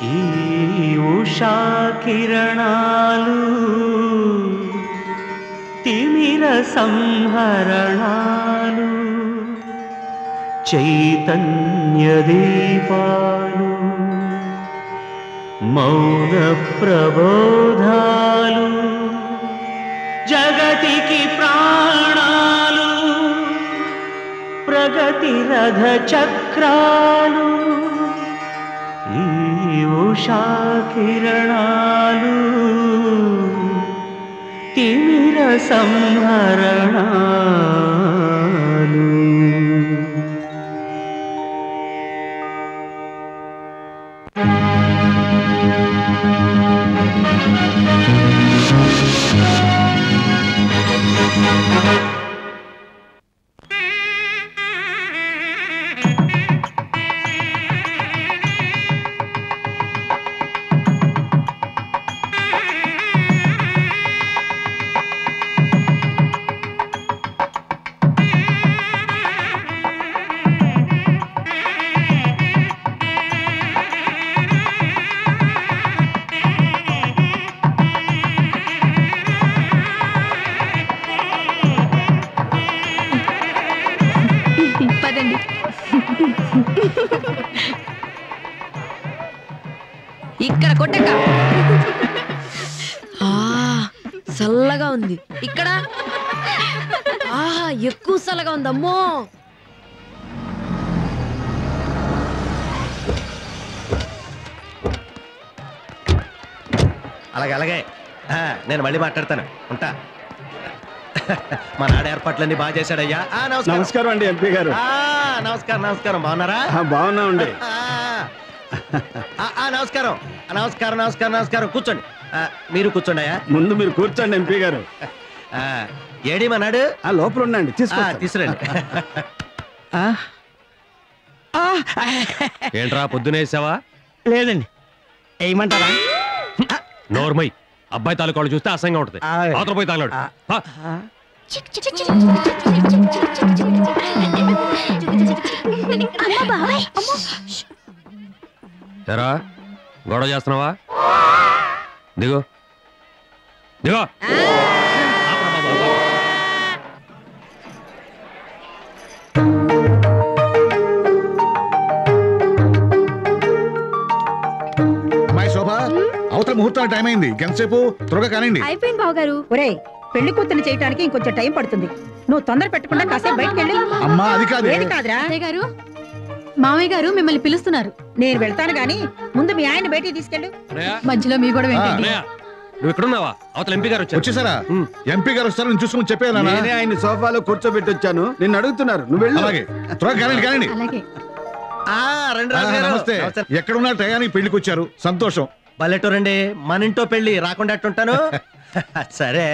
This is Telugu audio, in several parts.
ఈ ఉషా కిరణాలు తిమిర సంహరణాలు చైతన్య దీపాలు మౌన ప్రబోధాలు జగతికి ప్రాణాలు ప్రగతి రథ చక్రాలు ఈ ఉషా కిరణాలు తిమిర సంహరణాలు. ఇక్కడ కొట్టక చల్లగా ఉంది. ఇక్కడ ఎక్కువ చల్లగా ఉంది. అమ్మో అలాగే నేను మళ్ళీ మాట్లాడతాను. ఉంటా. మా నాడ ఏర్పాట్లన్నీ బాగా చేశాడయ్యా. నమస్కారం అండి ఎంపీ గారు. నమస్కారం నమస్కారం. బాగున్నారా? బాగున్నామండి. నమస్కారం నమస్కారం నమస్కారం నమస్కారం. కూర్చోండి. మీరు కూర్చోండి అయ్యా. ముందు మీరు కూర్చోండి ఎంపీ గారు. ఏడి మా నాడు? లోపల ఉండండి. తీసుకురండి. ఏంట్రా పొద్దునే వేసావా? లేదండి. ఏమంటారా? నోర్మై. అబ్బాయి తాలూకాళ్ళు చూస్తే అసహ్యంగా ఉంటుంది. అవతల పోయి తాగలాడు. ఎరా గొడవ చేస్తున్నావా? దిగో దిగో. అమ్మాయి శోభ, అవతల ముహూర్తాల టైం అయింది. ఎంతసేపు? త్వరగా కానివ్వండి. అయిపోయింది బావగారు. ఒరే, పెళ్లి కూతురు చేయడానికి ఇంకొంచెం టైం పడుతుంది. నువ్వు తొందర పెట్టకుండా కాసేపు బయటకు వెళ్ళి. అమ్మా అది కాదు. ఏది కాదురా గారు, మామయ్య గారు మిమ్మల్ని పిలుస్తున్నారు. నేను వెళ్తాను గాని ముందు మీ ఆయన బయటికి తీసుకెళ్ళు. మధ్యలో మీ కూడా ఏంటండి? నువ్వు ఎక్కడున్నావా? అవతల ఎంపీ గారు వచ్చేసారా? ఎంపీ గారు వస్తారు, నేను చూసుకుని చెప్పాను. నేనే ఆయన సోఫాలో కూర్చోబెట్టి వచ్చాను. నిన్ను అడుగుతున్నారు. నువ్వు వెళ్ళి. అలాగే త్వరగా కానివ్వండి కానివ్వండి. అలాగే. నమస్తే. ఎక్కడున్నా టయానికి పెళ్లికి వచ్చారు. సంతోషం. పల్లెటూరండి. మన ఇంట్లో పెళ్లి రాకుండా ఎట్టుంటాను. సరే,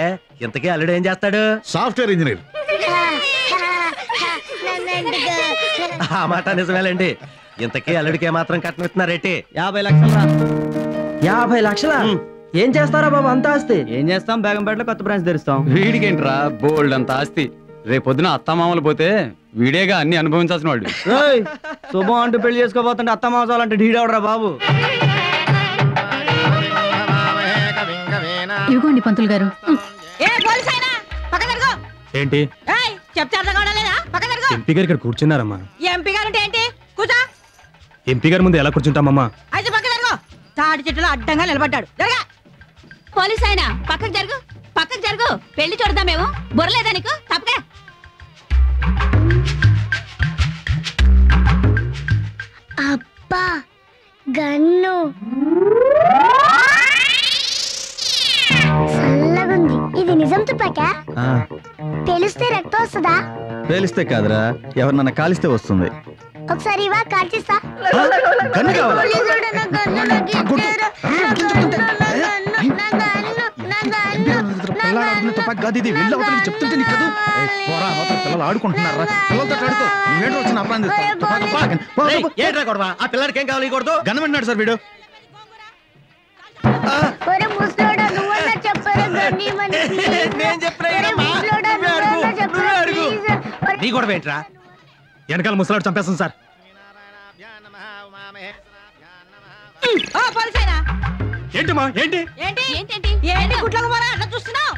ఇంతకీ అల్లుడు ఏం చేస్తాడు? Software engineer. ఆ మాట నిజమేలేండి. ఇంతకీ అల్లుడికి ఏమాత్రం కట్నం ఇస్తున్నారేంటి? 50 లక్షలు. 50 లక్షలా? ఏం చేస్తారా బాబు అంత ఆస్తి? ఏం చేస్తాం? బేగంపేటలో కొత్త బ్రాంచ్ తెరుస్తాం. వీడికేంట్రా బోల్డ్ అంత ఆస్తి. రేపొద్దున అత్తమామలు పోతే వీడేగా అన్ని అనుభవించాల్సిన వాడు. శుభం అంటూ పెళ్లి చేసుకోబోతుంటే అత్తమాసాలు అంటే ఢీడవడరా బాబు. ఇవ్వండి పంతులు గారు. ఏంటి? ఎంపీ గారు ఇక్కడ కూర్చున్నారమ్మా. ఎంపీ గారు ఏంటి? కూర్చో. ఎంపీ గారి ముందు ఎలా కూర్చుంటామమ్మా? అయితే పక్క జరుగు. తాడి చెట్టులో అడ్డంగా నిలబడ్డాడు. జరగా. పోలీస్ ఆయన పక్కకు జరుగు, పక్కకు జరుగు. పెళ్లి చూడదామేమో. బుర్రలేదా నీకు? తప్పగా. అబ్బా గన్ను చల్లగుంది. ఇది నిజం తుపాకా? తెలిస్తే రక్తం వస్తుందా? పేలిస్తే కాదురా, ఎవరినన్నా కాలిస్తే వస్తుంది. ఒకసారి ఇవా కాల్చిస్తా. గన్ను కావాలా? చెప్తుంటే నీకు కదా పిల్లలు ఆడుకుంటున్నారా? పిల్లలతో ఆడుకో. నువ్వేంటి వచ్చిన అప్రాంతి? ఆ పిల్లడికి ఏం కావాలి? కూడదు గన్నమన్నాడు సార్ వీడు. నీ కూడా ఏంట్రా? వెనకాల ముసలాడు చంపేస్తాం సార్. పోలీసైనా ఏంటమ్మా ఏంటి ఏంటి ఏంటి ఏంటి గుట్లకు పోరా అట్లా చూస్తున్నావు?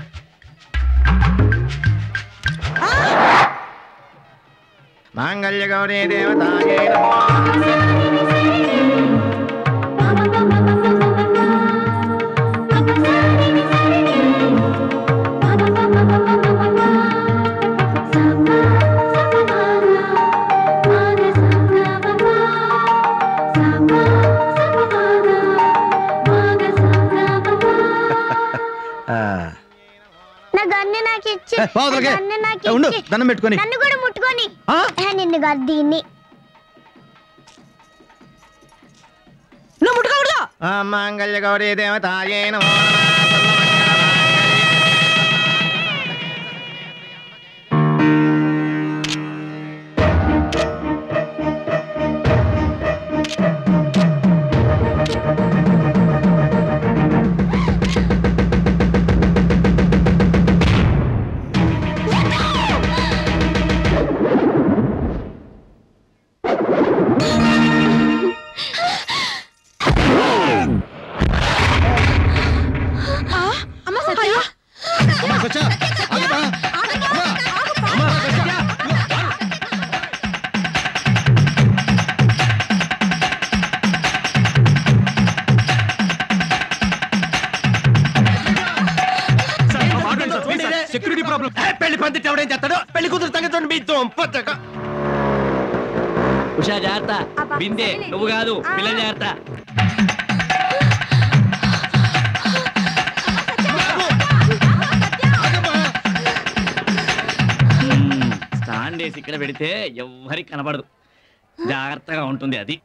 మాంగళ్య గౌరీ దేవతాయే నమః. నా గన్ను నాకు ఇచ్చి బావదలకే. నా గన్ను నాకు ఉండు ఇచ్చి. దండం పెట్టుకొని నన్ను కూడా ముట్టుకొని ఆ? నిన్ను కాదు దీన్ని నువ్వు ముట్టుకోకూడదు. మాంగళ్య గౌరీ దేవతాయే నమః. అమ్మ సత్య అమ్మా సత్య ఆగమ్మా. అమ్మా. అమ్మా సత్య. Security problem. పెళ్లి పందిటి ఎవడేం చేస్తాడు? పెళ్లి కూతురు సంగతి మీ దొంప. ఉషా జాగ్రత్త, బిందే నువ్వు కాదు, పిల్లలు జాగ్రత్త. స్టాండ్ వేసి ఇక్కడ పెడితే ఎవ్వరికి కనపడదు, జాగ్రత్తగా ఉంటుంది అది.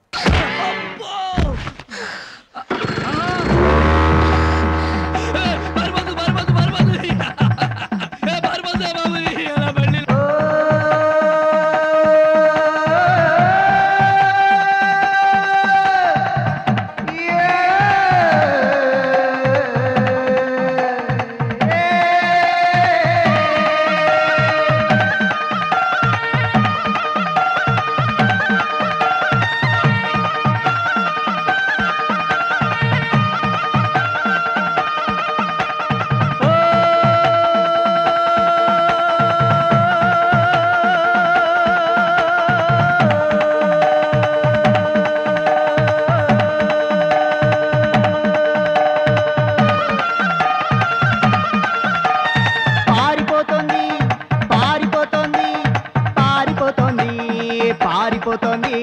పారిపోతోంది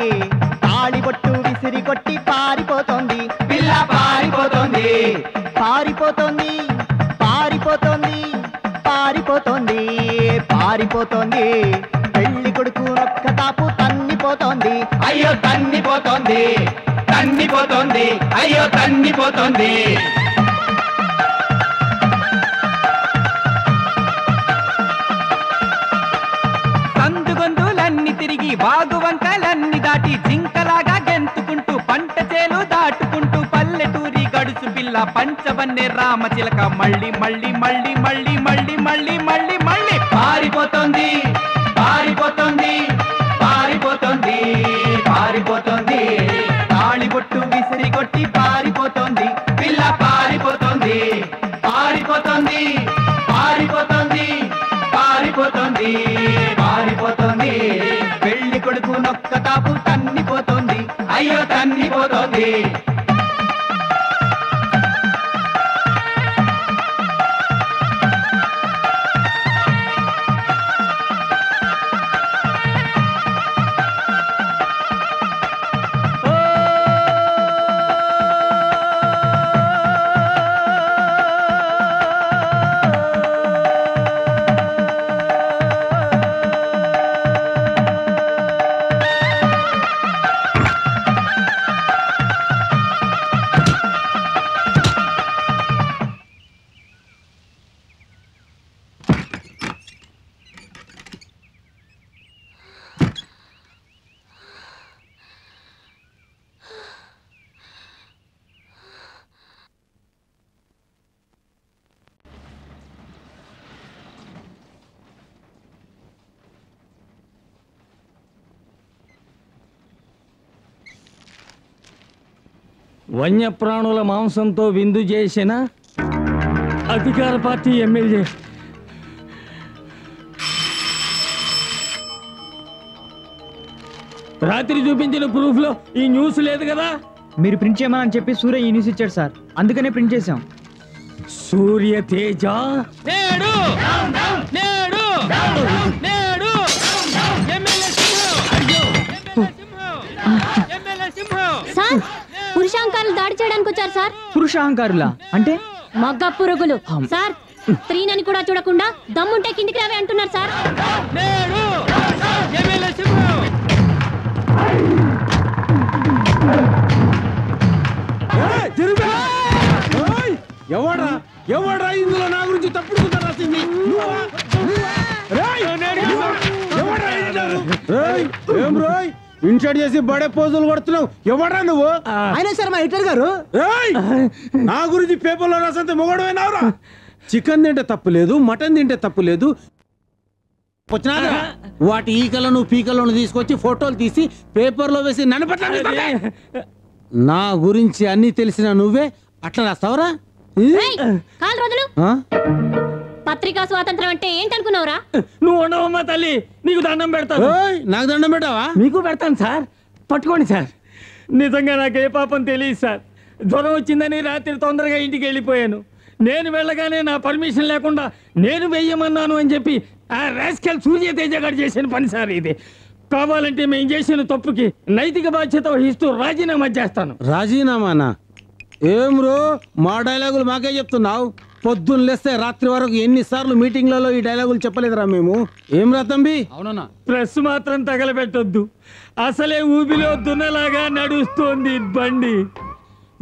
తాళిబొట్టు విసిరి కొట్టి పారిపోతోంది పిల్ల పారిపోతోంది పారిపోతోంది పారిపోతోంది పారిపోతోంది పారిపోతోంది పెళ్లి కొడుకు ఒక్క తాపు తన్నిపోతోంది అయ్యో తన్నిపోతోంది తన్నిపోతోంది అయ్యో తన్నిపోతోంది సందుగొందులన్నీ తిరిగి వాగువంకలన్నీ దాటి జింకలాగా గెంతుకుంటూ పంట చేలు దాటుకుంటూ పల్లెటూరి గడుసు పిల్ల పంచవన్నె రామచిలక మళ్ళీ మళ్ళీ మళ్ళీ మళ్ళీ మళ్ళీ మళ్ళీ మళ్ళీ మళ్ళీ పారిపోతోంది పారిపోతోంది పారిపోతోంది పారిపోతోంది తాళిబొట్టు విసిరి కొట్టి పారిపోతోంది పిల్ల పారిపోతోంది పారిపోతోంది పారిపోతోంది పారిపోతోంది పారిపోతోంది పెళ్లి కొడుకు నొక్క తాపు తన్నిపోతోంది అయ్యో తన్నిపోతోంది వన్యప్రాణుల మాంసంతో విందు చేసిన అధికార పార్టీ ఎమ్మెల్యే రాత్రి చూపించిన ప్రూఫ్ లో ఈ న్యూస్ లేదు కదా. మీరు ప్రింట్ చేయమని చెప్పి సూర్య ఈ న్యూస్ ఇచ్చాడు సార్, అందుకనే ప్రింట్ చేసాం. సూర్య తేజ నేడు నేడు నేడు సార్ పురుషాంకారులు దాడి చేయడానికి వచ్చారు సార్. పురుషాంకారులా అంటే? మగ్గ పురుగులు సార్. స్త్రీనని కూడా చూడకుండా దమ్ముంటే కిందికి రావే అంటున్నారు సార్. ఎవడ్రా ఎవడ్రా ఇందులో నా గురించి తప్పుడు రాసింది? ఏం రోయ్ ఇన్షర్ట్ చేసి బడే పోజులు కొడుతున్నావు? ఎవడ్రా నువ్వు? ఆయన సార్ మా ఎడిటర్ గారు. నా గురించి పేపర్లో రాసంతే మొగడమైనావురా. చికెన్ తింటే తప్పు లేదు, మటన్ తింటే తప్పు లేదు. వాటి ఈకలను పీకలను తీసుకొచ్చి ఫోటోలు తీసి పేపర్లో వేసి నన్ను పట్ల నా గురించి అన్ని తెలిసిన నువ్వే అట్లా రాస్తావరా? కాలు రోజులు పత్రికా స్వాతంత్రం అంటే ఏంటనుకున్నావురా? నువ్వు ఉండవమ్మా తల్లి, నీకు దండం పెడతాను. నాకు దండం పెట్టావా? మీకు పెడతాను సార్, పట్టుకోండి సార్. నిజంగా నాకు ఏ పాపం తెలియదు సార్. జ్వరం వచ్చిందని రాత్రి తొందరగా ఇంటికి వెళ్ళిపోయాను. నేను వెళ్ళగానే నా పర్మిషన్ లేకుండా నేను వెయ్యమన్నాను అని చెప్పి ఆ రాస్కెల్ సూర్య తేజ గారు చేసిన పని సార్ ఇది. కావాలంటే మేము చేసిన తప్పుకి నైతిక బాధ్యత వహిస్తూ రాజీనామా చేస్తాను. రాజీనామానా? ఏం రో మా డైలాగులు మాకే చెప్తున్నావు? పొద్దున్న లేస్తే రాత్రి వరకు ఎన్నిసార్లు మీటింగ్లలో ఈ డైలాగులు చెప్పలేదురా మేము? ఏం రా తంబి? అవునన్నా. ప్రెస్ మాత్రం తగలబెట్టొద్దు, అసలే ఊబిలో దున్నలాగా నడుస్తోంది బండి.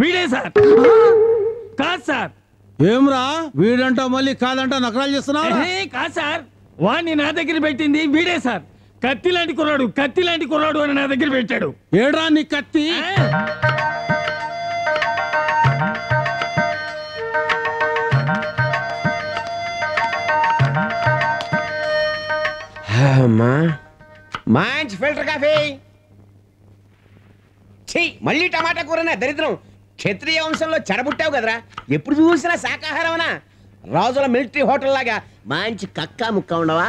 వీడే సార్. కాదు సార్. ఏమ్రా వీడంటా మళ్ళీ కాదంటా నకరాలు చేస్తున్నావు? కాదు సార్, వాడిని నా దగ్గర పెట్టింది వీడే సార్. కత్తి లాంటి కుర్రాడు, కత్తి లాంటి కుర్రాడు అని నా దగ్గర పెట్టాడు. ఏడ్రా నీ కత్తి? మంచి ఫిల్టర్ కాఫీ. మళ్ళీ టమాటా కూరనే దరిద్రం. క్షత్రియ వంశంలో చెడబుట్టావు కదరా, ఎప్పుడు చూసినా శాకాహారమనా? రాజుల మిలిటరీ హోటల్ లాగా మంచి కక్క ముక్క ఉండవా?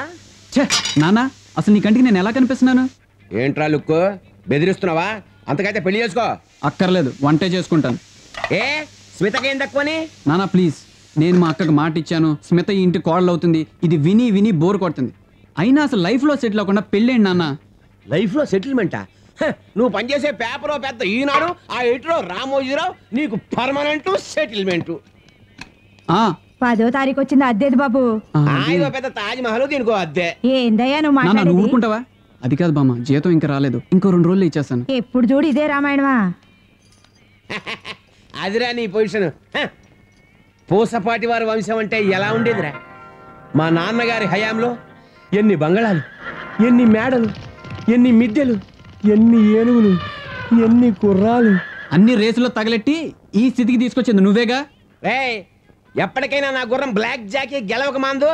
నాన్న అసలు నీ కంటికి నేను ఎలా కనిపిస్తున్నాను? ఏంట్రా లుక్కు, బెదిరిస్తున్నావా? అంతకైతే పెళ్లి చేసుకో. అక్కర్లేదు, వంటే చేసుకుంటాను. ఏ స్మితకేం తక్కువని? నాన్న ప్లీజ్, నేను మా అక్కకి మాట ఇచ్చాను. స్మిత ఈ ఇంటి కోడలు అవుతుంది. ఇది విని విని బోర్ కొడుతుంది. అయినా అసలు లైఫ్లో సెటిల్ అవ్వకుండా పెళ్ళేండి నాన్న. లైఫ్లో సెటిల్మెంటా? నువ్వు పనిచేసే పేపర్ పెద్ద ఈనాడు, ఆ ఎయిట్లో రామోజీరావు, నీకు పర్మనెంట్ సెటిల్మెంట్. 10వ తారీఖు వచ్చింది అద్దేది బాబు. ఆయనో పెద్ద తాజ్ మహల్, దీనికో అద్దే. ఏందయ్యా నువ్వు నాన్న మాట్లాడేది? నువ్వు ఊరుకుంటావా? అది కాదు బామ్మ, జీతం ఇంకా రాలేదు, ఇంకో 2 రోజులు ఇచ్చేస్తాను. ఎప్పుడు చూడు ఇదే రామాయణమా? అదిరా నీ పొజిషన్. పూసపాటి వారి వంశం అంటే ఎలా ఉండేదిరా? మా నాన్నగారి హయాంలో ఎన్ని బంగళాలు, ఎన్ని మేడలు, ఎన్ని మిద్దెలు, ఎన్ని ఏనుగులు, ఎన్ని కుర్రాలు. అన్ని రేసులో తగలెట్టి ఈ స్థితికి తీసుకొచ్చింది నువ్వేగా. ఎప్పటికైనా నా గుర్రం బ్లాక్ జాకీ గెలవక మాందు,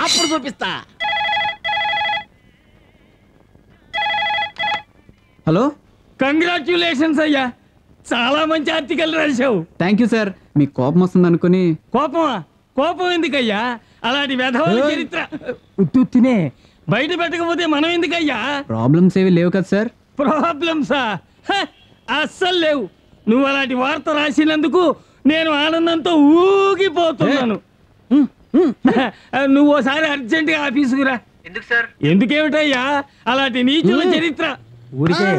అప్పుడు చూపిస్తా. హలో, కంగ్రాచ్యులేషన్స్ అయ్యా, చాలా మంచి ఆర్టికల్ రాశావు. Thank you sir. మీకు కోపం వస్తుంది అనుకుని. కోపమా? కోపం ఎందుకయ్యా? అలాంటి వెధవల చరిత్ర ఉత్తునే బయట పెట్టకపోతే మనం ఎందుకయ్యా? ప్రాబ్లమ్స్ ఏవి లేవు కదా సార్? ప్రాబ్లమ్సా? అస్సలు లేవు. నువ్వు అలాంటి వార్త రాసినందుకు నేను ఆనందంతో ఊగిపోతున్నాను. నువ్వు ఓసారి అర్జెంటుగా ఆఫీసుకు రా. ఎందుకు సార్? ఎందుకేమిటయ్యా అలాంటి నీచుల చరిత్ర? ఊరికే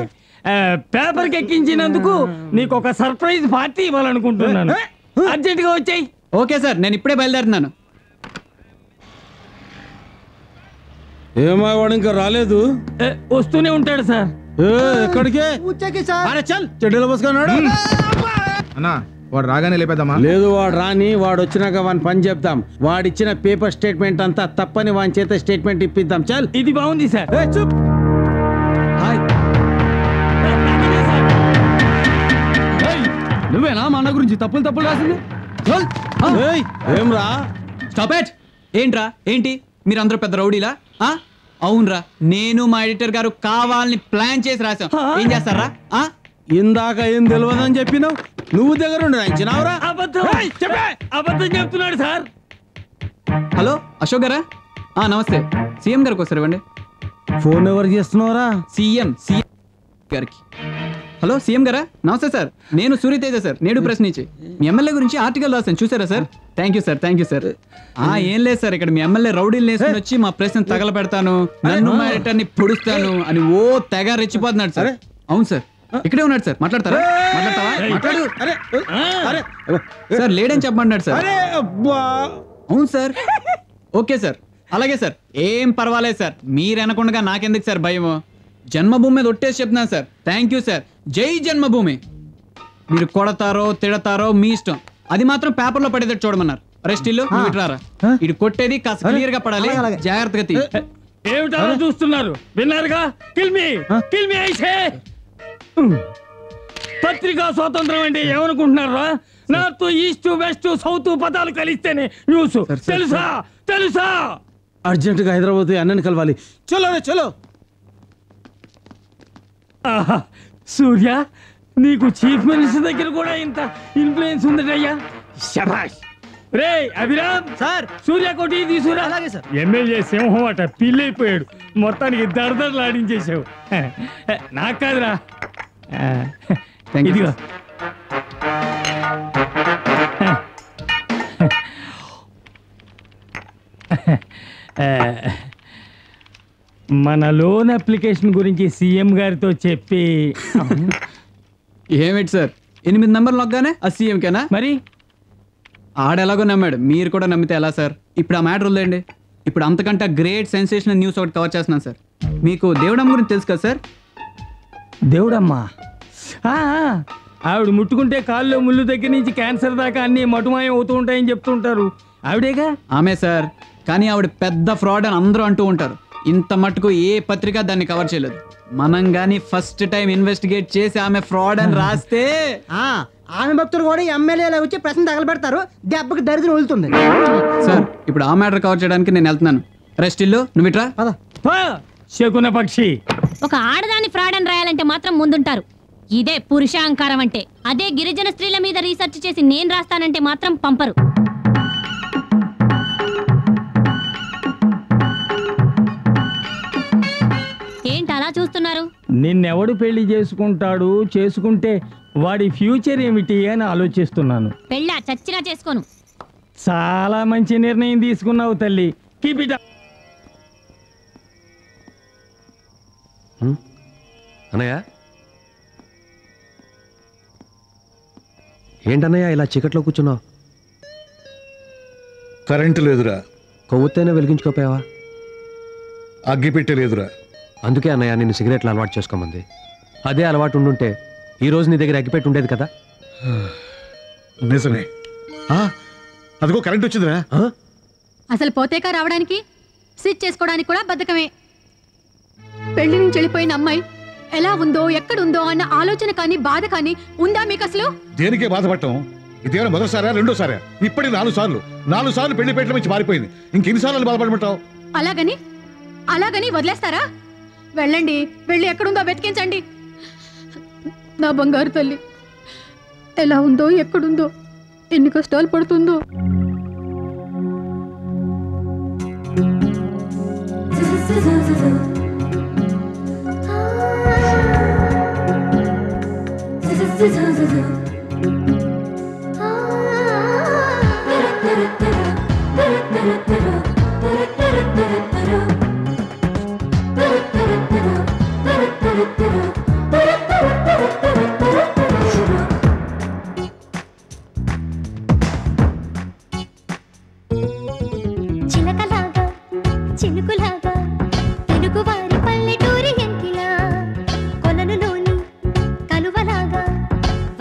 పేపర్కి ఎక్కించినందుకు నీకు ఒక సర్ప్రైజ్ పార్టీ ఇవ్వాలనుకుంటున్నాను. అర్జెంటుగా వచ్చాయి. ఓకే సార్, నేను ఇప్పుడే బయలుదేరుతున్నాను. ఏమా వాడు ఇంకా రాలేదు? వస్తూనే ఉంటాడు సార్. ఎక్కడికి? చెడ్డీలో పోసుకున్నాడు. అన్నా వాడు రాగానే లేపేద్దామా? లేదు, వాడు రాని, వాడు వచ్చినాక వాని పని చెప్తాం. వాడిచ్చిన పేపర్ స్టేట్మెంట్ అంతా తప్పని వాని చేత స్టేట్మెంట్ ఇప్పిద్దాం. చల్, ఇది బాగుంది సార్. నువ్వేనా మా అన్న గురించి తప్పులు రాసింది? ఏం రా? Stop it. ఏంట్రా? ఏంటి మీరందరూ పెద్ద రౌడీలా? అవునరా, నేను మా ఎడిటర్ గారు కావాలని ప్లాన్ చేసి రాసాం. ఏం చేస్తారా? ఇందాక ఏం తెలియదని చెప్పినావు, నువ్వు దగ్గర ఉండినావురా. అబద్ధం చెప్తున్నాడు సార్. హలో అశోక్ గారా? నమస్తే, సీఎం గారికి ఒకసారి ఇవ్వండి. ఫోన్ ఎవరు చేస్తున్నావురా? సీఎం గారికి. హలో సీఎం గారా? నమస్తే సార్, నేను సూర్యతేజ సార్, నేడు ప్రెస్ నుంచి. మీ ఎమ్మెల్యే గురించి ఆర్టికల్ రాశాను, చూసారా సార్? Thank you sir. ఏం లేదు సార్, ఇక్కడ మీ ఎమ్మెల్యే రౌడీలు వేసుకుని వచ్చి మా ప్రెస్ తగల పెడతాను, నన్ను మా ఎడిటర్ని పొడుస్తాను అని తెగ రెచ్చిపోతున్నాడు సార్. అవును సార్, ఇక్కడే ఉన్నాడు సార్. మాట్లాడతారా? మాట్లాడు సార్. లేడని చెప్పమన్నాడు సార్. అవును సార్. ఓకే సార్, అలాగే సార్, ఏం పర్వాలేదు సార్. మీరు అనకుండా నాకెందుకు సార్ భయము? జన్మభూమి మీద ఒట్టేసి చెప్తున్నాను సార్. Thank you sir. జై జన్మభూమి. మీరు కొడతారో తిడతారో మీ ఇష్టం, అది మాత్రం పేపర్లో పడేటట్టు చూడమన్నారు. రెస్ట్ ఇల్లు ఇట్రారా, ఇది కొట్టేది కాస్త క్లియర్ గా పడాలి, జాగ్రత్తగా తీ. ఏమిటో చూస్తున్నారు, విన్నారుగా? కిల్మి అయితే పత్రికా స్వాతంత్రం అంటే ఏమనుకుంటున్నారా? నార్త్ ఈస్ట్ వెస్ట్ సౌత్ పదాలు కలిస్తేనే న్యూస్. తెలుసా? అర్జెంట్ గా హైదరాబాద్ అన్నని కలవాలి. చలో. సూర్య, నీకు చీఫ్ మినిస్టర్ దగ్గర కూడా ఇంత ఇన్ఫ్లుయెన్స్ ఉందటయ్యా. శభాష్. రే అభిరామ్ సార్, సూర్య కోటి తీసుకురా. అలాగే సార్. ఎమ్మెల్యే సింహం అట పిల్లైపోయాడు, మొత్తానికి దడదడలాడించేసావు. నాకు కాదురా, ఇదిగో. మన లోన్ అప్లికేషన్ గురించి సీఎం గారితో చెప్పి. ఏమిటి సార్, 8 నెంబర్ నొక్కగానే ఆ సీఎంకేనా? మరి ఆడెలాగో నమ్మాడు, మీరు కూడా నమ్మితే ఎలా సార్? ఇప్పుడు ఆ మ్యాటర్ వదిలేండి. ఇప్పుడు అంతకంటే గ్రేట్ సెన్సేషనల్ న్యూస్ ఒకటి కవర్ చేస్తున్నాను సార్. మీకు దేవుడమ్మ గురించి తెలుసు కదా సార్? దేవుడమ్మా? ఆవిడ ముట్టుకుంటే కాల్లో ముళ్ళు దగ్గర నుంచి క్యాన్సర్ దాకా అన్ని మటుమాయం అవుతూ ఉంటాయని చెప్తుంటారు. ఆవిడేగా? ఆమె సార్, కానీ ఆవిడ పెద్ద ఫ్రాడ్ అని అందరూ అంటూ ఉంటారు. ఇంత మటుకు ఏ పత్రిక దాన్ని కవర్ చేయలేదు. మనం గానీ ఫస్ట్ టైం ఇన్వెస్టిగేట్ చేసి ఆమె ఫ్రాడ్ అని రాస్తే ఆమె భక్తులు కూడా ఎమ్మెల్యేలు వచ్చి ప్రశ్న తగలబెడతారు, దెబ్బకి దరిద్రం వదులుతుంది. సార్, ఇప్పుడు ఆ మ్యాటర్ కవర్ చేయడానికి నేను వెళ్తున్నాను. రెస్ట్ ఇల్లు నువ్వు ఇట్రా. శకున పక్షి. ఒక ఆడదాన్ని ఫ్రాడ్ అని రాయాలంటే మాత్రం ముందుంటారు. ఇదే పురుషాంకారం అంటే. అదే గిరిజన స్త్రీల మీద రీసెర్చ్ చేసి నేను రాస్తానంటే మాత్రం పంపరు. ఏంటి అలా చూస్తున్నారు? నిన్నెవడు పెళ్లి చేసుకుంటాడు, చేసుకుంటే వాడి ఫ్యూచర్ ఏమిటి అని ఆలోచిస్తున్నాను. పెళ్ళా చచ్చినా చేసుకోను. చాలా మంచి నిర్ణయం తీసుకున్నావు తల్లి. Keep it up. అన్నయ్య, ఏంటన్నయ్య ఇలా చీకట్లో కూర్చున్నావు? కరెంటు లేదురా. కొవ్వొత్తైనా వెలిగించుకోపోయావా? అగ్గిపెట్టె లేదురా. అందుకే అన్నయ్య నిన్ను సిగరెట్లు అలవాటు చేసుకోమంది. అదే అలవాటు ఉండుంటే ఈ రోజు నీ దగ్గర అగ్గిపెట్టి ఉండేది కదా. నిజమే. అదిగో కరెంట్ వచ్చిందిరా. అసలు పోతేకా రావడానికి, స్విచ్ చేసుకోవడానికి కూడా బద్ధకమే. పెళ్లి నుంచి వెళ్ళిపోయిన అమ్మాయి ఎలా ఉందో ఎక్కడుందో అన్న ఆలోచన కానీ బాధ కానీ ఉందా మీకు అసలు? దేనికే బాధపడటం? ఇదేమైనా మొదటిసారా రెండోసారా? ఇప్పటికి 4 సార్లు పెళ్లి పెట్టడం నుంచి మారిపోయింది. ఇంకెన్నిసార్లు బాధపడమంటావు? అలాగని వదిలేస్తారా? వెళ్ళండి, వెళ్ళి ఎక్కడుందో వెతికించండి. నా బంగారు తల్లి ఎలా ఉందో ఎక్కడుందో ఎన్ని కష్టాలు పడుతుందో. చిలకలాగా చినుకులాగా తెలుగువారి పల్లెటూరి ఎంకిలా కొలనులోని కలువలాగా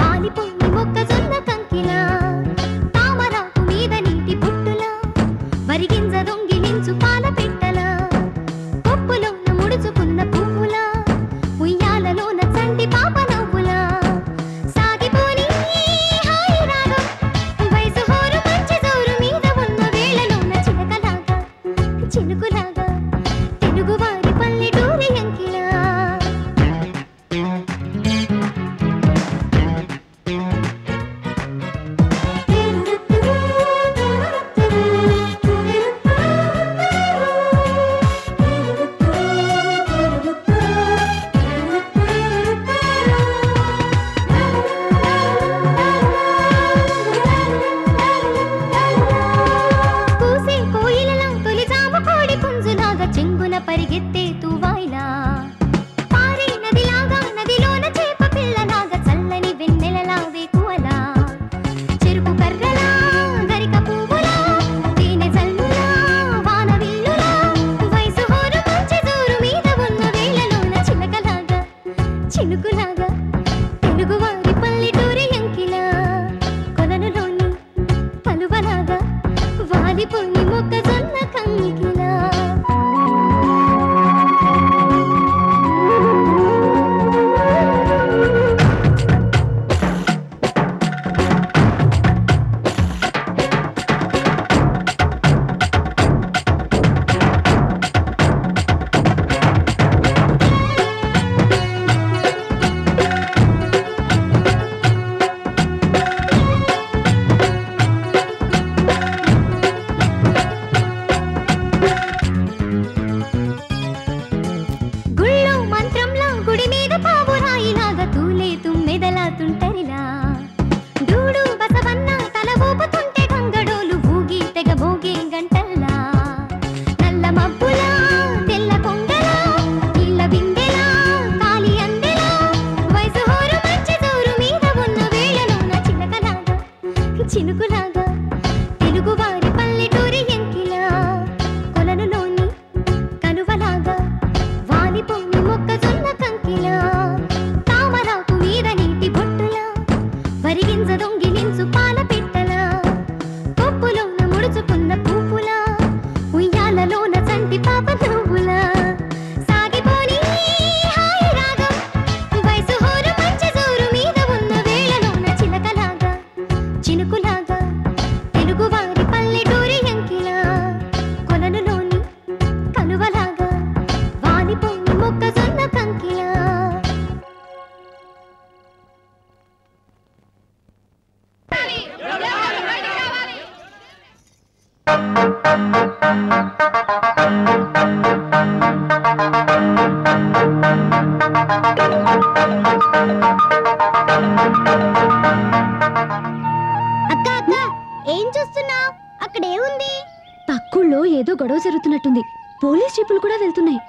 వాలిపోయి మొక్కజొన్న కంకిలా తామరాకు మీద నీటి పుట్టులా వరిగింజ దొంగిలించు పాల పెట్టలా కొప్పులోన ముడుచుకున్న పువ్వులా ఉయ్యాలలోన చంటి పాప నవ్వులా సాగిపోని హాయి రాగం వయసు హోరు మంచి జోరు మీద ఉన్న వేళలోన చిలకలాగా చినుకులాగా తెలుగువారి పల్లె లాగా చెంగున పరిగెత్తే తువాయిలా పారే నదిలాగా నదిలోన చేప పిల్లలాగా చల్లని వెన్నెలలా వేకువలా చెరుకు కర్రలా గరిక పువ్వులా తేనె జల్లులా వాన విల్లులా వయసు హోరు మంచి దూరు మీద ఉన్న వేళలోన చిలకలాగా చినుకులాగా తెలుగువారి పల్లెటూరి ఎంకిలా కొలనులోని కలువలాగా వాలిపోయి మొక్కజొన్న కంకిలా గుళ్ళో మంత్రంలా గుడి మీద పావురాయిలాగా తూలే తుమ్మెదలా తుంటరిలా దూడు బసవన్న తల ఊపుతుంటే గంగడోలు ఊగి తెగ మోగే గంటల్లా నల్ల మబ్బులా తెల్ల కొంగలా ఇళ్ళ బిందెలా కాలి అందెలా వయసు హోరు మంచి దూరు మీద ఉన్న వేళలోన చిలకలాగా చినుకులాగా తెలుగువారి పల్లెటూరి ఎంకిలా కొలనులోని కలువలాగా వాలిపోని మొక్కజొన్న కంకిలా తామరాకు మీద నీటి బొట్టులా వరిగింజ దొంగిలించు పాల పెట్టలా కొప్పులోన ముడుచుకున్న పువ్వులా ఉయ్యాలలోన చంటి పాప నువ్వులా సాగిపోని హాయి రాగం వయసు హోరు మంచి జోరు మీద ఉన్న వేళలోన చిలకలాగా చినుకులాగా తెలుగువారి పల్లెటూరి ఎంకిలా కొలనులోని కలువలాగా వాలిపోని మొక్కజొన్న కంకిలా అక్క అక్క ఏం చూస్తున్నావు అక్కడ ఏముంది తక్కువలో ఏదో గొడవ జరుగుతున్నట్టుంది పోలీస్ జీపులు కూడా వెళ్తున్నాయి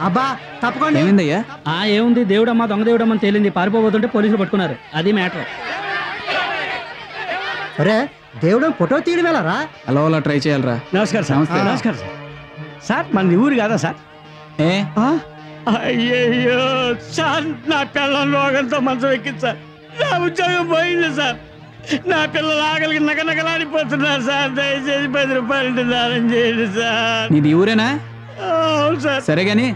అబ్బా తప్పకుండా ఏమైందయ్యా? ఏముంది దేవుడమ్మా దొంగ దేవుడమ్మని తేలింది పారిపోబోతుంటే పోలీసులు పట్టుకున్నారు అది మ్యాటర్ అరే దేవుడు ఫోటో తీయడం వెళ్ళరా అలా అలా ట్రై చేయాలరా. నమస్కారం సార్ నమస్తే. నమస్కారం సార్ సార్ మనది ఊరు కాదా సార్ ఏ అయ్యయ్యో సార్ నా పిల్లల రోగంతో మంచం ఎక్కింది సార్ నా ఉద్యోగం పోయింది సార్ నా పిల్లలు ఆకలికి నగనగలాడిపోతున్నారు సార్ దయచేసి 10 రూపాయలు దానం చేయండి సార్ నీది ఈ ఊరేనా? అవును సార్ సరే గాని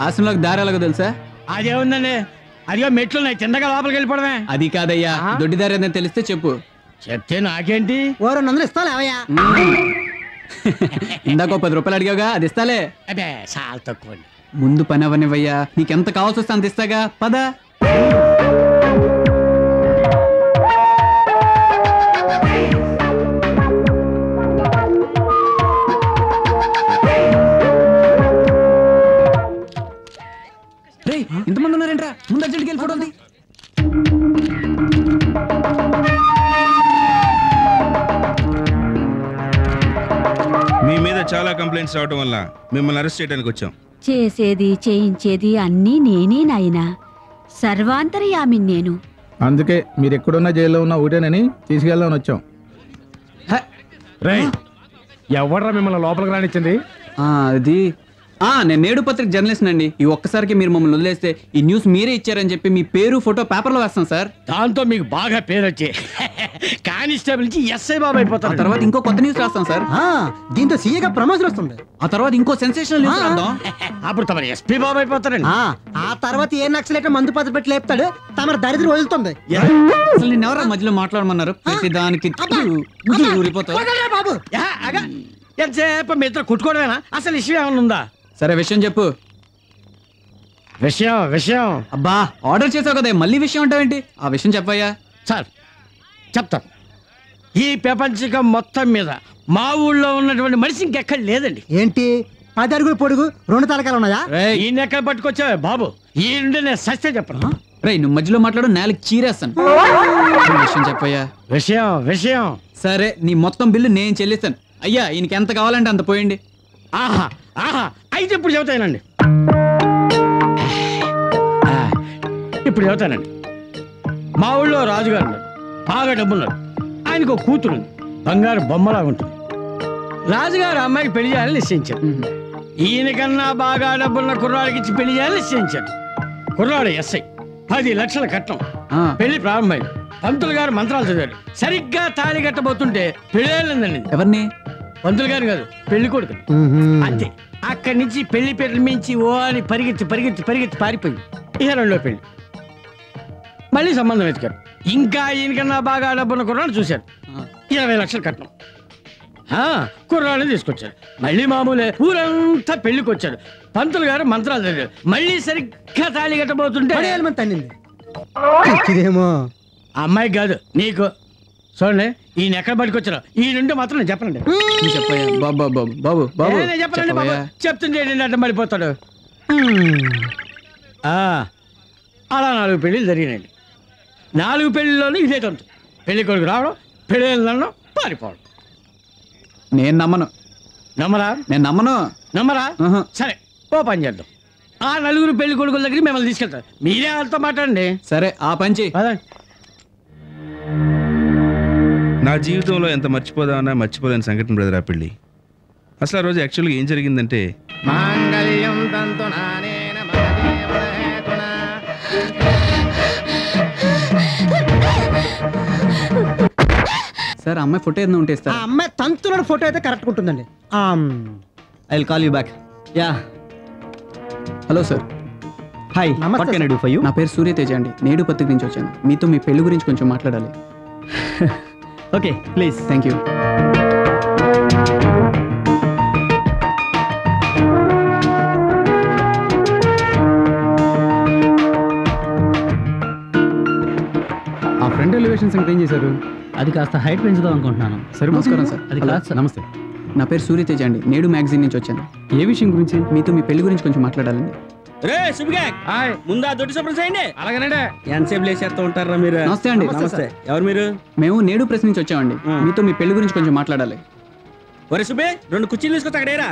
ఆశ్రమంలోకి దారి ఎలాగో తెలుసా? అదేముందండి అదిగో మెట్లు ఉన్నాయి కిందగా లోపలికి వెళ్ళిపోవడమే అది కాదయ్యా, దొడ్డి దారి ఏదైనా తెలిస్తే చెప్పు. చెప్తే నాకేంటి ఓ 200 ఇస్తాలే అవయ్యా ఇందాక 10 రూపాయలు అడిగావుగా, అది ఇస్తాలే. అదే చాలా తక్కువ ముందు పని అవనివయ్యా, నీకెంత కావాల్సి వస్తే అంత ఇస్తాగా, పద. రేయ్, ఇంతమంది ఉన్నారేంట్రా? ముందు అర్జెంట్కి వెళ్ళి ఫోటోది. మీ మీద చాలా కంప్లైంట్స్ రావడం వల్ల మిమ్మల్ని అరెస్ట్ చేయడానికి వచ్చాం. చేసేది చేయించేది అన్నీ నేనే నాయనా, సర్వాంతర్యామి నేను. అందుకే మీరు ఎక్కడున్నా జైల్లో ఉన్న ఒకటేనని తీసుకెళ్దామని వచ్చాం. ఎవడ్రా మిమ్మల్ని లోపలికి రానిచ్చింది? అది నేను నేడు పత్రిక జర్నలిస్ట్ అండి. ఈ ఒక్కసారికి మీరు మమ్మల్ని వదిలేస్తే ఈ న్యూస్ మీరే ఇచ్చారని చెప్పి మీ పేరు ఫోటో పేపర్లో వేస్తాం సార్. దాంతో మీకు బాగా పేరు వచ్చే కానిస్టేబుల్ నుంచి ఎస్ఐ బాబు అయిపోతారు. తర్వాత ఇంకో కొత్త న్యూస్ రాస్తాం సార్. దీంతో సీఏగా ప్రమోషన్ వస్తుంది. ఆ తర్వాత ఇంకో సెన్సేషనల్ న్యూస్ రాద్దాం. అప్పుడు తమ ఎస్పీ బాబు అయిపోతారండి. ఆ తర్వాత ఏ నక్సలేటర్ మందు పత్ర పెట్టి లేపుతాడు, తమ దరిద్రం వదులుతుంది. అసలు నేను ఎవరో మధ్యలో మాట్లాడమన్నారు? ప్రతి దానికి ఊరిపోతావు బాబు. ఎంతసేపు మీ ఇద్దరు కుట్టుకోవడమేనా? అసలు విషయం ఏమైనా ఉందా? సరే విషయం చెప్పు. విషయం అబ్బా, ఆర్డర్ చేసావు కదా, మళ్ళీ విషయం అంటావేంటి? ఆ విషయం చెప్పయ్యా. సార్ చెప్తాను. ఈ ప్రపంచకం మొత్తం మీద మా ఊళ్ళో ఉన్నటువంటి మనిషి ఇంకెక్కడ లేదండి. ఏంటి 10 అడుగులు పొడుగు 2 తలకాయలు ఉన్నాయా? ఈ ఎక్కడ పట్టుకొచ్చావే బాబు? ఈ నుండి నేను సస్తే చెప్పను. రేయ్ నువ్వు మధ్యలో మాట్లాడు, నేలకి చీరేస్తాను. విషయం చెప్పయ్యా. విషయం సరే, నీ మొత్తం బిల్లు నేను చెల్లిస్తాను. అయ్యా ఈయనకి ఎంత కావాలంటే అంత పోయండి. ఆహా అయితే ఇప్పుడు చెబుతానండి. ఇప్పుడు చెబుతానండి. మా ఊళ్ళో రాజుగారు ఉన్నారు, బాగా డబ్బున్నారు. ఆయనకు కూతురు బంగారు బొమ్మలాగా ఉంటుంది. రాజుగారు అమ్మాయికి పెళ్లి చేయాలని నిశ్చయించారు. ఈయనకన్నా బాగా డబ్బున్న కుర్రాడికి ఇచ్చి పెళ్లి చేయాలని నిశ్చయించారు. కుర్రాడు ఎస్ఐ, 10 లక్షల కట్నం. పెళ్లి ప్రారంభమైంది. పంతులు గారు మంత్రాలు చదివారు. సరిగ్గా తాళి కట్టబోతుంటే పెళ్ళేళ్ళందండి. ఎవరిని? పంతులు గారు కాదు, పెళ్లి కొడుకు. అంతే. అక్కడి నుంచి పెళ్లి పెళ్లి మించి ఓ అని పరిగెత్తి పారిపోయింది. ఇక రెండో పెళ్లి. మళ్ళీ సంబంధం వెతికారు. ఇంకా ఈయనకన్నా బాగా డబ్బున్న కుర్రాడు చూశారు. 20 లక్షలు కట్నం. కుర్రాడిని తీసుకొచ్చారు. మళ్ళీ మామూలే. ఊరంతా పెళ్లికి వచ్చారు. పంతులు గారు మంత్రాలు చదివారు. మళ్ళీ సరిగ్గా తాళి కట్టబోతుంటే ఇదేమో అమ్మాయికి కాదు, నీకు. చూడండి, ఈయన ఎక్కడ పట్టుకొచ్చారో ఈ నుండి మాత్రం నేను చెప్పనండి. చెప్పయ్యా. బాబు బాబు బాబు చెప్పనండి బాబు. చెప్తుంటే అడ్డం పడిపోతాడు. అలా 4 పెళ్ళిళ్ళు జరిగినాయండి. 4 పెళ్లిలోనూ ఇదే తంతు. పెళ్లి కొడుకు రావడం, పెళ్ళి పారిపోవడం. నేను నమ్మను. నమ్మరా? నేను నమ్మరా? సరే, ఓ పని చేద్దాం. ఆ 4 పెళ్లి కొడుకుల దగ్గరికి మిమ్మల్ని తీసుకెళ్తారు. మీరే వాళ్ళతో మాట్లాడండి. సరే, ఆ పంచి. నా జీవితంలో ఎంత మర్చిపోదామన్నా మర్చిపోలేని సంఘటన బ్రదర్ ఆ పెళ్ళి. అసలు ఆ రోజు యాక్చువల్గా ఏం జరిగిందంటే, మాంగళ్యం తంతు నానేన మహదేవహేతునా. సార్, అమ్మాయి ఫోటో ఏదైనా ఉంటే ఆ అమ్మాయి తంతులోని ఫోటో అయితే కరెక్ట్ ఉంటుందండి. I will call you back. Ya. Hello sir. Hi. నమస్తే what can I do for you? నా పేరు సూర్యతేజ అండి. నేడు పత్రిక నుంచి వచ్చాను. మీతో మీ పెళ్లి గురించి కొంచెం మాట్లాడాలి. Okay please. Thank you. ఆ ఫ్రంట్ ఎలివేషన్ సంగతి ఏం చేశారు? అది కాస్త హైట్ పెంచుదాం అనుకుంటున్నాను. నమస్కారం సార్. అది కాదు సార్. నమస్తే. నా పేరు సూర్యతేజ అండి. నేడు మ్యాగజైన్ నుంచి వచ్చాను. ఏ విషయం గురించి? మీతో మీ పెళ్లి గురించి కొంచెం మాట్లాడాలండి. రే శుభిగా, ముందు ఆ దొడ్డి శుభ్రం చేయండి. అలాగేనండి. ఎంతసేపు లేచేస్తూ ఉంటారా మీరు? నమస్తే అండి. నమస్తే. ఎవరు మీరు? మేము నేడు ప్రెస్ నుంచి వచ్చామండి. మీతో మీ పెళ్లి గురించి కొంచెం మాట్లాడాలి. ఒరే సుబ్బే, 2 కుర్చీలు తీసుకొస్తా అక్కడేరా.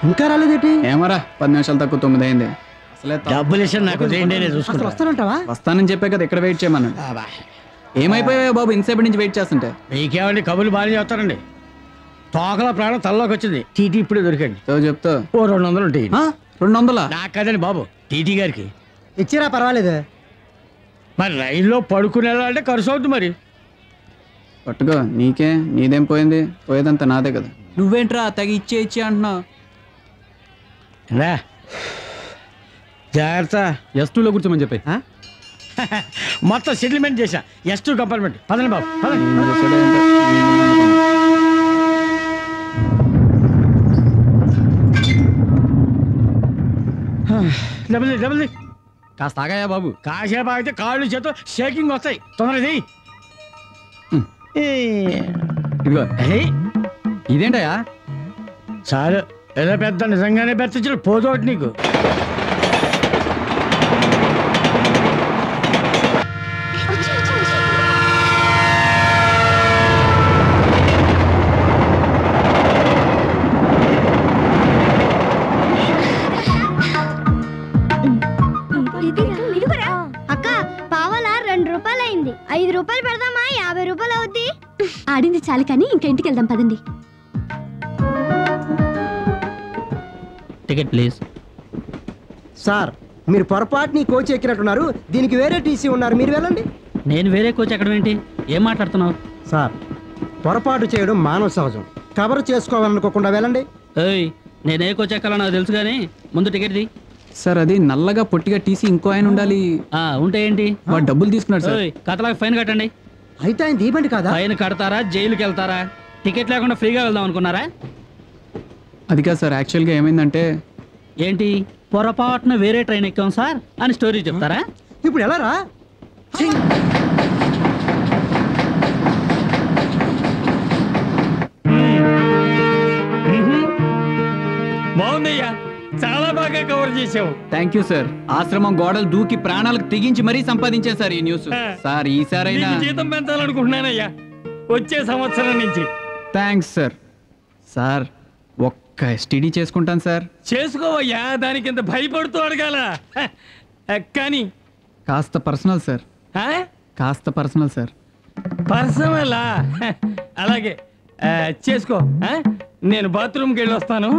ఇంకా రాలేదేంటి? ఏమరా 10 నిమిషాలు తక్కువ 9 అయింది. అసలే డబ్బులు ఇచ్చిన నాకు అసలు వస్తానంటావా? వస్తానని చెప్పే కదా ఇక్కడ వెయిట్ చేయమన్నాడు. ఏమైపోయావా బాబు ఇంతసేపటి నుంచి వెయిట్ చేస్తుంటే? మీకేమండి కబుర్లు బాగా చెప్తారండి. తోకల ప్రాణం తలలోకి వచ్చింది. టీటీ ఇప్పుడే దొరికండి. చెప్తా. ఓ 200 ఉంటాయి. 200? నాకు కదండి బాబు, టీటీ గారికి. ఇచ్చిరా పర్వాలేదు. మరి రైల్లో పడుకునేలా ఖర్చు అవుతుంది. మరి పట్టుకో, నీకే. నీదేం పోయింది? పోయేదంతా నాదే కదా. నువ్వేంట్రా తగి ఇచ్చే అంటున్నావు? జాగ్రత్త. S2లో కూర్చోమని చెప్పి మొత్తం సెటిల్మెంట్ చేశా. S2 compartment. పదండి బాబు, పదండి. డబ్బులు కాస్త ఆగాయా బాబు? కాసేపు ఆగితే కాళ్ళు చేతో షేకింగ్ వస్తాయి. తొందరది. ఇదిగో. ఇదేంటయా? చాలు, ఏదో పెద్ద నిజంగానే బెర్తించిన పోతోటి నీకు. అక్క పావలా 2 రూపాయలు అయింది. 5 రూపాయలు పెడదామా? 50 రూపాయలు అవుద్ది. ఆడింది చాలు కానీ ఇంకా ఇంటికి వెళ్దాం పదండి. Ticket please. సార్, మీరు పొరపాటుని కోచ్ ఎక్కినట్టున్నారు. దీనికి వేరే టీసీ ఉన్నారు, మీరు వెళ్ళండి. నేను వేరే కోచ్ ఎక్కడం ఏంటి? ఏం మాట్లాడుతున్నావు? సార్, పొరపాటు చేయడం మానవ సహజం. కవర్ చేసుకోవాలనుకోకుండా వెళ్ళండి. ఏయ్, నేనే కోచ్ ఎక్కాలో నాకు తెలుసు కానీ ముందు టికెట్ది. సార్ అది నల్లగా పొట్టిగా టీసీ ఇంకో ఆయన ఉండాలి. ఉంటే ఏంటి? వాడు డబ్బులు తీసుకున్నాడు సార్. కథలాగా ఫైన్ కట్టండి. అయితే ఆయన దీపండి కదా. ఫైన్ కడతారా జైలుకి వెళ్తారా? టికెట్ లేకుండా ఫ్రీగా వెళ్దాం అనుకున్నారా? అది కాదు సార్, యాక్చువల్గా ఏమైందంటే ఏంటి పొరపాటున వేరే ట్రైన్ ఎక్కాం సార్ అని స్టోరీ చెప్తారా? ఇప్పుడు ఎలా రా? బాగుందయ్యా, చాలా బాగా కవర్ చేసావు. Thank you sir. ఆశ్రమం గోడలు దూకి ప్రాణాలకు తెగించి మరీ సంపాదించాను సార్ ఈ న్యూస్. సార్ ఈసారైనా నీకు జీతం పెంచాలనుకుంటున్నానయ్యా వచ్చే సంవత్సరం నుంచి. Thanks sir. సార్ ఒక్క ఎస్టీడీ చేసుకుంటాను సార్. చేసుకోవయ్యా, దానికి ఇంత భయపడుతూ అడగాల. కానీ కాస్త పర్సనల్ సార్. కాస్త పర్సనల్ సార్. పర్సనలా? అలాగే చేసుకో. నేను బాత్రూమ్కి వెళ్ళి వస్తాను.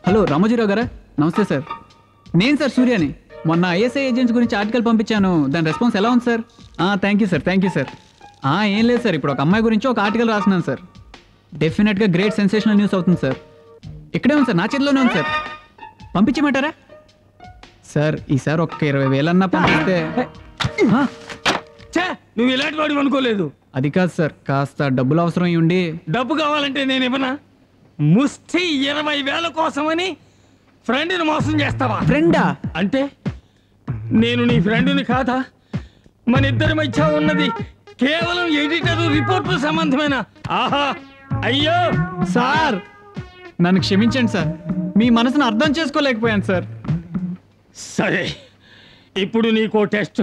హలో రామోజీరావు గారా? నమస్తే సార్. నేను సార్ సూర్యని. మొన్న ఐఎస్ఐ ఏజెంట్స్ గురించి ఆర్టికల్ పంపించాను, దాని రెస్పాన్స్ ఎలా ఉంది sir? Thank you sir, thank you sir. ఏం లేదు సార్, ఇప్పుడు ఒక అమ్మాయి గురించి ఒక ఆర్టికల్ రాస్తున్నాను సార్. డెఫినెట్గా గ్రేట్ సెన్సేషనల్ న్యూస్ అవుతుంది సార్. ఇక్కడే ఉంది సార్, నా చేతిలోనే ఉంది సార్. పంపించమంటారా సార్? ఈసారి ఒక్క 20,000 పంపిస్తే. నువ్వు ఇలాంటి వాడు అనుకోలేదు. అది కాదు సార్, కాస్త డబ్బులు అవసరం ఉండి. డబ్బు కావాలంటే నేను ఇవ్వనా? ముష్టి 20,000 కోసమని ఫ్రెండ్ని మోసం చేస్తావా? ఫ్రెండా అంటే నేను నీ ఫ్రెండ్ని కాదా? మన ఇద్దరి మధ్య ఉన్నది కేవలం ఎడిటర్ రిపోర్టు సంబంధమేనా? ఆహా, అయ్యో సార్, నన్ను క్షమించండి సార్. మీ మనసును అర్థం చేసుకోలేకపోయాను సార్. సరే, ఇప్పుడు నీకో టెస్ట్.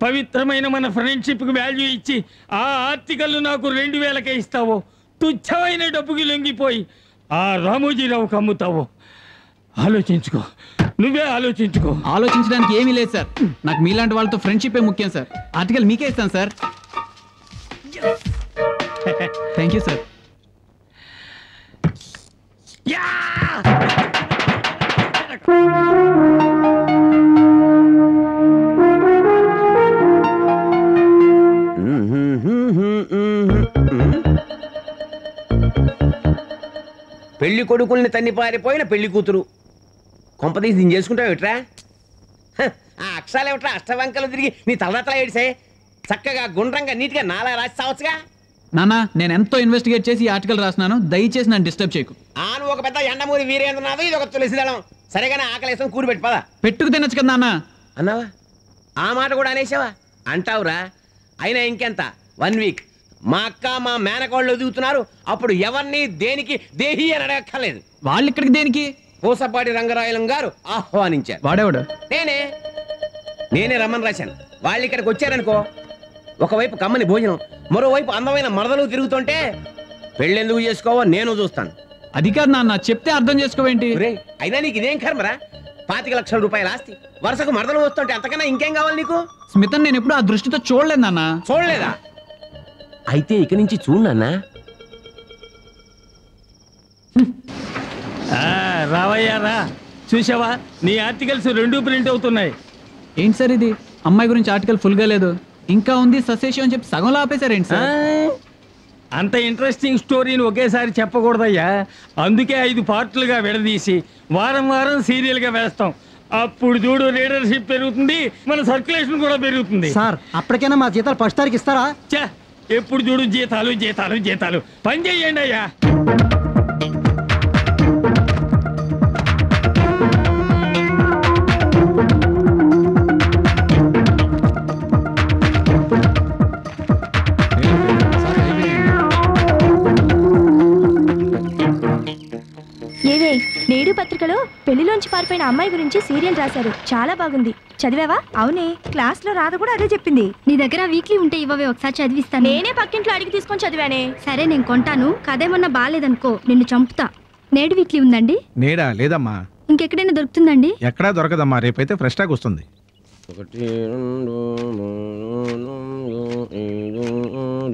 పవిత్రమైన మన ఫ్రెండ్షిప్కి వాల్యూ ఇచ్చి ఆ ఆర్టికల్ నాకు 2,000కే ఇస్తావో, తుచ్చమైన డబ్బుకి లొంగిపోయి ఆ రామోజీరావుకి అమ్ముతావో? ఆలోచించుకో, నువ్వే ఆలోచించుకో. ఆలోచించడానికి ఏమీ లేదు సార్. నాకు మీలాంటి వాళ్ళతో ఫ్రెండ్షిప్ ముఖ్యం సార్. ఆర్టికల్ మీకే ఇస్తాను సార్. Thank you sir. పెళ్లి కొడుకుల్ని తన్ని పారిపోయిన పెళ్లి కూతురు కొంపతీసి దీన్ని చేసుకుంటావు ఎట్రా? ఆ అక్షరాలు ఏమిట్రా అష్టవంకలు తిరిగి నీ తలరాతలా ఏడిసే? చక్కగా గుండ్రంగా నీట్గా నాలా రాసి చావచ్చుగా. నానా, నేను ఎంతో ఇన్వెస్టిగేట్ చేసి ఈ ఆర్టికల్ రాసినాను, దయచేసి నన్ను డిస్టర్బ్ చేయకు. నువ్వు ఒక పెద్ద ఎండమూరి వీరేంద్రనాథ్, ఇది ఒక తులసిదళం. సరేగానే ఆకలేసం కూడి పెట్టి పదా. పెట్టుకు తినచ్చు కదా నాన్న. అన్నావా? ఆ మాట కూడా అనేసావా? అంటావురా. అయినా ఇంకెంత, 1 వీక్ మా అక్క మా మేనకోళ్ళు ఎదుగుతున్నారు. అప్పుడు ఎవరిని దేనికి దేహి అని అడగక్కర్లేదు. వాళ్ళు ఇక్కడికి దేనికి? పూసపాటి రంగరాయలం గారు ఆహ్వానించారు. వాడేవాడు? నేనే రమ్మని రాశాను. వాళ్ళు ఇక్కడికి వచ్చారనుకో, ఒకవైపు కమ్మని భోజనం, మరోవైపు అందమైన మరదలు తిరుగుతుంటే పెళ్ళెందుకు చేసుకోవో నేను చూస్తాను. అది కాదు నాన్న, చెప్తే అర్థం చేసుకోవేంటి? అయినా నీకు ఇదేం కర్మరా? 25 లక్షల రూపాయల ఆస్తి, వరుసకు మరదలు వస్తుంటే అంతకన్నా ఇంకేం కావాలి నీకు? స్మితన్ నేను ఎప్పుడు ఆ దృష్టితో చూడలేదు నాన్న. చూడలేదా? అయితే ఇక నుంచి చూడు నాన్న. రావయ్యా రా. చూసావా, నీ ఆర్టికల్స్ 2 ప్రింట్ అవుతున్నాయి. ఏంటి సార్ ఇది? అమ్మాయి గురించి ఆర్టికల్ ఫుల్గా లేదు, ఇంకా ఉంది ససేషన్ అని చెప్పి సగంలో ఆపేశారేంటి సార్? అంత ఇంట్రెస్టింగ్ స్టోరీని ఒకేసారి చెప్పకూడదయ్యా. అందుకే 5 పార్ట్లుగా విడదీసి వారం వారం సీరియల్గా వేస్తాం. అప్పుడు చూడు, రీడర్షిప్ పెరుగుతుంది, మన సర్క్యులేషన్ కూడా పెరుగుతుంది. సార్, అప్పటికైనా మా జీతాలు 1st తారీఖు ఇస్తారా? ఎప్పుడు చూడు జీతాలు జీతాలు జీతాలు. పని చెయ్యండి అయ్యా. ఏవే, నేడు పత్రికలో పెళ్లిలోంచి పారిపోయిన అమ్మాయి గురించి సీరియల్ రాశారు. చాలా బాగుంది. చదివావా? అవునే, క్లాస్ లో రాధ కూడా అదే చెప్పింది. నీ దగ్గర వీక్లీ ఉంటే ఇవ్వవే, ఒకసారి చదివిస్తాను. నేనే పక్కింట్లో అడిగి తీసుకొని చదివానే. సరే, నేను కొంటాను. కదేమన్నా బాగాలేదనుకో నిన్ను చంపుతా. నేడు వీక్లీ ఉందండి? నేడా? లేదమ్మా. ఇంకెక్కడైనా దొరుకుతుందండి? ఎక్కడా దొరకదమ్మా, రేపైతే ఫ్రెష్ టాక్ వస్తుంది. 1 2 3 4 5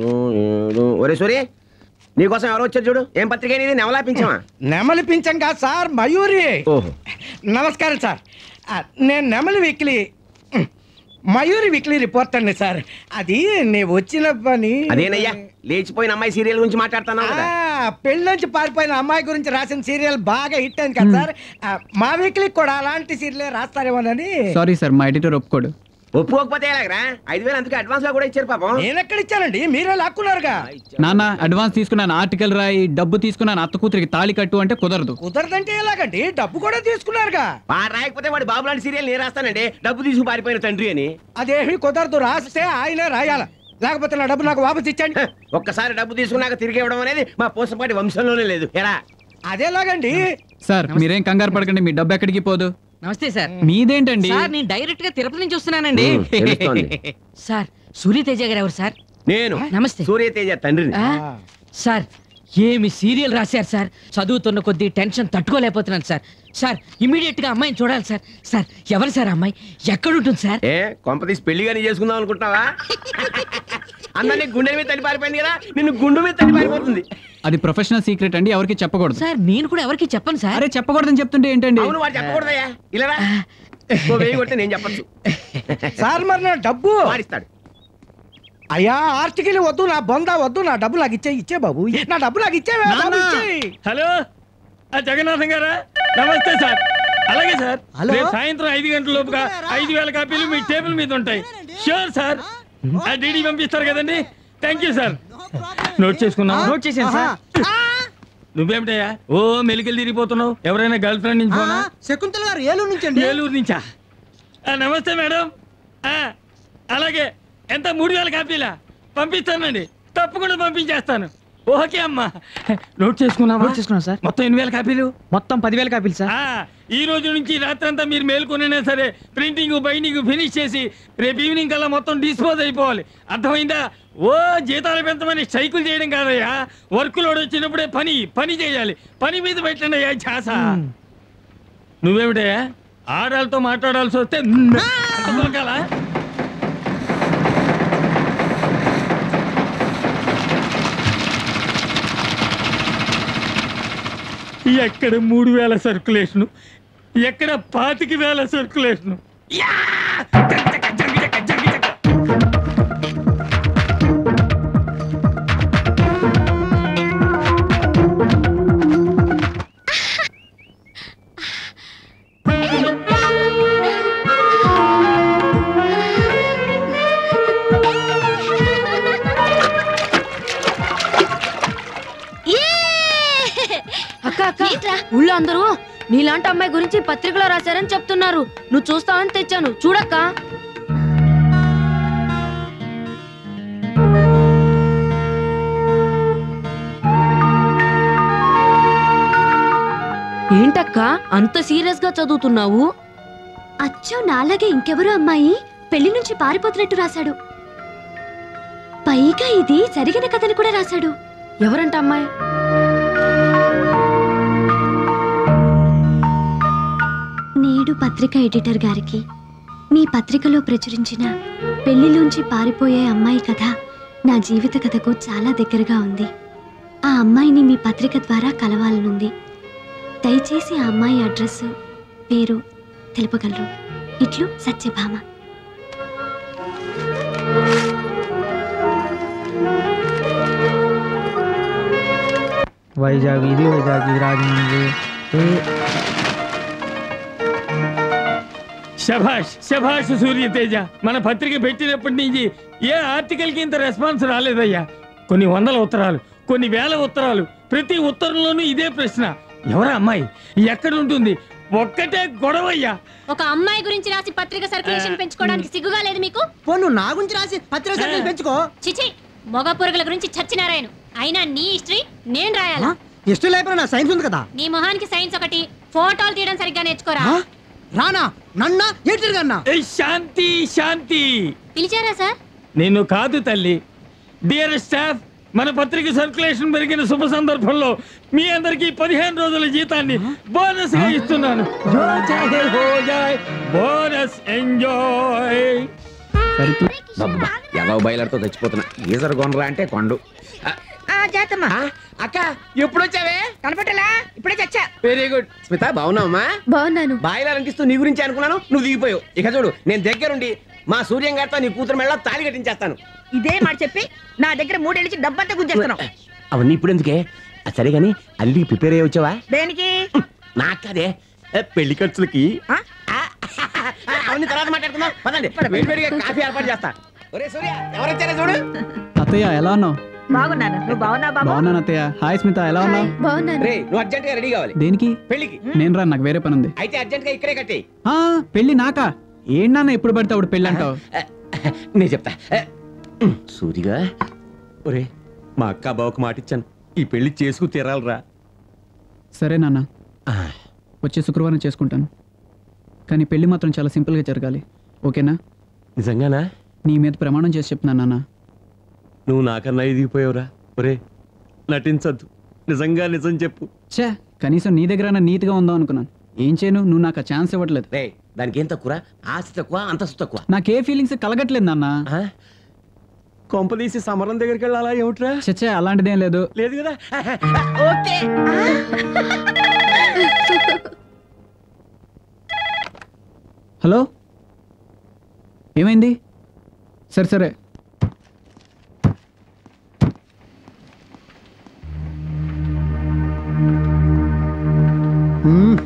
6 7 ఒరే సూరి, నీకోసం ఎవరు వచ్చారు చూడు. ఏం పత్రిక ఇది? నెమలాపించమా? నెమలిపించం కాదు సార్, మయూరి. ఓహో, నమస్కారం సార్. నేను నెమలి వీక్లీ మయూరి వీక్లీ రిపోర్ట్ అండి సార్. అది నేను వచ్చిన పని అదేనయ్యా లేచిపోయిన అమ్మాయి సీరియల్ గురించి మాట్లాడుతున్నావు కదా. పెళ్లి నుంచి పారిపోయిన అమ్మాయి గురించి రాసిన సీరియల్ బాగా హిట్ అయింది కదా సార్. మా వీక్లీ కూడా అలాంటి సీరియల్ రాస్తారేమోనని. సారీ సార్, మా ఎడిటర్ ఒప్పుకోడు. ఒప్పుకోకపోతే ఎలాగరా? 5,000 అందుకే అడ్వాన్స్ గా కూడా ఇచ్చారు పాపం. నేను ఎక్కడ ఇచ్చానండి, మీరే లాక్కున్నారుగా. నాన్న అడ్వాన్స్ తీసుకున్నాను, ఆర్టికల్ రాయి, డబ్బు తీసుకున్నాను, అత్త కూతురికి తాళి కట్టు అంటే కుదరదు. కుదరదంటే ఎలాగండి? డబ్బు కూడా తీసుకున్నారుగా. వాడు రాయకపోతే వాడు బాబు లాంటి సీరియల్ నేను రాస్తానండి, డబ్బు తీసుకు పారిపోయిన తండ్రి అని. అదేమి కుదరదు, రాస్తే ఆయనే రాయాల, లేకపోతే నా డబ్బు నాకు వాపస్ ఇచ్చండి. ఒక్కసారి డబ్బు తీసుకున్నాక తిరిగి ఇవ్వడం అనేది మా పూసపాటి వంశంలోనే లేదు. ఎలా అదేలాగండి? సార్ మీరేం కంగారు పడకండి, మీ డబ్బు ఎక్కడికి పోదు. నమస్తే సార్. మీదేంటండి? సార్ నేను డైరెక్ట్ గా తిరుపతి నుంచి వస్తున్నానండి. సార్ సూర్యతేజ గారు ఎవరు సార్? నేను. నమస్తే. సూర్యతేజ తండ్రిని. సార్ ఏమి సీరియల్ రాశారు సార్, చదువుతున్న కొద్దీ టెన్షన్ తట్టుకోలేకపోతున్నాను సార్. సార్ ఇమీడియట్ గా అమ్మాయిని చూడాలి సార్. సార్ ఎవరు సార్ అమ్మాయి, ఎక్కడుంటుంది సార్? ఏ కొంపతీసి పెళ్లిగానే చేసుకుందాం అనుకుంటున్నావా? అన్నీ గుండె మీద తల్లి పారిపోయింది కదా, నిన్ను గుండు మీద తల్లి పారిపోతుంది. అది ప్రొఫెషనల్ సీక్రెట్ అండి, ఎవరికి చెప్పకూడదు. సార్ నేను కూడా ఎవరికి చెప్పను సార్. అరే చెప్పకూడదని చెప్తుంటే ఏంటండి? అవును వాడు చెప్పకూడదయ్యా. ఇలా వేయి కొడితే నేను చెప్పచ్చు. సార్ మరి నా డబ్బు వాడిస్తాడు. అయ్యా ఆర్టికల్ వద్దు, నా బొంద వద్దు, నా డబ్బు నాకు ఇచ్చే బాబు, నా డబ్బు నాకు ఇచ్చే. హలో జగన్నాథం గారా, నమస్తే సార్. అలాగే సార్, రేపు సాయంత్రం 5 గంటల లోపుగా 5,000 కాపీలు మీ టేబుల్ మీద ఉంటాయి. Sure sir. డీడీ పంపిస్తారు కదండి. Thank you sir. నోట్ చేసుకున్నావు? నోట్ చేశాను సార్. నువ్వేమిటయ్యా ఓ మెలికలు తిరిగిపోతున్నావు? ఎవరైనా గర్ల్ ఫ్రెండ్ నుంచి పోనా? శకుంతల గారు ఏలూరు నుంచి అండి. ఏలూరు నుంచా? నమస్తే మేడం. అలాగే ఎంత 3,000 కాపీలా? పంపిస్తానండి, తప్పకుండా పంపించేస్తాను. ఓకే అమ్మా. నోట్ చేసుకున్నావా? నోట్ చేసుకున్నాను సార్. మొత్తం 8,000 కాపీలు? మొత్తం 10,000 కాపీలు సార్. ఈ రోజు నుంచి రాత్రంతా మీరు మేల్కొనే సరే ప్రింటింగ్ బైండింగ్ ఫినిష్ చేసి రేపు ఈవినింగ్ కల్లా మొత్తం డిస్పోజ్ అయిపోవాలి. అర్థమైందా? ఓ జీతాలు పెంచమని స్ట్రైకులు చేయడం కాదయ్యా, వర్క్ లోడ్ వచ్చినప్పుడే పని చేయాలి. పని మీద పెట్టండి అయ్యా ఛాస. నువ్వేమిటయ్యా ఆడాలతో మాట్లాడాల్సి వస్తే దొరకాలా? ఎక్కడ 3,000 సర్కులేషను, ఎక్కడ 25,000 సర్కులేషను. ఊళ్ళో అందరూ నీలాంటి అమ్మాయి గురించి పత్రికలో రాశారని చెప్తున్నారు. నువ్వు చూస్తావని తెచ్చాను, చూడక్క. ఏంటక్క అంత సీరియస్ గా చదువుతున్నావు? అచ్చో నాలాగే ఇంకెవరో అమ్మాయి పెళ్లి నుంచి పారిపోతున్నట్టు రాశాడు. పైగా ఇది జరిగిన కథని కూడా రాశాడు. ఎవరంట అమ్మాయి? నేడు పత్రిక ఎడిటర్ గారికి మీ పత్రికలో ప్రచురించిన పెళ్లిలోంచి పారిపోయే అమ్మాయి కథ నా జీవిత కథకు చాలా దగ్గరగా ఉంది. ఆ అమ్మాయిని మీ పత్రిక ద్వారా కలవాలనుంది. దయచేసి ఆ అమ్మాయి అడ్రస్, పేరు తెలుపగలరు. ఇట్లు సత్యభామ. వైజాగ్ ఇది, వైజాగ్ రాజమండ్రి. శభాష్ శభాష్ సూర్యతేజ. మన పత్రిక పెట్టినప్పటి నుంచి ఏ ఆర్టికల్కి ఇంత రెస్పాన్స్ రాలేదయ్యా. కొన్ని 100 ఉత్తరాలు, కొన్ని 1000 ఉత్తరాలు, ప్రతి ఉత్తరంలోనూ ఇదే ప్రశ్న, ఎవరా అమ్మాయి, ఎక్కడ ఉంటుంది? ఒక్కటే గొడవయ్యా. ఒక అమ్మాయి గురించి రాసి పత్రిక సర్క్యులేషన్ పెంచుకోవడానికి సిగ్గుగా లేదు మీకు? పోను నా గురించి రాసి పత్రిక సర్క్యులేషన్ పెంచుకో. చిచి, మగ పురుగుల గురించి చచ్చినారాయను. అయినా నీ హిస్టరీ నేను రాయాలా? హిస్టరీ లేకపోతే నా సైన్స్ ఉంది కదా. నీ మొహానికి సైన్స్ ఒకటి, ఫోటోలు తీయడం సరిగ్గా నేర్చుకోరా. రానా నన్నా ఎడిటర్ గారినా? శాంతి శాంతి. పిలిచారా సార్? నిన్ను కాదు తల్లి. డియర్ స్టాఫ్, మన పత్రిక సర్క్యులేషన్ పెరిగిన శుభ సందర్భంలో మీ అందరికి 15 రోజుల జీతాన్ని బోనస్ గా ఇస్తున్నాను. Bonus enjoy. ఎలా బయలుతో చచ్చిపోతున్నా. ఈజర్ కొనరా అంటే కొండు. అక్క ఎప్పుడు వచ్చావే? కనపట్టలా, ఇప్పుడే చచ్చా. Very good. స్మిత బాగున్నావమ్మా? బాగున్నాను. బాయిలర్ అనిపిస్తూ నీ గురించి అనుకున్నాను, నువ్వు దిగిపోయావు. ఇక చూడు, నేను దగ్గరుండి మా సూర్యం గారితో నీ కూతురు మెళ్ళ తాళి కట్టించేస్తాను. ఇదే మాట చెప్పి నా దగ్గర 3 ఏళ్ళ నుంచి డబ్బంతా గుంజేస్తున్నావు. అవన్నీ ఇప్పుడు ఎందుకే? సరే గాని అల్లుడికి ప్రిపేర్ అయ్యి వచ్చావా? దేనికి? నాకు కదే పెళ్లి ఖర్చులకి. అవన్నీ తర్వాత మాట్లాడుకుందాం పదండి. వేడివేడిగా కాఫీ ఏర్పాటు చేస్తా. ఒరే సూర్య ఎవరొచ్చారో చూడు. అత్తయ్య ఎలా ఉన్నావు? బాగున్నాను. నువ్వు బాగున్నావా బాబు? బాగున్నాను అత్తయ్య. హాయ్ స్మిత ఎలా ఉన్నావు? రే నువ్వు అర్జెంట్ గా రెడీ కావాలి. దేనికి? పెళ్లికి. నేను రా, నాకు వేరే పని ఉంది. అయితే అర్జెంట్ గా ఇక్కడే కట్టి. పెళ్లి నాకా? ఏంటన్నా ఎప్పుడు పడితే అప్పుడు పెళ్ళి అంటావు? నేను చెప్తా. సూరిగా ఒరే మా అక్క బావకు మాట ఇచ్చాను, ఈ పెళ్లి చేసుకు తీరాలరా. సరే నాన్న, వచ్చే శుక్రవారం చేసుకుంటాను. కానీ పెళ్లి మాత్రం చాలా సింపుల్గా జరగాలి, ఓకేనా? నిజంగానా? నీ మీద ప్రమాణం చేసి చెప్తున్నా నాన్న. నువ్వు నాకన్నా ఎదిగిపోయావురా. ఒరే నటించద్దు, నిజంగా నిజం చెప్పు. ఛే, కనీసం నీ దగ్గర నీట్గా ఉందాం అనుకున్నాను. ఏం చేయను, నువ్వు నాకు ఆ ఛాన్స్ ఇవ్వట్లేదు. రే దానికి ఏం తక్కువ? ఆశ తక్కువ, అంతస్తు తక్కువ. నాకే ఫీలింగ్స్ కలగట్లేదు నాన్న. కొంపదీసి సమరం దగ్గరికి వెళ్ళాలా ఏమిట్రా? చచ్చే అలాంటిదేం లేదు. లేదు కదా? ఓకే. హలో, ఏమైంది? సరే సరే.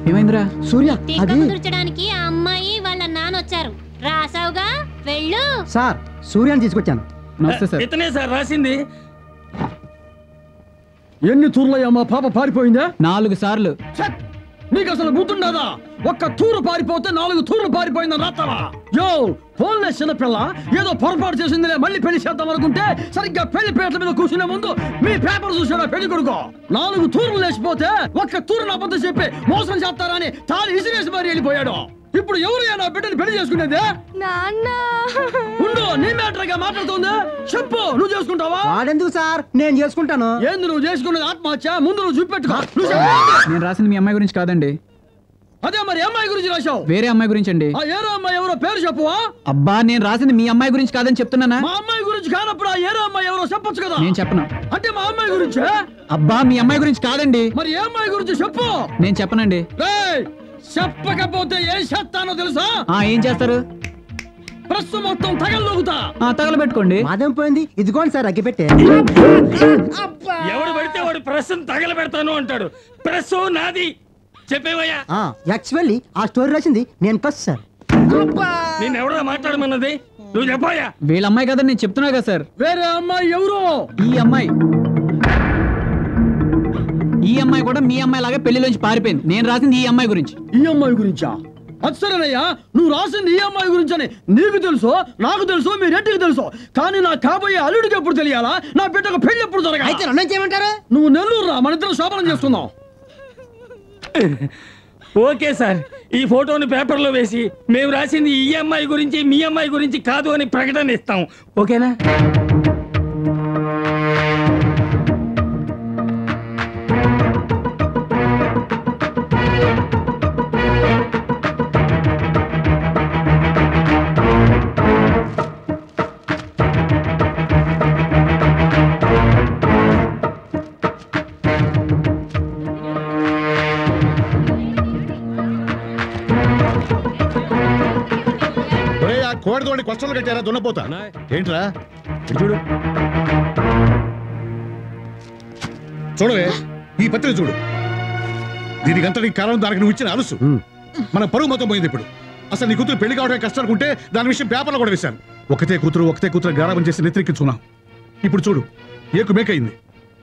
ఏమైందిరా? సూర్య తిక్క కుదుర్చడానికి ఆ అమ్మాయి వాళ్ళ నాన్న వచ్చారు. రాసావుగా, వెళ్ళు. సార్ సూర్యాన్ని తీసుకొచ్చాను. నమస్తే సార్. ఇతనే సార్ రాసింది. ఎన్ని తూర్లయ్యా మా పాప పారిపోయిందా? 4 సార్లు. నీకు అసలు గుర్తుండదా? ఒక్క తూరు పారిపోతే 4 తూర్లు పారిపోయిందని రాస్తావా? యో ఫోన్లే చిన్నపిల్ల, ఏదో పొరపాటు చేసిందిలే మళ్ళీ పెళ్లి చేద్దాం అనుకుంటే సరిగ్గా పెళ్లి పేటల మీద కూర్చునే ముందు మీ పేపర్ చూసాడా పెళ్లి కొడుకో? 4 తూర్లు లేచిపోతే ఒక్క తూరు అబద్ధం చెప్పి మోసం చేస్తారని తాను ఇసిరేసి మరి వెళ్ళిపోయాడు. ఇప్పుడు ఎవరు నా బిడ్డని పెళ్లి చేసుకునేది? ఉండు, నీ మ్యాటర్గా మాట్లాడుతుంది. చెప్పు, నువ్వు చేసుకుంటావా? వాడెందుకు సార్, నేను చేసుకుంటాను. ఏంది నువ్వు చేసుకునేది? ఆత్మహత్య? ముందు నువ్వు చూపెట్టుకో. నేను రాసింది మీ అమ్మాయి గురించి కాదండి. అదే మరి అమ్మాయి గురించి రాశావు? వేరే అమ్మాయి గురించి అండి. ఆ ఏరో అమ్మాయి ఎవరో పేరు చెప్పువా? అబ్బా, నేను రాసింది మీ అమ్మాయి గురించి కాదని చెప్తున్నానా? మా అమ్మాయి గురించి కానప్పుడు ఆ ఏరో అమ్మాయి ఎవరో చెప్పొచ్చు కదా. నేను చెప్పను. అంటే మా అమ్మాయి గురించి? అబ్బా, మీ అమ్మాయి గురించి కాదండి. మరి ఏ అమ్మాయి గురించి చెప్పు. నేను చెప్పనండి. చెప్పకపోతే ఏం చేస్తానో తెలుసా? ఏం చేస్తారు? ప్రెస్ మొత్తం తగలొగుతా. తగలబెట్టుకోండి. మాదేం పోయింది, ఇదిగోండి సార్ అగ్గిపెట్టే. ఎవడు పడితే వాడు ప్రెస్ తగలబెడతాను అంటాడు. ప్రెస్ నాది చెప్పేవయ్యా. యాక్చువల్లీ ఆ స్టోరీ రాసింది నేను కస్ సార్. నేను ఎవడో మాట్లాడమన్నది? నువ్వు చెప్పాయా? వీళ్ళ అమ్మాయి కదా, నేను చెప్తున్నా కదా సార్. వేరే అమ్మాయి ఎవరు? ఈ అమ్మాయి. ఈ అమ్మాయి కూడా మీ అమ్మాయి లాగా పెళ్లిలోంచి పారిపోయింది. నేను రాసింది ఈ అమ్మాయి గురించి. ఈ అమ్మాయి గురించా? అది సరేనయ్యా, నువ్వు రాసింది ఈ అమ్మాయి గురించి అని నీకు తెలుసు, నాకు తెలుసు, మీ రెడ్డికి తెలుసు. కానీ నా కాబోయే అల్లుడికి ఎప్పుడు తెలియాలా? నా బిడ్డకు పెళ్లి ఎప్పుడు జరగాలి? అయితే నన్ను చేయమంటారా? నువ్వు నెల్లూరు రా, మన ఇద్దరం శోభనం చేసుకుందాం. ఓకే సార్, ఈ ఫోటోని పేపర్లో వేసి మేము రాసింది ఈ అమ్మాయి గురించి మీ అమ్మాయి గురించి కాదు అని ప్రకటన ఇస్తాం, ఓకేనా? కోడితోటి క్వశ్చన్లు కట్టారా దున్నపోతా? ఏంట్రా చూడు చూడవే, ఈ పత్రిక చూడు. దీనికంతటి కారణం దానికి నువ్వు ఇచ్చిన అలుసు. మన పరువు మొత్తం పోయింది. ఇప్పుడు అసలు నీ కూతురు పెళ్లి కావడానికి కష్టాలుకుంటే దాని విషయం పేపర్లో కూడా వేశాను. ఒకతే కూతురు గారాబం చేసి నెత్తికెక్కించుకున్నాం. ఇప్పుడు చూడు, ఏకు మేకయింది.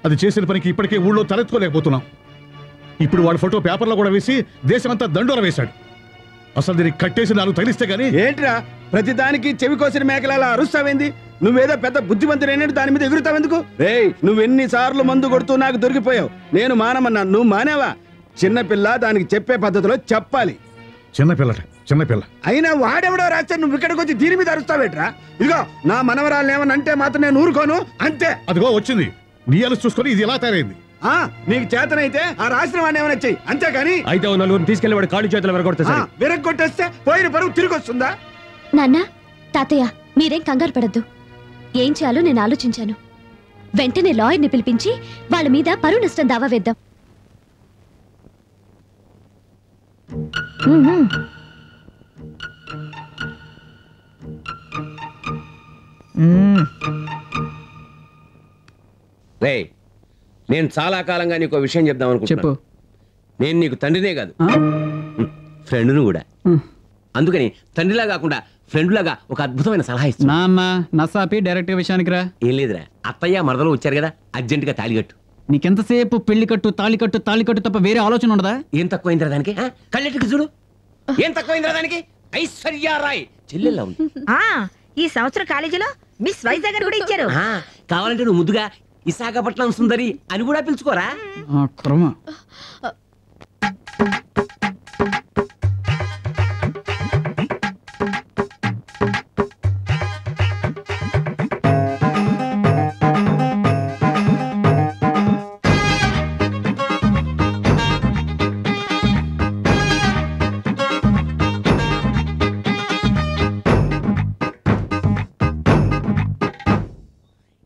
అది చేసిన పనికి ఇప్పటికే ఊళ్ళో తలెత్తుకోలేకపోతున్నాం. ఇప్పుడు వాడి ఫోటో పేపర్లో కూడా వేసి దేశమంతా దండోర వేశాడు. అసలు దీనికి కట్టేసి 4 తగిలిస్తే గానీ. ఏంట్రా ప్రతి దానికి చెవి కోసిన మేకలా అరుస్తావేంది? నువ్వేదో పెద్ద బుద్ధిమంతుడైనట్టు దాని మీద ఎగురుతావెందుకు? రేయ్, నువ్వెన్నిసార్లు మందు కొడుతూ నాకు దొరికిపోయావు. నేను మానమన్నా, నువ్వు మానేవా? చిన్నపిల్ల, దానికి చెప్పే పద్ధతిలో చెప్పాలి. చిన్నపిల్ల అయినా వాడెవడో రాస్తే నువ్వు ఇక్కడికి వచ్చి దీని మీద అరుస్తావేట్రా? ఇదిగో నా మనవరాలు ఏమని అంటే మాత్రం నేను ఊరుకోను, అంతే. అదిగో వచ్చింది నీ అలుసు చూసుకొని ఇది ఎలా తయారైంది. నీకు చేతనైతే ఆ రాసిన వాడిని ఏమైనా చెయ్యి, అంతేగాని అయితే 4 తీసుకెళ్లి వాడు కాళ్ళు చేతులు విరగొడతా. విరగొట్టేస్తే పోయిన పరువు తిరిగి వస్తుందా? నాన్న, తాతయ్య, మీరేం కంగారు పడద్దు. ఏం చేయాలో నేను ఆలోచించాను. వెంటనే లాయర్ని పిలిపించి వాళ్ళ మీద పరువు నష్టం దావా వేద్దాం. రే నేను చాలా కాలంగా నీకు విషయం చెప్దాం అనుకుంటున్నా. నేను నీకు తండ్రినే కాదు ఫ్రెండ్ను కూడా. అందుకని తండ్రిలా కాకుండా ఫ్రెండ్లాగా ఒక అద్భుతమైన సలహా ఇస్తున్నా. నాన్న నసాపి డైరెక్ట్ విషయానికి రా. ఏం లేదురా, అత్తయ్య మరదలు వచ్చారు కదా, అర్జెంటుగా తాళికట్టు. నీకెంతసేపు పెళ్లి కట్టు తాళి కట్టు తప్ప వేరే ఆలోచన ఉండదా? ఏం తక్కువైందిరా దానికి? కళ్ళెట్టుకు చూడు, ఏం తక్కువైందిరా దానికి? ఐశ్వర్యారాయ్ చెల్లెల్లా ఉంది. ఈ సంవత్సరం కాలేజీలో మిస్ వైజాగ్ కూడా ఇచ్చారు. కావాలంటే నువ్వు ముద్దుగా విశాఖపట్నం సుందరి అని కూడా పిలుచుకోరా.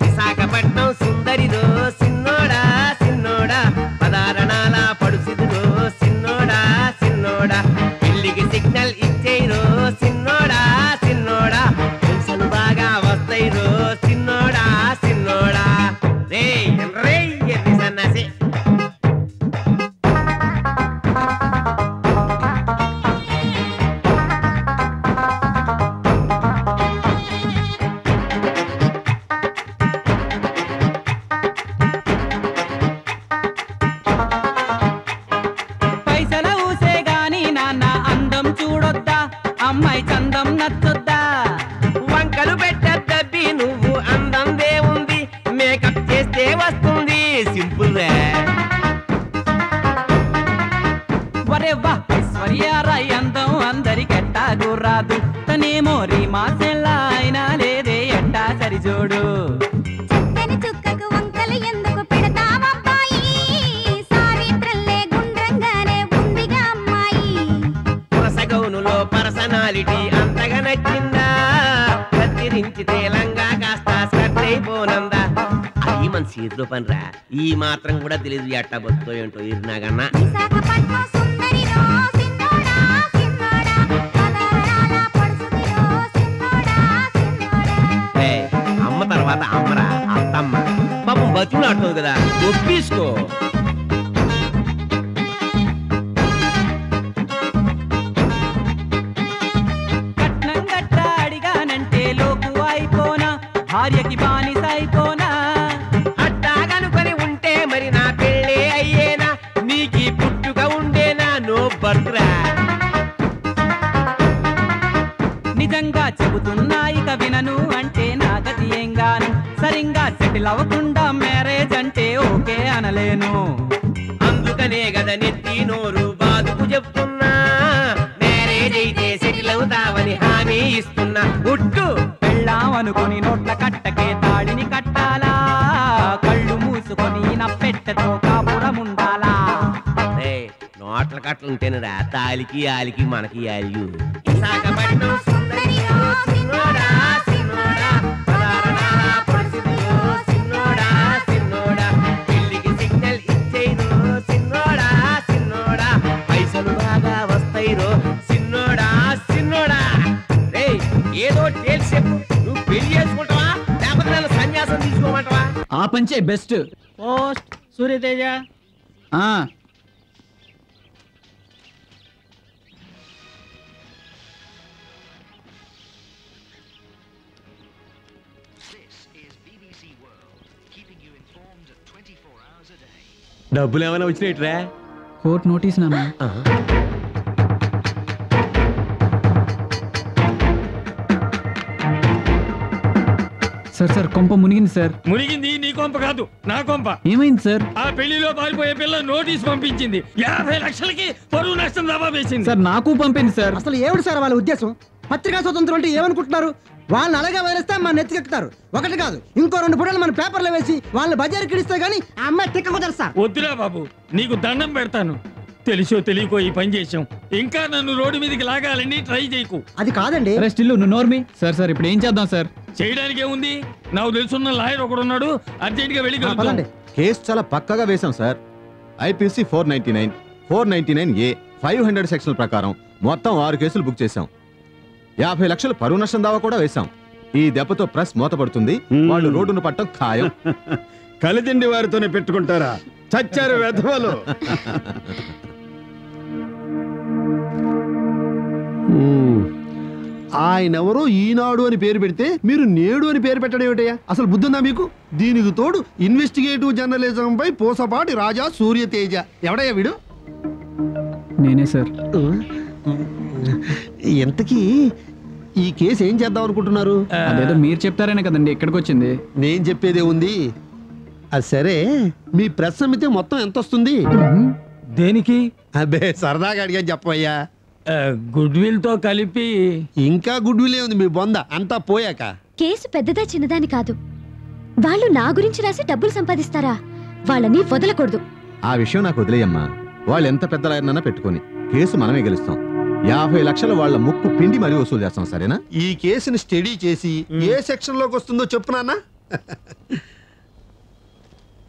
విశాఖపట్నం సుందరిదో సిన్నోడా సిన్నోడా, పదారణాల పడుసిదురో సిన్నోడా సిన్నోడా, పెళ్లికి సిగ్నల్ ఇచ్చేరో సిన్నోడా సిన్నోడా, పుంసలు బాగా వస్తాయిరో సిన్నోడా సిన్నోడా. రే రే ఎర్రి సన్నాసి. పైసల ఊసే గాని నాన్న అందం చూడొద్దా, అమ్మాయి చందం నచ్చొద్దా, వంకలు పెట్టద్దబ్బి నువ్వు అందం దేవుంది, మేకప్ చేస్తే వస్తుంది సింపుల్ రే. వరే వా ఐశ్వర్యారాయ్ అందం అందరికెట్టాగు రాదు, తనేమో రీమా సెల్లా అయినా లేదే ఎట్టా సరిజోడు. చుక్కకు వంకలు ఎందుకు పెడతావబ్బాయి, సావిత్రల్లే గుండ్రంగానే ఉందిగా అమ్మాయి. పురసగౌనులో పర్సనాలిటీ అంతగా నచ్చిందా, కత్తిరించి తేలంగా కాస్త స్కర్ట్ అయిపోనందా. అది మన చేతిలో పనిరా, ఈ మాత్రం కూడా తెలియదు ఎట్టా బతుతో ఏంటో ఇరినాగన్నా. విశాఖపట్నం సుందరిలో సిన్నోడా సిన్నోడా, పదారాల పడుసుదిలో సిన్నోడా సిన్నోడా. అమ్మ తర్వాత అమ్మరా అత్తమ్మ, పాపం బతుకులాడుతుంది కదా, ఒప్పేసుకో. కట్నం గట్ట అడిగానంటే లోకు అయిపోనా, భార్యకి బానిస అయిపోనా. అట్టాగనుకొని ఉంటే మరి నా పెళ్ళే అయ్యేనా, నీకి పుట్టుక ఉండేనా నో బర్త్రా. నిజంగా చెబుతున్నా ఇక వినను అంటే నా గతి ఏం గాను, సరిగ్గా సెటిల్ అవ్వకుండా మ్యారేజ్ అంటే ఓకే అనలేను. అందుకనే గద నెత్తి నోరు బాదుకు చెప్తున్నా, మ్యారేజ్ అయితే సెటిల్ అవుతావని హామీ ఇస్తున్నా. ఉట్టు పెళ్ళాం అనుకుని నోట్ల కట్టకే తాళిని కట్టాలా, కళ్ళు మూసుకొని నా పెట్టెతో కాపురముండాలా. నోట్ల కట్లుంటేనురా తాలికి ఆలికి మనకి ఆల్యు. విశాఖపట్నం సుందరిలో సిన్నోడా సిన్నోడా, పదారణాల పడుసిదిలో సిన్నోడా సిన్నోడా, పెళ్లికి సిగ్నల్ ఇచ్చేరో సిన్నోడా సిన్నోడా, పైసలు బాగా వస్తాయిరో సిన్నోడా సిన్నోడా. రే ఏదో తేల్చి చెప్పు, నువ్వు పెళ్లి చేసుకుంటావా లేకపోతే నన్ను సన్యాసం తీసుకోమంటావా? ఆ పంచే బెస్ట్. పోస్ట్ సూర్యతేజ. డబ్బులు ఏమైనా వచ్చినాయిట్రా? కోర్టు నోటీస్ నాన్న. సార్ కొంప మునిగింది సార్. మునిగింది నీ కొంప కాదు, నా కొంప. ఏమైంది సార్? ఆ పెళ్లిలో పారిపోయే పిల్ల నోటీస్ పంపించింది, 50 లక్షలకి పరువు నష్టం దావా వేసింది. సార్ నాకు పంపింది సార్. అసలు ఏమిటి సార్ వాళ్ళ ఉద్దేశం? పత్రికా స్వతంత్రం అంటే ఏమనుకుంటున్నారు? వాళ్ళని అలాగే వదిలేస్తే మన నెత్తికెక్కుతారు. ఒకటి కాదు ఇంకో 2 పుటలు మన పేపర్లో వేసి వాళ్ళని బజారు కిడిస్తే గానీ ఆ అమ్మాయి తిక్క కుదరదు సార్. వద్దురా బాబు, నీకు దండం పెడతాను. తెలుసో తెలియకో ఈ పని చేసాం, ఇంకా నన్ను రోడ్డు మీదకి లాగాలని ట్రై చేయకు. అది కాదండి. స్టిల్ నువ్వు నోర్మి. సార్ ఇప్పుడు ఏం చేద్దాం సార్? చేయడానికి ఏముంది, నాకు తెలుసున్న లాయర్ ఒకడున్నాడు, అర్జెంట్ గా వెళ్ళి కలుద్దాం. కేసు చాలా పక్కగా వేశాం సార్. ఐపీసీ 499, 499A 500 సెక్షన్ల ప్రకారం మొత్తం 6 కేసులు బుక్ చేశాం. 50 లక్షలు పరువు నష్టం దావా కూడా వేశాం. ఈ దెబ్బతో ప్రెస్ మూతపడుతుంది, వాళ్ళు రోడ్డును పట్టం ఖాయం. కలిదిండి వారితోనే పెట్టుకుంటారా? చచ్చారు వెధవలు. ఆయనెవరో ఈనాడు అని పేరు పెడితే మీరు నేడు అని పేరు పెట్టడం ఏమిటయ్యా? అసలు బుద్ధుందా మీకు? దీనికి తోడు ఇన్వెస్టిగేటివ్ జర్నలిజం పై పూసపాటి రాజా సూర్యతేజ. ఎవడయ్యా వీడు? నేనే సార్. ఎంతకీ ఈ కేసు ఏం చేద్దాం అనుకుంటున్నారు? అదేదో మీరు చెప్తారనే కదండి ఇక్కడికి వచ్చింది. నేను చెప్పేదే ఉంది. అది సరే, మీ ప్రెస్ అమ్మితే మొత్తం ఎంత వస్తుంది? దేనికి? అబ్బే సరదాగా అడిగా చెప్పయ్యా. గుడ్ విల్ తో కలిపి. ఇంకా గుడ్ విల్ ఉంది మీ బొంద అంతా పోయాక. కేసు పెద్దదా చిన్నదాని కాదు. వాళ్ళు నా గురించి రాసి డబ్బులు సంపాదిస్తారా? వాళ్ళని వదలకూడదు. ఆ విషయం నాకు వదిలేయమ్మా. వాళ్ళు ఎంత పెద్ద లాయర్నన్నా పెట్టుకొని కేసు మనమే గెలుస్తాం. 50 లక్షలు వాళ్ళ ముక్కు పిండి మరీ వసూలు చేస్తాం, సరేనా? ఈ కేసుని స్టడీ చేసి ఏ సెక్షన్ లోకి వస్తుందో చెప్పు నాన్న.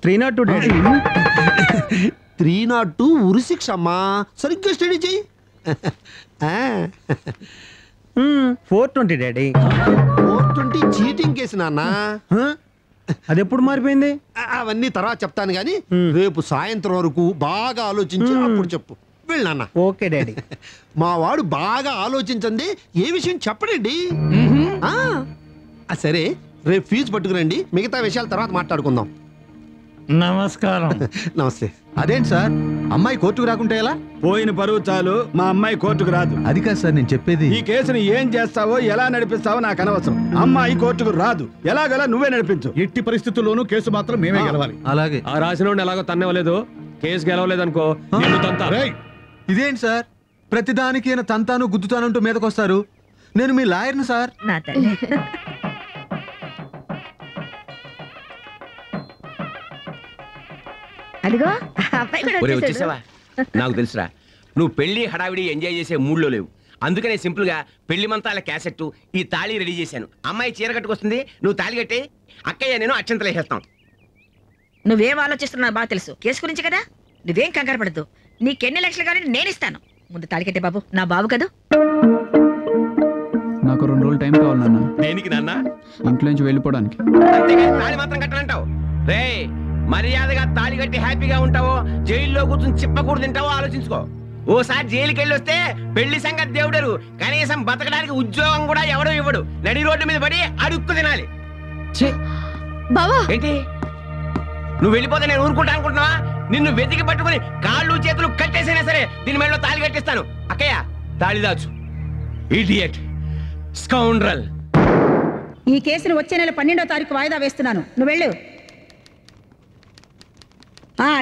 302 డాడీ. 302 ఉరి శిక్ష అమ్మా. సరిగ్గా స్టడీ చెయ్యి. 420 డాడీ. 420 చీటింగ్ కేసు నాన్న. అది ఎప్పుడు మారిపోయింది? అవన్నీ తర్వాత చెప్తాను గానీ రేపు సాయంత్రం వరకు బాగా ఆలోచించి అప్పుడు చెప్పు. వెళ్ళాన్న. Okay daddy. మా వాడు బాగా ఆలోచించండి, ఏ విషయం చెప్పడండి. సరే, రేపు ఫీజు పట్టుకురండి, మిగతా విషయాల తర్వాత మాట్లాడుకుందాం. నమస్కారం. నమస్తే. అదేంటి సార్, అమ్మాయి కోర్టుకు రాకుంటే ఎలా? పోయిన పరువు చాలు, మా అమ్మాయి కోర్టుకు రాదు. అది కాదు సార్ నేను చెప్పేది. ఈ కేసుని ఏం చేస్తావో ఎలా నడిపిస్తావో నాకు అనవసరం. అమ్మాయి కోర్టుకు రాదు. ఎలాగలా నువ్వే నడిపించు. ఎట్టి పరిస్థితుల్లోనూ కేసు మాత్రం మేమే గెలవాలి. అలాగే. ఆ రాసిన ఎలాగో తన్నవలేదు, కేసు గెలవలేదు అనుకో. ఇదేంటి సార్, ప్రతిదానికి తంతాను గుద్దుతానంటూ మీదకొస్తారు. నేను మీ లాయర్ని సార్. అదిగో వచ్చేసావా? నాకు తెలుసురా, నువ్వు పెళ్లి హడావిడి ఎంజాయ్ చేసే మూడ్లో లేవు. అందుకనే సింపుల్ గా పెళ్లి మంతాల క్యాసెట్, ఈ తాళి రెడీ చేశాను. అమ్మాయి చీర కట్టుకొస్తుంది, నువ్వు తాళి కట్టి అక్కయ్య నేను అక్షంతలు వేసేస్తాం. నువ్వేం ఆలోచిస్తున్నావు బాగా తెలుసు. కేసు గురించి కదా, నువ్వేం కంగారు పడద్దు. నీకెన్ని లక్షలు కావాలని నేను ఇస్తాను. ముందు తాళి కట్టే బాబు, నా బాబు కదా. నాకు 2 రోజులు టైం కావాలి నాన్న. దేనికి నాన్న? ఇంట్లో నుంచి వెళ్ళిపోవడానికి. అంతేగాని తాళి మాత్రం కట్టాలంటావు? రే, మర్యాదగా తాళి కట్టి హ్యాపీగా ఉంటావో, జైల్లో కూర్చొని చిప్పకూడు తింటావో ఆలోచించుకో. ఓసారి జైలుకి వెళ్ళి వస్తే పెళ్లి సంగతి దేవుడరు, కనీసం బతకడానికి ఉద్యోగం కూడా ఎవడో ఇవ్వడు. నడి రోడ్డు మీద పడి అడుక్కు తినాలి. ఏంటి నువ్వు వెళ్ళిపోతే నేను ఊరుకుంటా అనుకుంటున్నావా? నిన్ను వెతికి పట్టుకుని కాళ్ళు చేతులు కట్టేసైనా సరే దీని మెడలో తాళి కట్టిస్తాను. అక్కయ్య తాళి దాచు. Idiot, scoundrel. ఈ కేసును వచ్చే నెల 12వ తారీఖు వాయిదా వేస్తున్నాను. నువ్వు వెళ్ళు.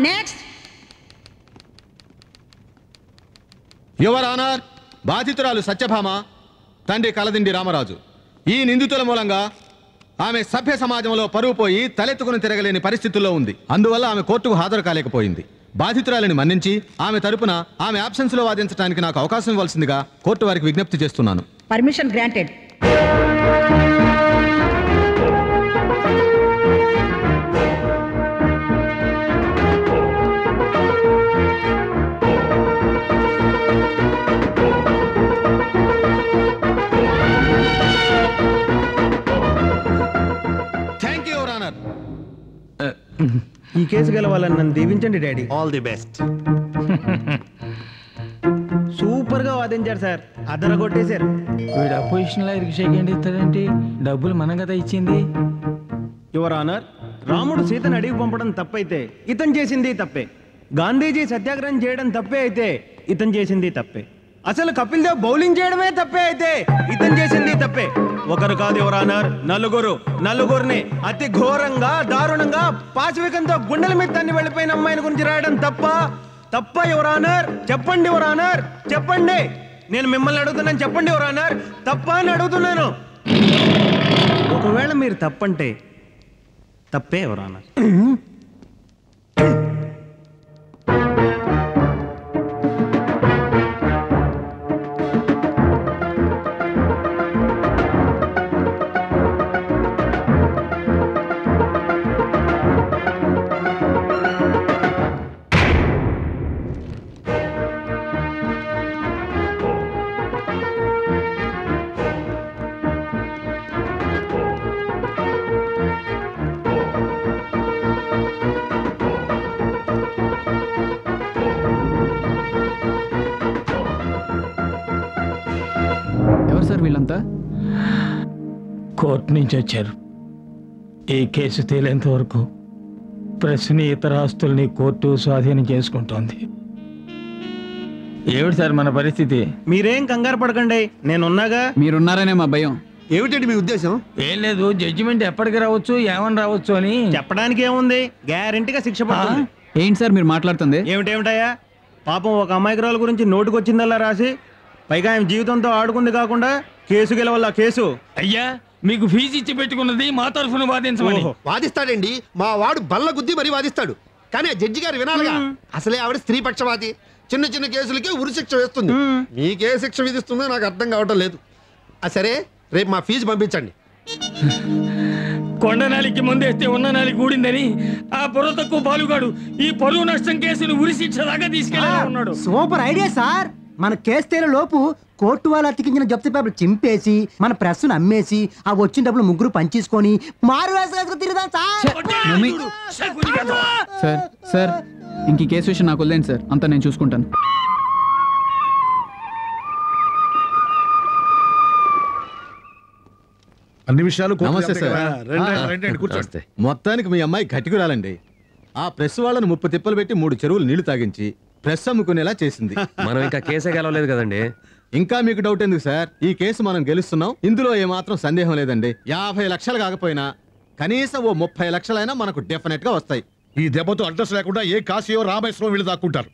నెక్స్ట్. యువర్ ఆనర్, బాధితురాలు సత్యభామ, తండ్రి కలదిండి రామరాజు. ఈ నిందితుల మూలంగా ఆమె సభ్య సమాజంలో పరువు పోయి తలెత్తుకుని తిరగలేని పరిస్థితుల్లో ఉంది. అందువల్ల ఆమె కోర్టుకు హాజరు కాలేకపోయింది. బాధితురాలిని మన్నించి ఆమె తరపున ఆమె అబ్సెన్స్ లో వాదించడానికి నాకు అవకాశం ఇవ్వాల్సిందిగా కోర్టు వారికి విజ్ఞప్తి చేస్తున్నాను. Permission granted. ఈ కేసు గెలవాలని నన్ను దీవించండి daddy. All the best. Super గా వాదించారు సార్, అదర కొట్టేశారు. వీడు అపోజిషన్ లో ఇరిక్షేకండి ఇస్తాడంటే డబ్బులు మనం కదా ఇచ్చింది. యువర్ ఆనర్, రాముడు సీతను అడిగి పంపడం తప్పైతే ఇతను చేసింది తప్పే. గాంధీజీ సత్యాగ్రహం చేయడం తప్పే అయితే ఇతను చేసింది తప్పే. అసలు కపిల్ దేవ్ బౌలింగ్ చేయడమే తప్పే అయితే ఇతను చేసింది తప్పే. ఒకరు కాదు యువర్ ఆనర్, నలుగురిని అతి ఘోరంగా దారుణంగా పాశవికంతో గుండెల మీద తన్ని వెళ్ళిపోయిన అమ్మాయిని గురించి రాయడం తప్ప యువర్ ఆనర్? చెప్పండి యువర్ ఆనర్, చెప్పండి. నేను మిమ్మల్ని అడుగుతున్నాను, చెప్పండి యువర్ ఆనర్, తప్ప అని అడుగుతున్నాను. ఒకవేళ మీరు తప్పంటే తప్పే యువర్ ఆనర్. సార్ వీళ్ళంతా? కోర్టు నుంచి వచ్చారు. ఈ కేసు తేలేంత వరకు ప్రెస్ని ఇతర ఆస్తుల్ని కోర్టు స్వాధీనం చేసుకుంటోంది. ఏమిటి సార్ మన పరిస్థితి? మీరేం కంగారు పడకండి, నేనున్నాగా. మీరున్నారనే మా భయం. ఏమిటండి మీ ఉద్దేశం? ఏం లేదు, జడ్జిమెంట్ ఎప్పటికి రావచ్చు, ఏమని రావచ్చు అని. చెప్పడానికి ఏముంది, గ్యారెంటీగా శిక్ష పడుతుంది. ఏంటి సార్ మీరు మాట్లాడుతుంది? ఏమిటేమిటయ్యా, పాపం ఒక అమాయకురాల గురించి నోటుకొచ్చిందల్లా రాసి, పైగా ఆమె జీవితంతో ఆడుకుంది కాకుండా కేసు గెలవల్ల కేసు. అయ్యా, మీకు ఫీజు ఇచ్చి పెట్టుకున్నది మా తరఫున వాదించమని. వాదిస్తాడండి, మా వాడు బల్ల గుద్ది మరీ వాదిస్తాడు. కానీ ఆ జడ్జి గారు వినాలిగా, అసలే ఆవిడ స్త్రీ పక్షవాది. చిన్న చిన్న కేసులకే ఉరిశిక్ష వేస్తుంది. మీకే శిక్ష విధిస్తుందో నాకు అర్థం కావటం లేదు. సరే, రేపు మా ఫీజు పంపించండి. కొండ నాలికి ముందేస్తే ఉన్న నాలికి ఊడిందని ఆ పొర తక్కువ పాలుగాడు ఈ పరువు నష్టం కేసును ఉరిశిక్ష దాకా తీసుకెళ్ళి ఉన్నాడు. Super idea sir. మన కేసు తేలే లోపు కోర్టు వాళ్ళు అతికించిన జప్తు పేపర్ చింపేసి మన ప్రెస్ను అమ్మేసి ఆ వచ్చిన డబ్బులు ముగ్గురు పంచేసుకొని మారు వేసుకు తిరుగుదాం సార్. సార్ ఇంక ఈ కేసు విషయం నాకు వదిలేండి సార్, అంతా నేను చూసుకుంటాను. అన్ని విషయాలు నమస్తే సార్. మొత్తానికి మీ అమ్మాయి గట్టికురాలండి. ఆ ప్రెస్ వాళ్ళను 30 తిప్పలు పెట్టి 3 చెరువులు నీళ్లు తాగించి ప్రెస్ అమ్ముకునేలా చేసింది. మనం ఇంకా కేసే గెలవలేదు కదండి. ఇంకా మీకు డౌట్ ఎందుకు సార్? ఈ కేసు మనం గెలుస్తున్నాం, ఇందులో ఏమాత్రం సందేహం లేదండి. 50 లక్షలు కాకపోయినా కనీసం ఓ 30 లక్షలైనా మనకు డెఫినెట్ గా వస్తాయి. ఈ దెబ్బతో అడ్రస్ లేకుండా ఏ కాశీయో రామేశ్వరం వీళ్ళు దాక్కుంటారు.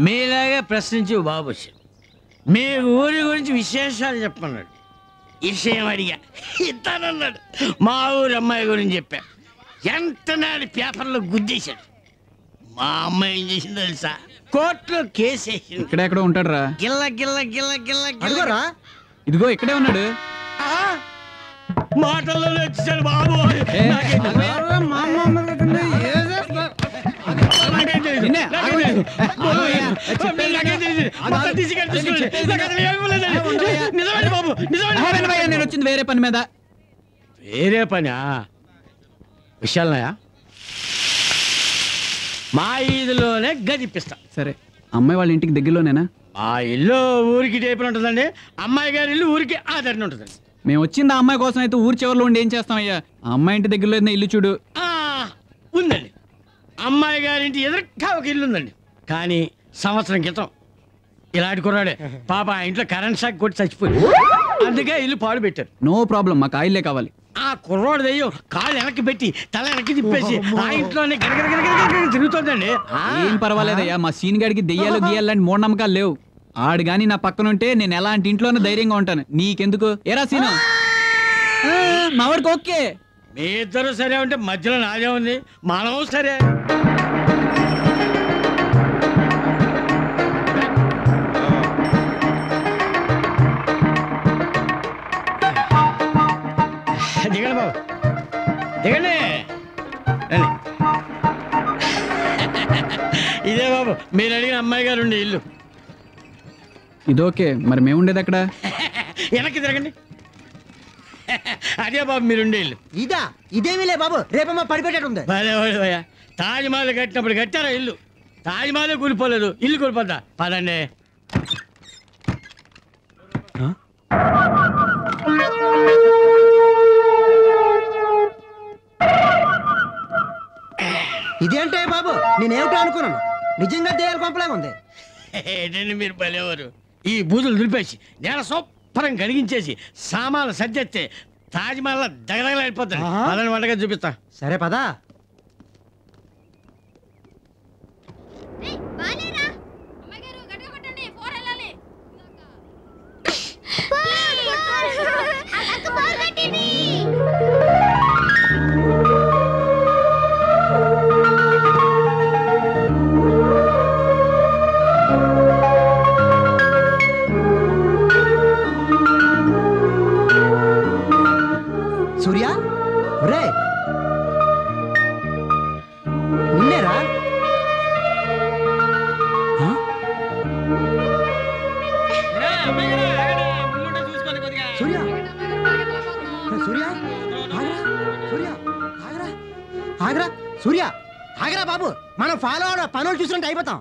మీలాగే ప్రశ్నించి బాబు వచ్చాడు. మీ ఊరి గురించి విశేషాలు చెప్పన్నాడు. విషయం అడిగా ఇస్తానన్నాడు. మా ఊరి అమ్మాయి గురించి చెప్పా. ఎంత నాడు పేపర్లో గుద్దేశాడు. మా అమ్మాయి ఏం చేసిందో తెలుసా? కోర్టులో కేసు వేసింది. ఇక్కడెక్కడో ఉంటాడు రా. గిల్ల గిల్ల గిల్ల గిల్ల గిల్ల. ఇదిగో ఇక్కడే ఉన్నాడు. మాటల్లో వచ్చాడు బాబు. నేను వచ్చింది వేరే పని మీద. వేరే పనా? విశాలనయా, మా ఈదులోనే గదిపిస్తా. సరే, అమ్మాయి వాళ్ళ ఇంటికి దగ్గరలోనేనా? ఆ ఇల్లు ఊరికి టైపులు ఉంటుందండి. అమ్మాయి గారి ఇల్లు ఊరికి ఆదరణ ఉంటుందండి. మేము వచ్చింది ఆ అమ్మాయి కోసం అయితే ఊరి చివరిలో ఉండి ఏం చేస్తాం అయ్యా? ఆ అమ్మాయి ఇంటి దగ్గరలో ఇల్లు చూడు. ఉందండి. అమ్మాయి గారింటి ఎదురుగా ఒక ఇల్లు ఉందండి. కానీ సంవత్సరం క్రితం ఇలాంటి కుర్రాడే పాప ఆ ఇంట్లో కరెంట్ షాక్ కొట్టి చచ్చిపోయింది. అందుకే ఇల్లు పాడు పెట్టారు. నో ప్రాబ్లం, మాకు ఆయిల్లే కావాలి. ఆ కుర్రోడు దెయ్యం కాళ్ళు వెనక్కి పెట్టి తల వెనక్కి తిప్పేసి ఆ ఇంట్లోనే తిరుగుతుందండి. ఏం పర్వాలేదయ్యా, మా సీన్ గాడికి దెయ్యాలు గీయాలు లాంటి మూఢనమ్మకాలు లేవు. ఆడు గాని నా పక్కన ఉంటే నేను ఎలాంటి ఇంట్లోనే ధైర్యంగా ఉంటాను. నీకెందుకు? ఏరా సీను, మావాడికి ఓకే. మీ ఇద్దరు సరే ఉంటే మధ్యలో నాదే ఉంది. మనం సరే. దిగండి బాబు, దిగండి. ఇదే బాబు మీరు అడిగిన అమ్మాయి గారు ఉండే ఇల్లు. ఇదోకే, మరి మేము ఉండేది అక్కడ. వెనక్కి తిరగండి. అదే బాబు మీరుండే ఇల్లు. ఇదా? ఇదేమిలే బాబు, రేపమ్మా పడిపెట్టేటుంది. తాజ్మహల్ కట్టినప్పుడు కట్టారా ఇల్లు? తాజ్మహల్ కూలిపోలేదు, ఇల్లు కూలిపోద్దా? పదండి. ఇదేంటే బాబు, నేనేమిటో అనుకున్నాను, నిజంగా దేయాల కొంపలాగా ఉంది. ఏంటండి మీరు భలేవారు. ఈ బూజులు దులిపేసి నేను శుభ్రం కడిగించేసి సామాన్లు సర్జెత్తే తాజ్మహల్ దగదగలాడిపోతాడు. పదని వంటగా చూపిస్తా. సరే పదా. సూర్య, సూర్య సూర్య సూర్య ఆగరా సూర్య ఆగరా బాబు, మనం ఫాలో అవడం పనులు చూసినట్టు అయిపోతాం.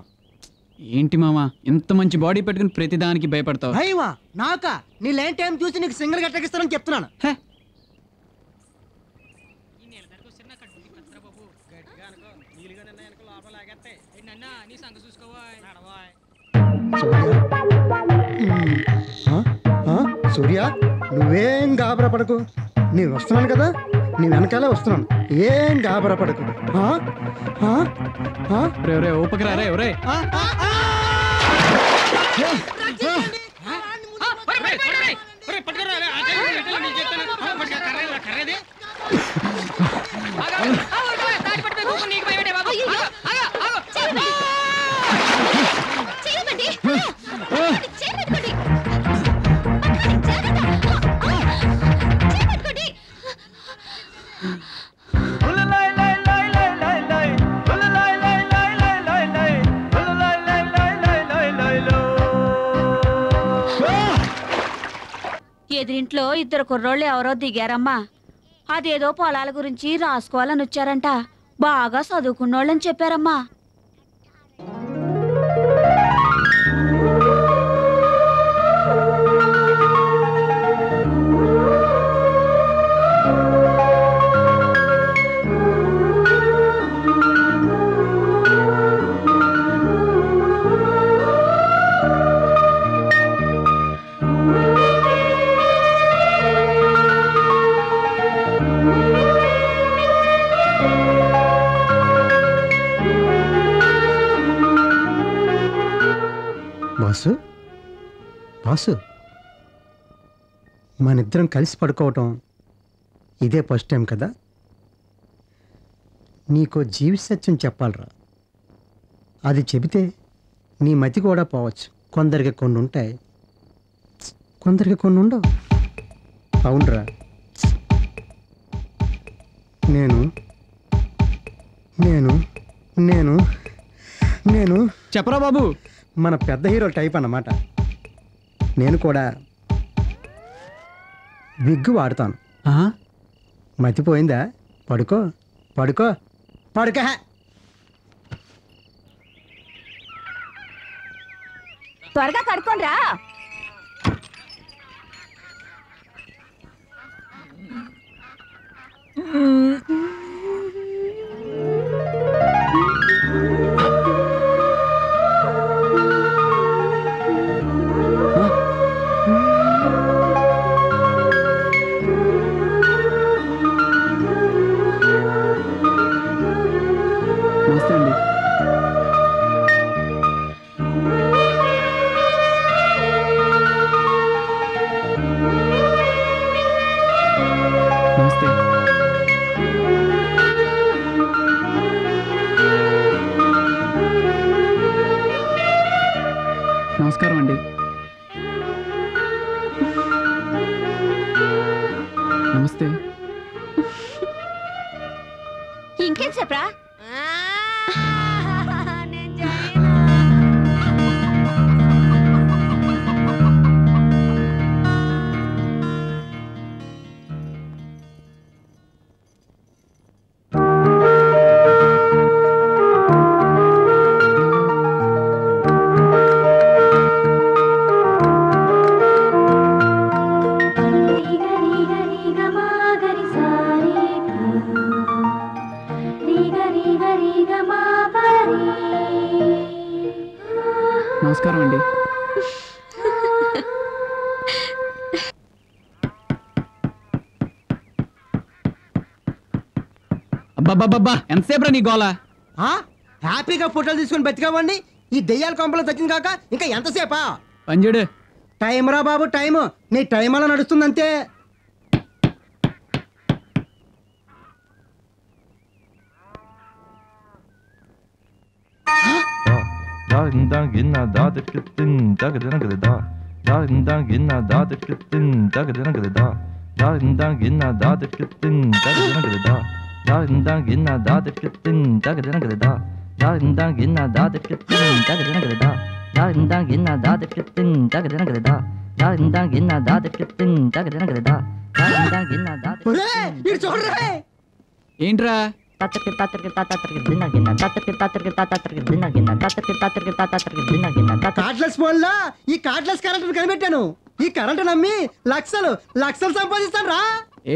ఏంటి మామా ఇంత మంచి బాడీ పెట్టుకుని ప్రతిదానికి భయపడతావు? భయమా నాకా? నీ లేని టైం చూసి నీకు సింగల్ గట్టకిస్తానని చెప్తున్నాను. సూర్య నువ్వేం గాబరా పడకు, నేను వస్తున్నాను కదా, నీ వెనకాలే వస్తున్నాను, ఏం గాబరా పడకు. ఊపకరా రే ఒరే. ఎదురింట్లో ఇద్దరు కుర్రోళ్ళు ఎవరో దిగారమ్మా. అదేదో పొలాల గురించి రాసుకోవాలని వచ్చారంట. బాగా చదువుకున్నోళ్ళని చెప్పారమ్మా. బాసు బాసు, మనిద్దరం కలిసి పడుకోవటం ఇదే ఫస్ట్ టైం కదా. నీకో జీవిత సత్యం చెప్పాలరా, అది చెబితే నీ మతి కూడా పోవచ్చు. కొందరికి కొన్ని ఉంటాయి, కొందరికి కొన్ని ఉండవు. అవునరా, నేను నేను నేను నేను చెప్పరా బాబు, మన పెద్ద హీరో టైప్ అన్నమాట. నేను కూడా విగ్గు వాడతాను. మతిపోయిందా? పడుకో పడుకో పడుక. త్వరగా కడుక్కోండిరా. నమస్తే అండి. నమస్తే. నమస్కారం అండి. నమస్తే. ఇంకేం చెప్పరా? నమస్కారం అండి. అబ్బాబ్బాబ్బా ఎంతసేపు రా నీ గోలా? హ్యాపీగా ఫోటోలు తీసుకొని బతికావండి. ఈ దెయ్యాల కొంపలో తగ్గింది కాక ఇంకా ఎంతసేపా? పంజుడు టైం రా బాబు, టైము. నీ టైం అలా నడుస్తుందంతే. ఏంట్రా కార్డ్లెస్ ఫోన్ లో ఈ కార్డ్లెస్ కరెంట్ కనిపెట్టాను. ఈ కరెంట్ నమ్మి లక్షలు లక్షలు సంపాదిస్తాను రా.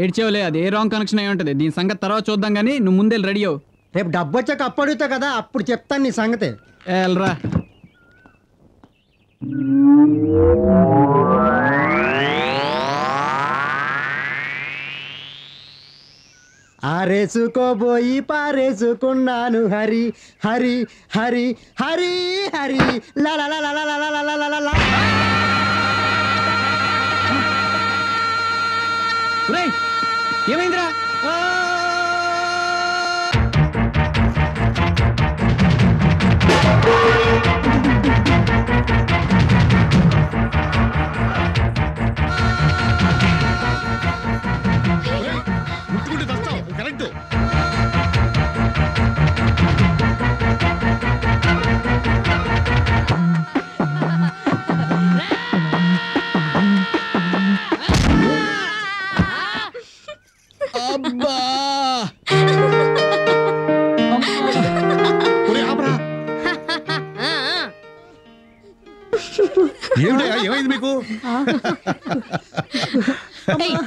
ఏడ్చేవలే, అది ఏ రాంగ్ కనెక్షన్ అయి ఉంటది. దీని సంగతి తర్వాత చూద్దాం గానీ నువ్వు ముందే రెడీ అవ్వు. రేపు డబ్బు వచ్చాక అప్పు అడుగుతావు కదా, అప్పుడు చెప్తాను నీ సంగతి. వెళ్ళరా. ఆరేసుకోబోయి పారేసుకున్నాను హరి హరి హరి హరి హరి లా లా లా లా లా లా లా లా లా లా. ఏమైందిరా? ముట్టుకుంటే తస్తావు కరెంటు. అబ్బా ఏమిటయ్యా, ఏమైంది మీకు?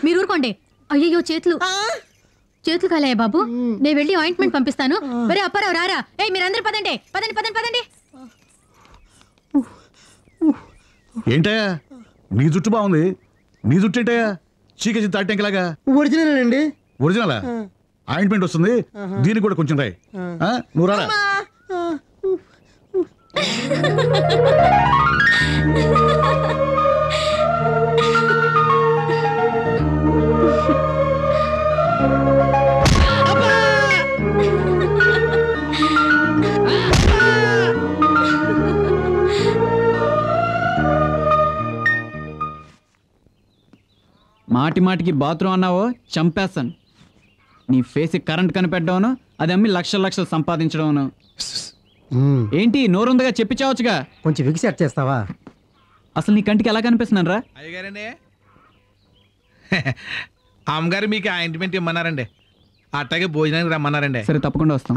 మీరు ఊరుకోండి. అయ్యో చేతులు కాలయ్యా బాబు. నేను వెళ్ళి ఆయింట్మెంట్ పంపిస్తాను. మరి అప్పారావు రారా. మీరందరూ పదండి పదండి పదండి పదండి. ఏంటయ్యా నీ జుట్టు బాగుంది, నీ జుట్టు ఏంటయ్యా చీకేసి తాటంకిలాగా? ఒరిజినల్ అండి. ఒరిజినలా? ఆయింట్మెంట్ వస్తుంది, దీనికి కూడా కొంచెం రాయి. నువ్వు రారా. మాటి మాటికి బాత్రూమ్ అన్నావో చంపేస్తాను. నీ ఫేస్ కరెంట్ కనిపెట్టడవును, అది అమ్మి లక్షలు లక్షలు సంపాదించడవును. ఏంటి నోరుందగా చెప్పి చావచ్చుగా. కొంచెం విగి సెట్ చేస్తావా? అసలు నీ కంటికి ఎలా కనిపిస్తున్నాను రా? అయ్యగారండి, అమ్మగారు మీకు ఆయింట్మెంట్ ఇమ్మన్నారండి, అట్టాగే భోజనానికి రమ్మన్నారండి. సరే తప్పకుండా వస్తాం.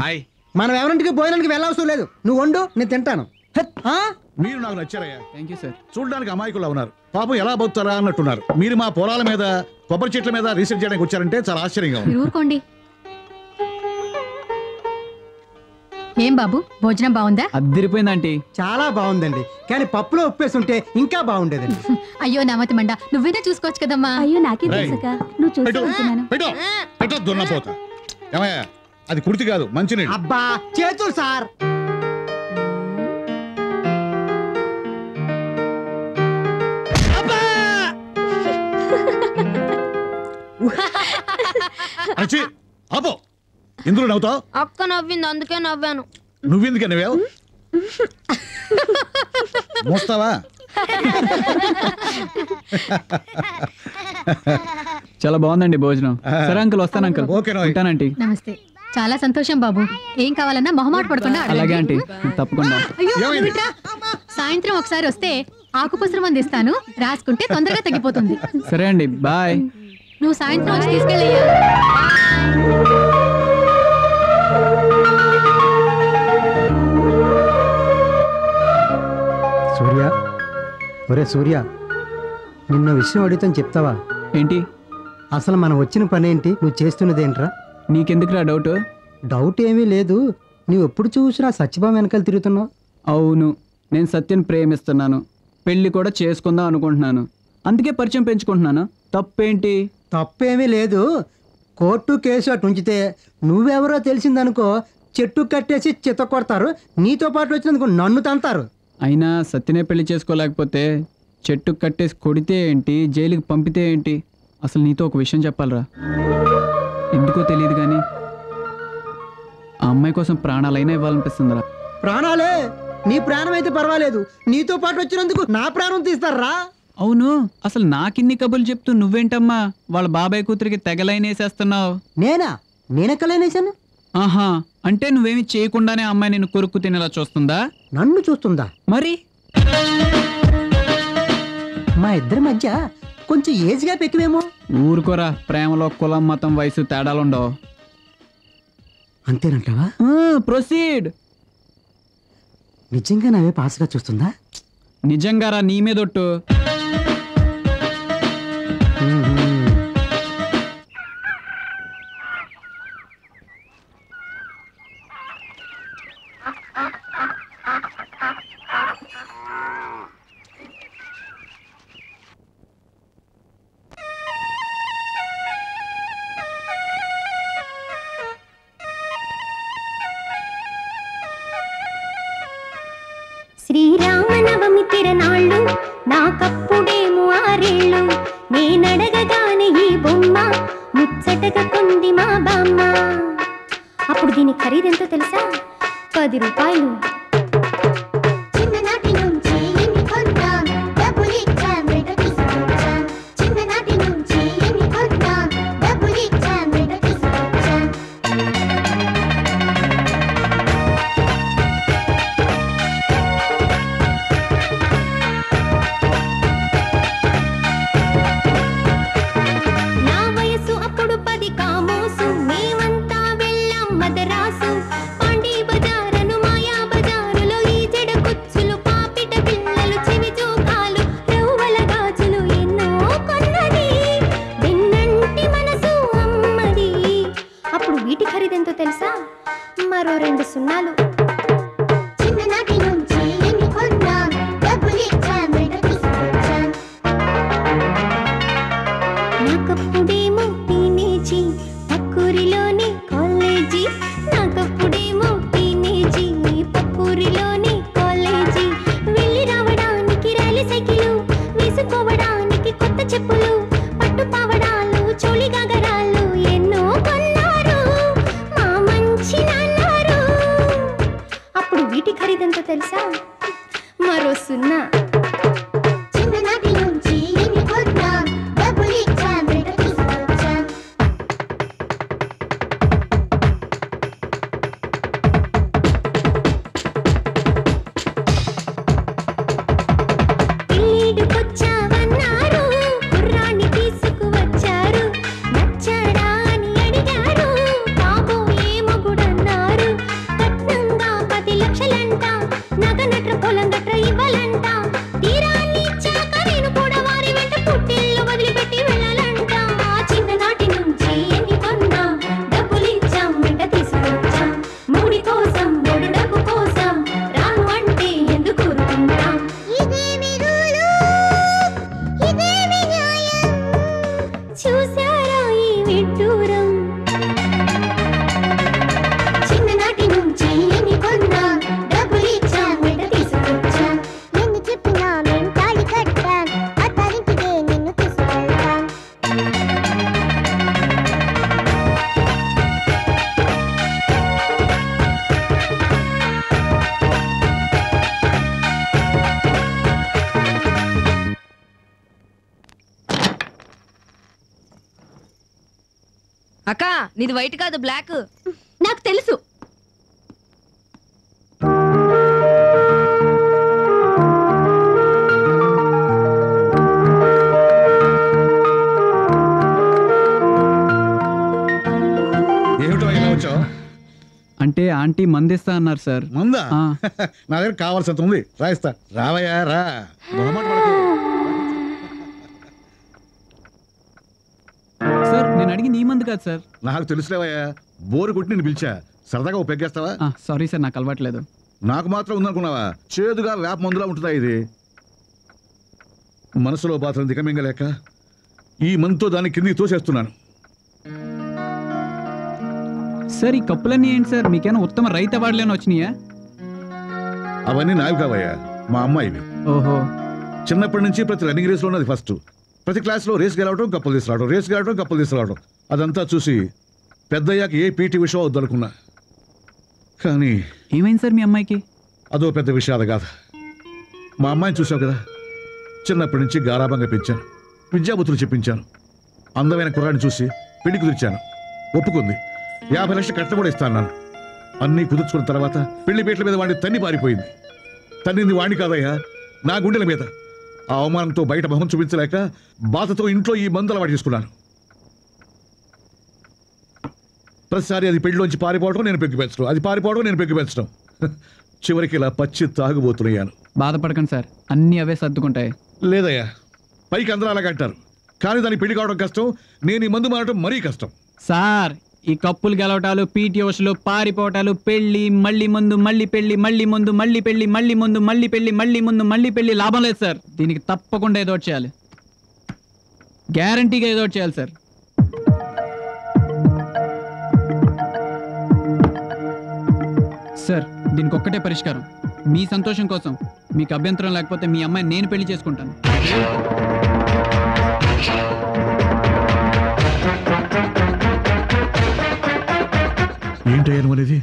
మనం ఎవరింటికి భోజనానికి వెళ్ళవసరం లేదు. నువ్వు వండు, నేను తింటాను. మీరు నాకు నచ్చారయ్యా. Thank you sir. చూడడానికి అమాయకులా ఉన్నారు, పాపం ఎలా బతుకుతారా అన్నట్టున్నారు. మీరు మా పొలాల మీద కొబ్బరి చెట్ల మీద రీసెర్చ్ చేయడానికి వచ్చారంటే చాలా ఆశ్చర్యంగా ఉంది. ఊరుకోండి. ఏం బాబు భోజనం బాగుందా? అద్దరిపోయిందంటే చాలా బాగుందండి, కానీ పప్పులో ఉప్పేస్తుంటే ఇంకా బాగుండేదండి. అయ్యో నామతి మండ, నువ్వేనా చూసుకోవచ్చు కదమ్మా. అయ్యో నాకే తెలుసుగా, నువ్వు పెట్టో దున్నపోతా. ఏమయ్యా అది కుర్తి కాదు, మంచినీళ్ళు. అబ్బా చేతులు సార్. ఆపో, ఎందులో నవ్వుతావు? అక్క నవ్వింది అందుకే నవ్వాను. నువ్వెందుకే నవ్వావు? మోస్తావా? చాలా బాగుందండి భోజనం. సరే అంకుల్ వస్తాను అంకుల్. ఉంటానంటీ. నమస్తే. చాలా సంతోషం బాబు. ఏం కావాలన్నా మొహమాట పడకుండా అలాగే ఆంటీ, తప్పకుండా. సాయంత్రం ఒకసారి వస్తే ఆకుపసరు మంది ఇస్తాను, రాసుకుంటే తొందరగా తగ్గిపోతుంది. సరే అండి, బాయ్. నువ్వు సాయంత్రం వచ్చి తీసుకెళ్ళయ్యా. సూర్య, ఒరే సూర్య, నిన్న విషయం అడుగుతాను చెప్తావా? ఏంటి? అసలు మనం వచ్చిన పని ఏంటి, నువ్వు చేస్తున్నదేంట్రా? నీకెందుకురా డౌట్? డౌట్ ఏమీ లేదు, నువ్వు ఎప్పుడు చూసినా సత్యభామ వెనకాల తిరుగుతున్నావు. అవును, నేను సత్యని ప్రేమిస్తున్నాను, పెళ్లి కూడా చేసుకుందాం అనుకుంటున్నాను, అందుకే పరిచయం పెంచుకుంటున్నాను. తప్పేంటి? తప్పేమీ లేదు. కోర్టు కేసు అటు ఉంచితే నువ్వెవరో తెలిసిందనుకో, చెట్టు కట్టేసి చిత్త కొడతారు, నీతో పాటు వచ్చినందుకు నన్ను తంతారు. అయినా సత్యనే పెళ్లి చేసుకోలేకపోతే చెట్టు కట్టేసి కొడితే ఏంటి, జైలుకి పంపితే ఏంటి? అసలు నీతో ఒక విషయం చెప్పాలరా, ఎందుకో తెలియదు కానీ ఆ అమ్మాయి కోసం ప్రాణాలైనా ఇవ్వాలనిపిస్తుందిరా. ప్రాణాలే? నీ ప్రాణం అయితే పర్వాలేదు, నీతో పాటు వచ్చినందుకు నా ప్రాణం తీస్తారా? అవును, అసలు నాకిన్ని కబుర్లు చెప్తూ నువ్వేంటమ్మా వాళ్ళ బాబాయ్ కూతురికి తెగలైనేసేస్తున్నావు? నేనా? నేనెక్కలైనేసాను? ఆహా, అంటే నువ్వేమి చేయకుండానే అమ్మాయి నిన్ను కొరుక్కు తినేలా చూస్తుందా? నన్ను చూస్తుందా? మరి మా ఇద్దరి మధ్య కొంచెం ఏజ్ గ్యాప్ ఎక్కువేమో. ఊరుకోరా, ప్రేమలో కులం మతం వయసు తేడాలుండవు. అంతేనంటావా? ప్రొసీడ్. నిజంగా నావే పాస్గా చూస్తుందా? నిజంగా రా, నీ మీదొట్టు. శ్రీరామనవమి తిరనాళ్ళు నాకప్పుడేమో 6 ఏళ్ళు. నేనడగగానే ఈ బొమ్మ ముచ్చటగా కొంది మా బామ్మ. అప్పుడు దీని ఖరీదెంతో తెలుసా? 10 రూపాయలు. చిన్ననాటి నుంచి ఎన్ని కొన్నా డబ్బులిచ్చా మెడ తీసుకొచ్చా. చిన్ననాటి నుంచి ఎన్ని కొన్నా డబ్బులిచ్చా మెడ తీసుకొచ్చా. నా వయసు అప్పుడు 10 కామోసు. మేమంతా వెళ్ళాం మదరాసు. పాండీ బజారను మాయా బజారులో ఈ జడ కుచ్చులు పాపిట పిల్లలు చెవి జోకాలు రవ్వల గాజులు ఎన్నో కొన్నది. వెన్నంటి మనసు అమ్మది. అప్పుడు వీటి ఖరీదెంతో తెలుసా? మరో 2 సున్నాలు. చిన్ననాటి నుంచి ఎన్ని కొన్నా డబ్బులిచ్చా మెడ తీసుకొచ్చా. నాకప్పుడేమో టీనేజీ, పక్కూరిలోని కాలేజీ. నాకప్పుడేమో టీనేజీ, పక్కూరిలోని కాలేజీ. వెళ్ళి రావడానికి రైలు సైకిలు, వేసుకోవడానికి కొత్త చెప్పులు, పట్టు పావడాలు, చోళి గగరాలు ఎన్నో కొన్నారు మా మంచి నాన్నారు. అప్పుడు వీటి ఖరీదెంతో తెలుసా? మరో సున్నా. చిన్ననాటి నుంచి ఎన్ని కొన్నా డబ్బులిచ్చా మెడ తీసుకొచ్చా. పెళ్ళిడుకొచ్చావన్నారు, కుర్రాన్ని తీసుకువచ్చారు. నచ్చాడా అని అడిగారు, కాబోయే మొగుడన్నారు. కట్నంగా 10 లక్షలంట, నగనట్ర పొలం గట్ర ఇవ్వాలంట. తీరాన్ని ఇచ్చాక నేను కూడా వారి వెంట పుట్టిల్లు వదిలిపెట్టి వెళ్ళాలంట. చిన్ననాటి నుంచి ఎన్ని కొన్నా డబ్బులిచ్చాం వెంట తీసుకొచ్చాం. మూడి కోసం మూడు డబ్బు కోసం రాను అంటే ఎందుకు ఊరుకుంటాం? ఇదేమి రూలు, ఇదేమి న్యాయం, చూసారా ఈ విడ్డూరం? చిన్ననాటి నుంచి ఎన్ని కొన్నా డబ్బులిచ్చా వెంట తీసుకొచ్చా. ఎన్ని చెప్పినా మేం తాళి కట్టాం, అత్తారింటికే నిన్ను తీసుకెళ్తాం. అక్క, నీది వైట్ కాదు బ్లాక్. నాకు తెలుసు. ఏమిటో ఇలా వచ్చావు? అంటే ఆంటీ మందిస్తా అన్నారు సార్. మందా? నా దగ్గర కావాల్సినంత ఉంది, రాయిస్తా. రావయ్యా రా. మొహమాట పడకు. సార్ నేను అడిగి నీ మంది కాదు సార్. నాకు తెలుసులేవయ్యా, బోరు కొట్టి నేను పిలిచా. సరదాగా ఓ పెగ్గేస్తావా? సారీ సార్, నాకు అలవాట్లేదు. నాకు మాత్రం ఉందనుకున్నావా? చేదుగా వేప మందులా ఉంటుందా ఇది? మనసులో బాధను దిగమింగలేక ఈ మందుతో దాన్ని కిందికి తోసేస్తున్నాను. సార్ ఈ కప్పులన్నీ ఏంటి సార్? మీకేమైనా ఉత్తమ రైతు అవార్డులేని వచ్చినాయా? అవన్నీ నావి కావయ్యా, మా అమ్మాయివి. ఓహో. చిన్నప్పటి నుంచి ప్రతి రన్నింగ్ రేస్లో ఉన్నది ఫస్ట్. ప్రతి క్లాస్లో రేస్ గెలవడం, కప్పులు తీసుకురావడం, రేస్ గెలవడం, కప్పులు తీసుకురావడం. అదంతా చూసి పెద్దయ్యాక ఏ పీటీ విషయం వద్దనుకున్నా. కానీ ఏమైంది సార్ మీ అమ్మాయికి? అదో పెద్ద విషయాలు కాదు. మా అమ్మాయిని చూసావు కదా, చిన్నప్పటి నుంచి గారాబంగా పెంచాను, విద్యాబుద్ధులు చెప్పించాను. అందమైన కుర్రాడిని చూసి పెళ్లి కుదిర్చాను, ఒప్పుకుంది. 50 లక్షలు కట్ట కూడా ఇస్తాను. అన్నీ కుదుర్చుకున్న తర్వాత పెళ్లి పీటల మీద వాడిని తన్ని పారిపోయింది. తన్నింది వాడిని కాదయ్యా, నా గుండెల మీద. ఆ అవమానంతో బయట మొహం చూపించలేక బాధతో ఇంట్లో ఈ మందు అలవాటు చేసుకున్నాను. ప్రతిసారి అది పెళ్లిలోంచి పారిపోవడం, నేను పెగ్గు పెంచడం, అది పారిపోవడం, నేను పెగ్గు పెంచడం. చివరికి ఇలా పచ్చి తాగుబోతున్నాను. బాధపడకండి సార్, అన్నీ అవే సర్దుకుంటాయి. లేదయ్యా, పైకి అందరూ అలాగంటారు, కానీ దానికి పెళ్లి కావడం కష్టం. నేను ఈ మందు మారడం మరీ కష్టం. సార్, ఈ కప్పులు గెలవటాలు, పీటీ ఓషలు, పారిపోవటాలు, పెళ్లి, మళ్ళీ ముందు, మళ్ళీ పెళ్లి, మళ్ళీ ముందు, మళ్ళీ పెళ్లి, మళ్ళీ ముందు, మళ్ళీ పెళ్లి, మళ్ళీ ముందు, మళ్ళీ పెళ్లి లాభం లేదు సార్. దీనికి తప్పకుండా ఏదో ఒకటి చేయాలి, గ్యారంటీగా ఏదో ఒకటి చేయాలి సార్. సార్, దీనికి ఒక్కటే పరిష్కారం. మీ సంతోషం కోసం, మీకు అభ్యంతరం లేకపోతే మీ అమ్మాయి నేను పెళ్లి చేసుకుంటాను. ఏంటయ్యాను అనేది?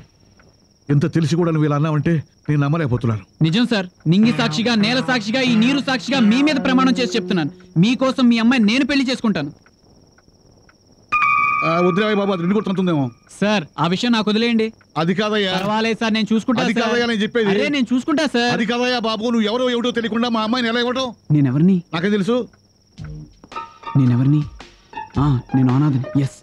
ఎంత తెలిసి కూడా నువ్వు ఇలా అన్నావంటే నేను నమ్మలేకపోతున్నాను. నిజం సార్, నింగి సాక్షిగా, నేల సాక్షిగా, ఈ నీరు సాక్షిగా మీ మీద ప్రమాణం చేసి చెప్తున్నాను, మీకోసం మీ అమ్మాయి నేను పెళ్లి చేసుకుంటాను. వదిలేవయ్య బాబు, అది నిన్ను కొడుతుందేమో. సార్, ఆ విషయం నాకు వదిలేయండి. అది కాదయ్యా. పర్వాలేదు సార్, నేను చూసుకుంటా. అది కాదయ్యా నేను చెప్పేది. అరే, నేను చూసుకుంటా సార్. అది కాదయ్యా బాబు, నువ్వు ఎవరో ఏమిటో తెలియకుండా మా అమ్మాయిని ఎలా ఇవ్వటం? నేనెవరిని? నాకేం తెలుసు. నేనెవరిని? నేను అనాథని. ఎస్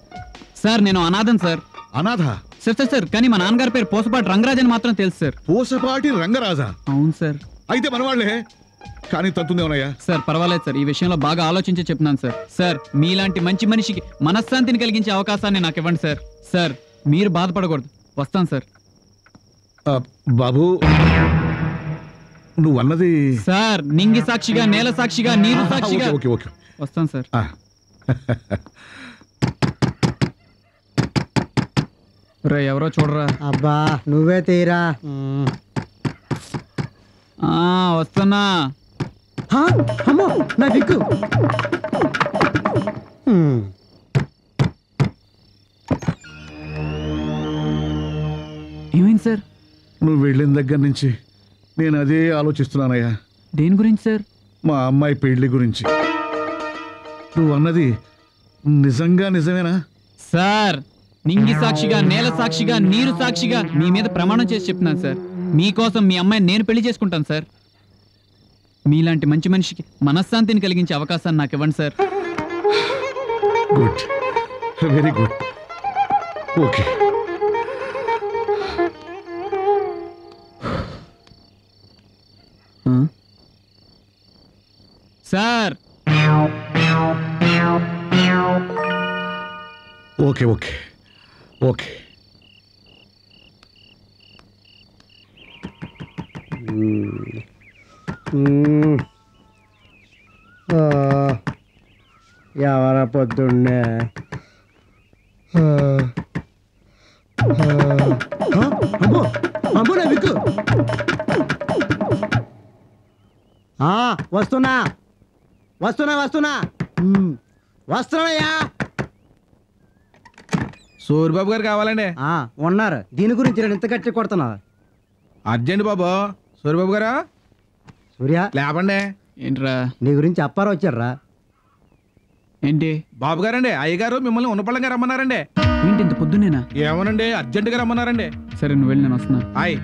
సార్, నేను అనాథన్ సార్. అనాథ? సార్ సార్ సార్, కానీ మా నాన్నగారి పేరు పోసపాటి రంగరాజ్ అని మాత్రం తెలుసు సార్. పోసపాటి రంగరాజా? అవును సార్. అయితే మనవాళ్లే, కానీ తంతుందేమనయ్యా. సార్ పర్వాలేదు సార్, ఈ విషయంలో బాగా ఆలోచించి చెప్తున్నాను సార్. సార్, మీలాంటి మంచి మనిషికి మనశ్శాంతిని కలిగించే అవకాశాన్ని నాకు ఇవ్వండి సార్. సార్, మీరు బాధపడకూడదు. వస్తాను సార్. బాబు, నువ్వు అన్నది సార్, నింగి సాక్షిగా, నేల సాక్షిగా, నీరు సాక్షిగా. ఓకే ఓకే, వస్తాను సార్. ఎవరో చూడరా. అబ్బా, నువ్వే తీరా. వస్తున్నా. అమ్మో, నా దిక్కు. ఏమైంది సార్? నువ్వు వెళ్ళిన దగ్గర నుంచి నేను అదే ఆలోచిస్తున్నానయ్యా. దేని గురించి సార్? మా అమ్మాయి పెళ్లి గురించి. నువ్వు అన్నది నిజంగా నిజమేనా? సార్, నింగి సాక్షిగా, నేల సాక్షిగా, నీరు సాక్షిగా మీ మీద ప్రమాణం చేసి చెప్తున్నాను సార్, మీకోసం మీ అమ్మాయిని నేను పెళ్లి చేసుకుంటాను సార్. మీలాంటి మంచి మనిషికి మనశ్శాంతిని కలిగించే అవకాశాన్ని నాకు ఇవ్వండి sir. Good, very good. Okay. Sir, okay okay okay. ఎవర పొద్దున్నే వస్తున్నా వస్తున్నా వస్తున్నా వస్తున్నాయా. సూర్యబాబు గారు కావాలండి. ఉన్నారు. దీని గురించి నేను ఇంత గట్టి కొడుతున్నా. అర్జెంట్ బాబు. సూర్యబాబు గారా? సూర్య లేపండి. ఏంట్రా? నీ గురించి అప్పారా వచ్చారా? ఏంటి? బాబు గారండి, అయ్యగారు మిమ్మల్ని ఉన్నపళ్ళంగా రమ్మన్నారండి. ఏంటి ఇంత పొద్దునేనా? ఏమోనండి, అర్జెంట్ గా రమ్మన్నారండి. సరే, నువ్వు వెళ్ళి, నేను వస్తున్నా. హాయ్.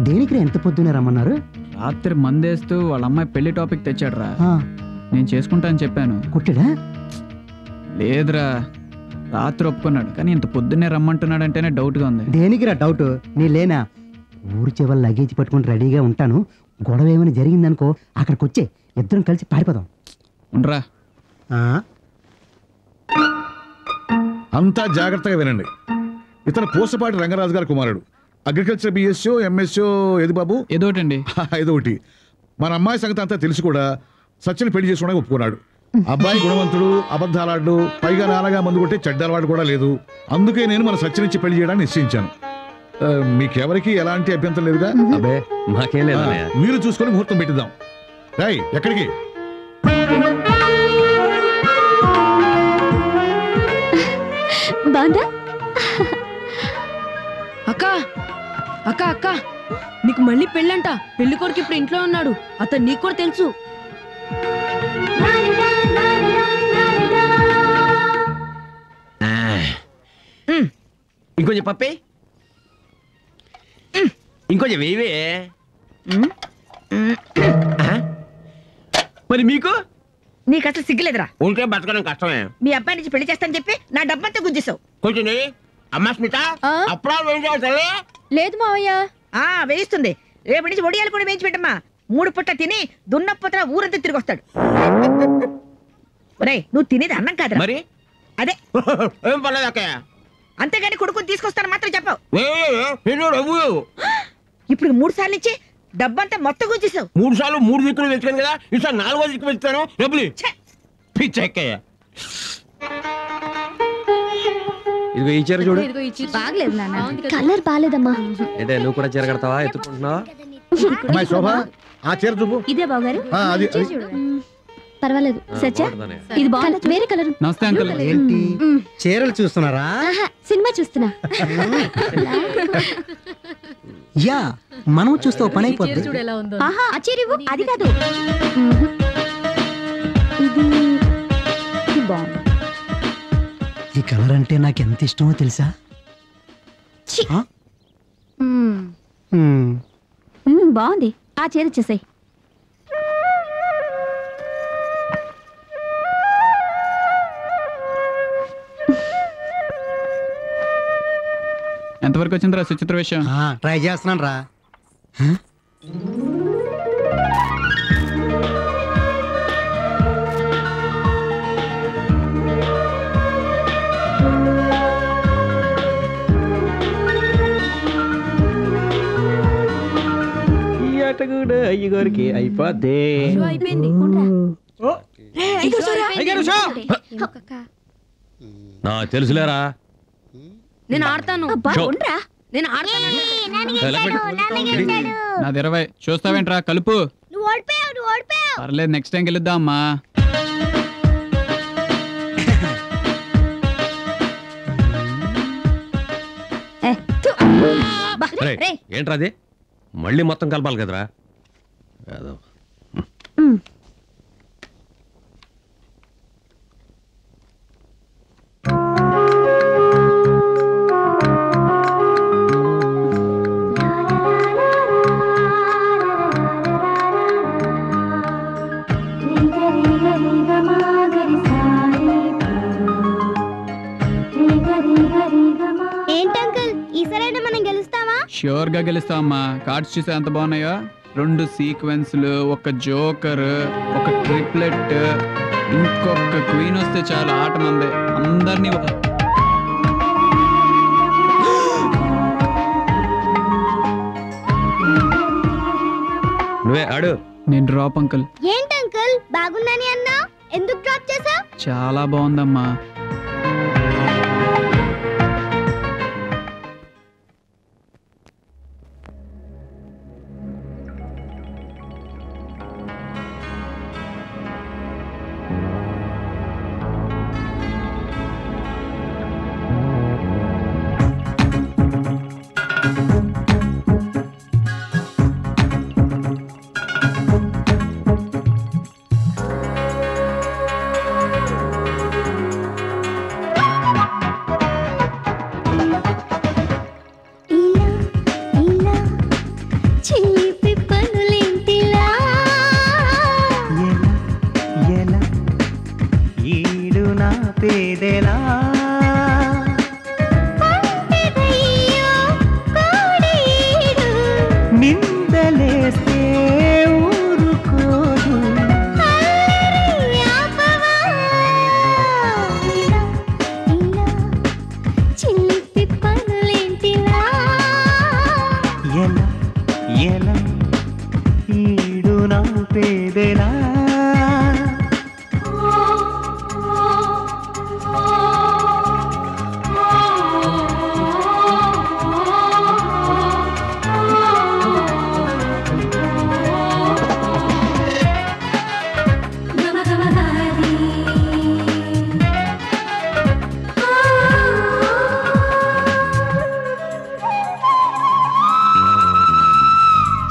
దేనికి ఎంత పొద్దునే రమ్మన్నారు? రాత్రి మందేస్తూ వాళ్ళ అమ్మాయి పెళ్లి టాపిక్ తెచ్చాడురా. నేను చేసుకుంటా అని చెప్పాను. కొట్టాడా? లేదురా, రాత్రి ఒప్పుకున్నాడు, కానీ ఇంత పొద్దున్నే రమ్మంటున్నాడు అంటేనే డౌట్గా ఉంది. దేనికిరా డౌట్? నీ లేనా? ఊరి చివరి లగేజ్ పట్టుకుని రెడీగా ఉంటాను. గొడవ ఏమైనా జరిగిందనుకో, అక్కడికి వచ్చే ఇద్దరం కలిసి పారిపోదాం. ఉండరా. అంతా జాగ్రత్తగా వినండి. ఇతను పోసపాటి రంగరాజు గారి కుమారుడు. అగ్రికల్చర్ బిఎస్ఓ ఎంఎస్ఓ ఏది బాబు? ఏదోటండి. ఏదోటి. మన అమ్మాయి సంగతి అంతా తెలిసి కూడా సచిన్ పెళ్లి చేసుకోవడానికి ఒప్పుకున్నాడు. అబ్బాయి గుణవంతుడు, అబద్ధాలాడు, పైగా నాన్నగా మందు కొట్టే చెడ్డలవాడు కూడా లేదు. అందుకే నేను మన సచిన్ ఇచ్చి పెళ్లి చేయడానికి నిశ్చయించాను. మీకెవరికి ఎలాంటి అభ్యంతరం లేదుగా? అబ్బే, మాకేం లేదు. మీరు చూసుకొని ముహూర్తం పెట్టిద్దాం. రాయ్, ఎక్కడికి? బాగుందా? అక్క అక్క అక్క, నీకు మళ్ళీ పెళ్ళంట. పెళ్లి కొడుకు ఇప్పుడు ఇంట్లో ఉన్నాడు. అతను నీకు కూడా తెలుసు. ఇంకొంచెం పప్పే, ఇంకొంచెం వేవే. మరి మీకు నీకు అసలు సిగ్గులేదురా. ఉంటే బతకడం కష్టమే. మీ అబ్బాయి నుంచి పెళ్లి చేస్తానని చెప్పి నా డబ్బంతా గుంజేశావు. కొంచెం అమ్మా స్మిత అప్పుడాలు వేయించాలి. లేదు మావయ్య. వేయిస్తుంది. రేపటి నుంచి ఒడియాలు కూడా వేయించి పెట్టమ్మా. 3 పుట్ట తిని దున్నపోతల ఊరంతా తిరిగి వస్తాడు. ఒరేయ్ నువ్వు తినేది అన్నం కాదురా. మరి అదే ఏం పర్లేదు అక్కయ్య. అంతేగాని కొడుకుని తీసుకొస్తాను మాత్రం చెప్పావు. ఏ, ఇప్పుడు 3 సార్లు ఇచ్చి డబ్బంతా మొత్తం గుంజేశావు. 3 సార్లు 3 దిక్కులు వెళ్తాను కదా, ఈసారి 4వ దిక్కు వెళ్తాను. డబ్బులు పిచ్చక్కయ్య. ఇదిగో ఈ చీర చూడు. బాగలేదు నాన్న. కలర్ బాలేదమ్మా. అంటే నువ్వు కూడా చీర కడతావా? ఎత్తుకుంటున్నావా? అమ్మాయి శోభ ఆ చీర చూపు. ఇదే బావగారు. అది పర్వాలేదు సచ్చా, ఇది బాగుంది. వేరే కలర్. నమస్తే అంకుల్. ఏంటి చీరలు చూస్తున్నారా? సినిమా చూస్తున్నా. యా మనం చూస్తే పని అయిపోద్ది. ఆహా ఆ చీర ఇవ్వు. అది కాదు, ఇది బాగుంది. ఈ కలర్ అంటే నాకు ఎంత ఇష్టమో తెలుసా? బాగుంది. ఆ చీర చేసాయి. ఎంతవరకు వచ్చిందిరా సుచిత్ర విషయం? ట్రై చేస్తున్నాను రా. ఈ ఆట కూడా అయ్యగారికి అయిపోద్ది. నా తెలుసులేరా, నేను ఆడతాను. నేను నాది 20. చూస్తావేంట్రా? కలుపు. పర్లేదు, నెక్స్ట్ టైం గెలుద్దాం అమ్మా. ఏంట్రా అది? మళ్ళీ మొత్తం కలపాలి కదరా. ఏంటంకుల్ ఈసారైనా మనం గెలుస్తావా? ష్యూర్ గా గెలుస్తావమ్మా. కార్డ్స్ చూసే ఎంత బాగున్నాయో. 2 సీక్వెన్స్లు, ఒక జోకర్, ఒక ట్రిప్లెట్, ఇంకొక క్వీన్ వస్తే చాలు ఆట మందే. అందరినీ నువ్వే ఆడు. నేను డ్రాప్ అంకుల్. ఏంటంకుల్ బాగుందని అన్నా, ఎందుకు డ్రాప్ చేసావు? చాలా బాగుందమ్మా.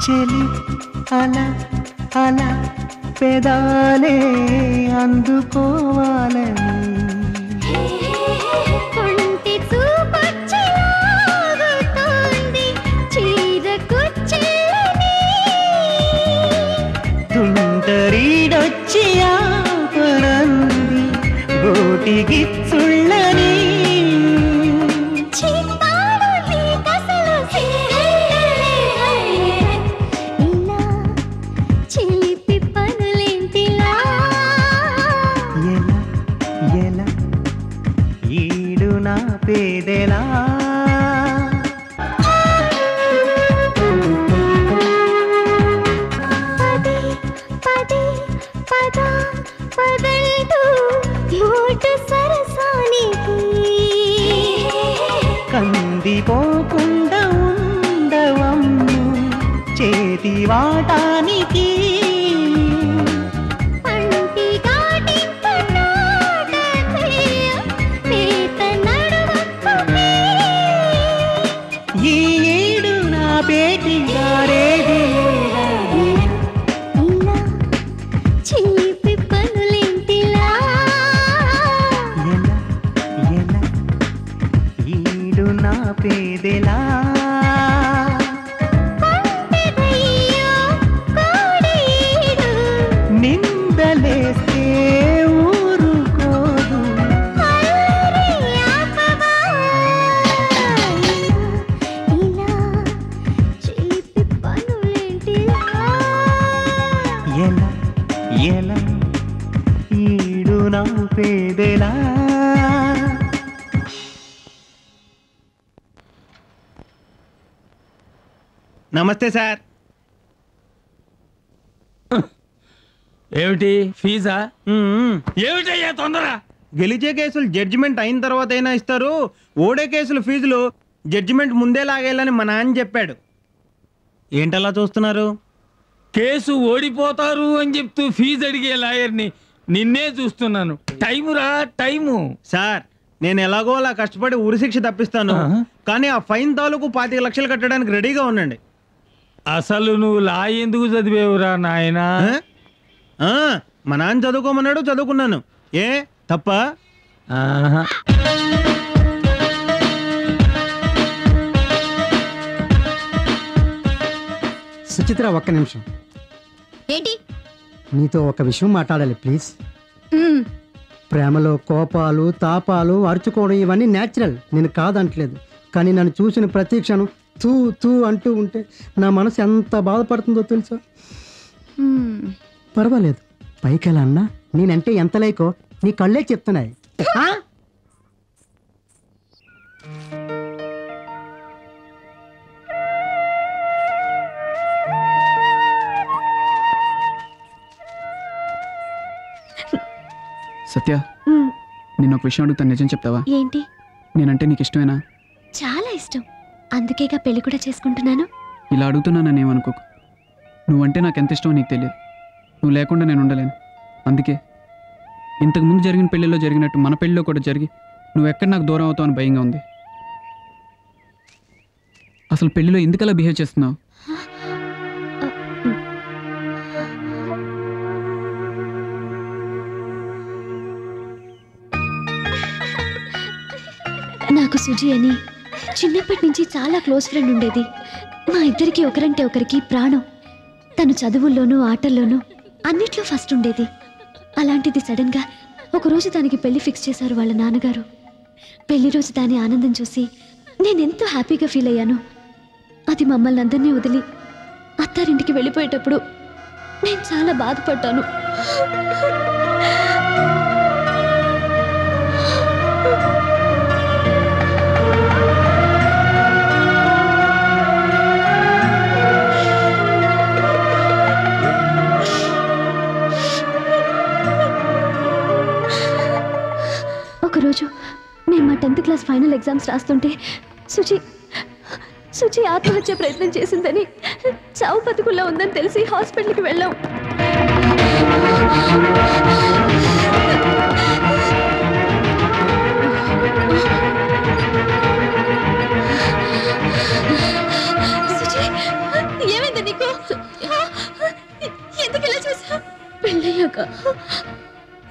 చెలి అలా అలా పెదాలే అందుకోవాలని కొంటి చూపొచ్చి లాగుతోంది చీర కుచ్చెలని తుంటరీడొచ్చి గిచ్చుళ్ళని చిలిపి పనులేంటిలా ఎలా ఎలా ఈడు నా పేదెలా పదే పద పదంటూ మోటు సరసానికి కందిపోకుండా ఉండవమ్ము చేతి వాటానికి పంటి గాటింపనాటకయ్య పేత నడువప్పుకే ఈ ఏడు నా పేటి గారేది ఇలా చిలిపి పనులేంటిలా ఎలా ఎలా ఈడు నా పేదెలా కొంటెదయ్యో కోడేడు నిందలేస్తే ఊరుకోదు అల్లరి ఆపవా ఇలా చిలిపి పనులేంటిలా ఎలా ఎలా ఈడు నా పేదెలా నమస్తే సార్. ఏమిటి ఫీజా? ఏమిటయ్యా తొందర? గెలిచే కేసులు జడ్జిమెంట్ అయిన తర్వాత అయినా ఇస్తారు, ఓడే కేసులు ఫీజులు జడ్జిమెంట్ ముందే లాగేయాలని మా నాన్న చెప్పాడు. ఏంటలా చూస్తున్నారు? కేసు ఓడిపోతారు అని చెప్తూ ఫీజు అడిగే లాయర్ని నిన్నే చూస్తున్నాను. టైమురా టైము. సార్ నేను ఎలాగో అలా కష్టపడి ఉరిశిక్ష తప్పిస్తాను, కానీ ఆ ఫైన్ తాలూకు 25 లక్షలు కట్టడానికి రెడీగా ఉండండి. అసలు నువ్వు లా ఎందుకు చదివేవురా నాయనా? మా నాన్న చదువుకోమన్నాడు, చదువుకున్నాను. ఏ తప్ప? సుచిత్ర ఒక్క నిమిషం. ఏంటి? నీతో ఒక విషయం మాట్లాడాలి ప్లీజ్. ప్రేమలో కోపాలు తాపాలు అరుచుకోవడం ఇవన్నీ న్యాచురల్, నేను కాదంటలేదు. కానీ నన్ను చూసిన ప్రతి క్షణం తూ తూ అంటూ ఉంటే నా మనసు ఎంత బాధపడుతుందో తెలుసా? పర్వాలేదు, పైకి ఎలా అన్నా నేనంటే ఎంత లైకో నీ కళ్ళే చెప్తున్నాయి. సత్య, నేను ఒక విషయం అడుగుతాను, నిజం చెప్తావా? ఏంటి? నేనంటే నీకు ఇష్టమేనా? చాలా ఇష్టం, అందుకేగా పెళ్లి కూడా చేసుకుంటున్నాను. ఇలా అడుగుతున్నానని ఏమనుకోకు. నువ్వంటే నాకు ఎంత ఇష్టమో నీకు తెలియదు. నువ్వు లేకుండా నేను ఉండలేను. అందుకే ఇంతకుముందు జరిగిన పెళ్ళిలో జరిగినట్టు మన పెళ్ళిలో కూడా జరిగి నువ్వు ఎక్కడ నాకు దూరం అవుతావు అని భయంగా ఉంది. అసలు పెళ్ళిలో ఎందుకలా బిహేవ్ చేస్తున్నావు? నాకు సుజి అని చిన్నప్పటి నుంచి చాలా క్లోజ్ ఫ్రెండ్ ఉండేది. మా ఇద్దరికి ఒకరంటే ఒకరికి ప్రాణం. తను చదువుల్లోనూ ఆటల్లోనూ అన్నిట్లో ఫస్ట్ ఉండేది. అలాంటిది సడన్గా ఒకరోజు దానికి పెళ్లి ఫిక్స్ చేశారు వాళ్ళ నాన్నగారు. పెళ్లి రోజు దాని ఆనందం చూసి నేనెంతో హ్యాపీగా ఫీల్ అయ్యాను. అది మమ్మల్ని అందరినీ వదిలి అత్తారింటికి వెళ్ళిపోయేటప్పుడు నేను చాలా బాధపడ్డాను. ఒకరోజు మేము మా 10th క్లాస్ ఫైనల్ ఎగ్జామ్స్ రాస్తుంటే సుజి ఆత్మహత్య ప్రయత్నం చేసిందని, చావు బతుకుల్లో ఉందని తెలిసి హాస్పిటల్కి వెళ్ళాం. ఏమైంది నీకు? ఎందుకు ఇలా చేశావు? పెళ్ళయ్యాక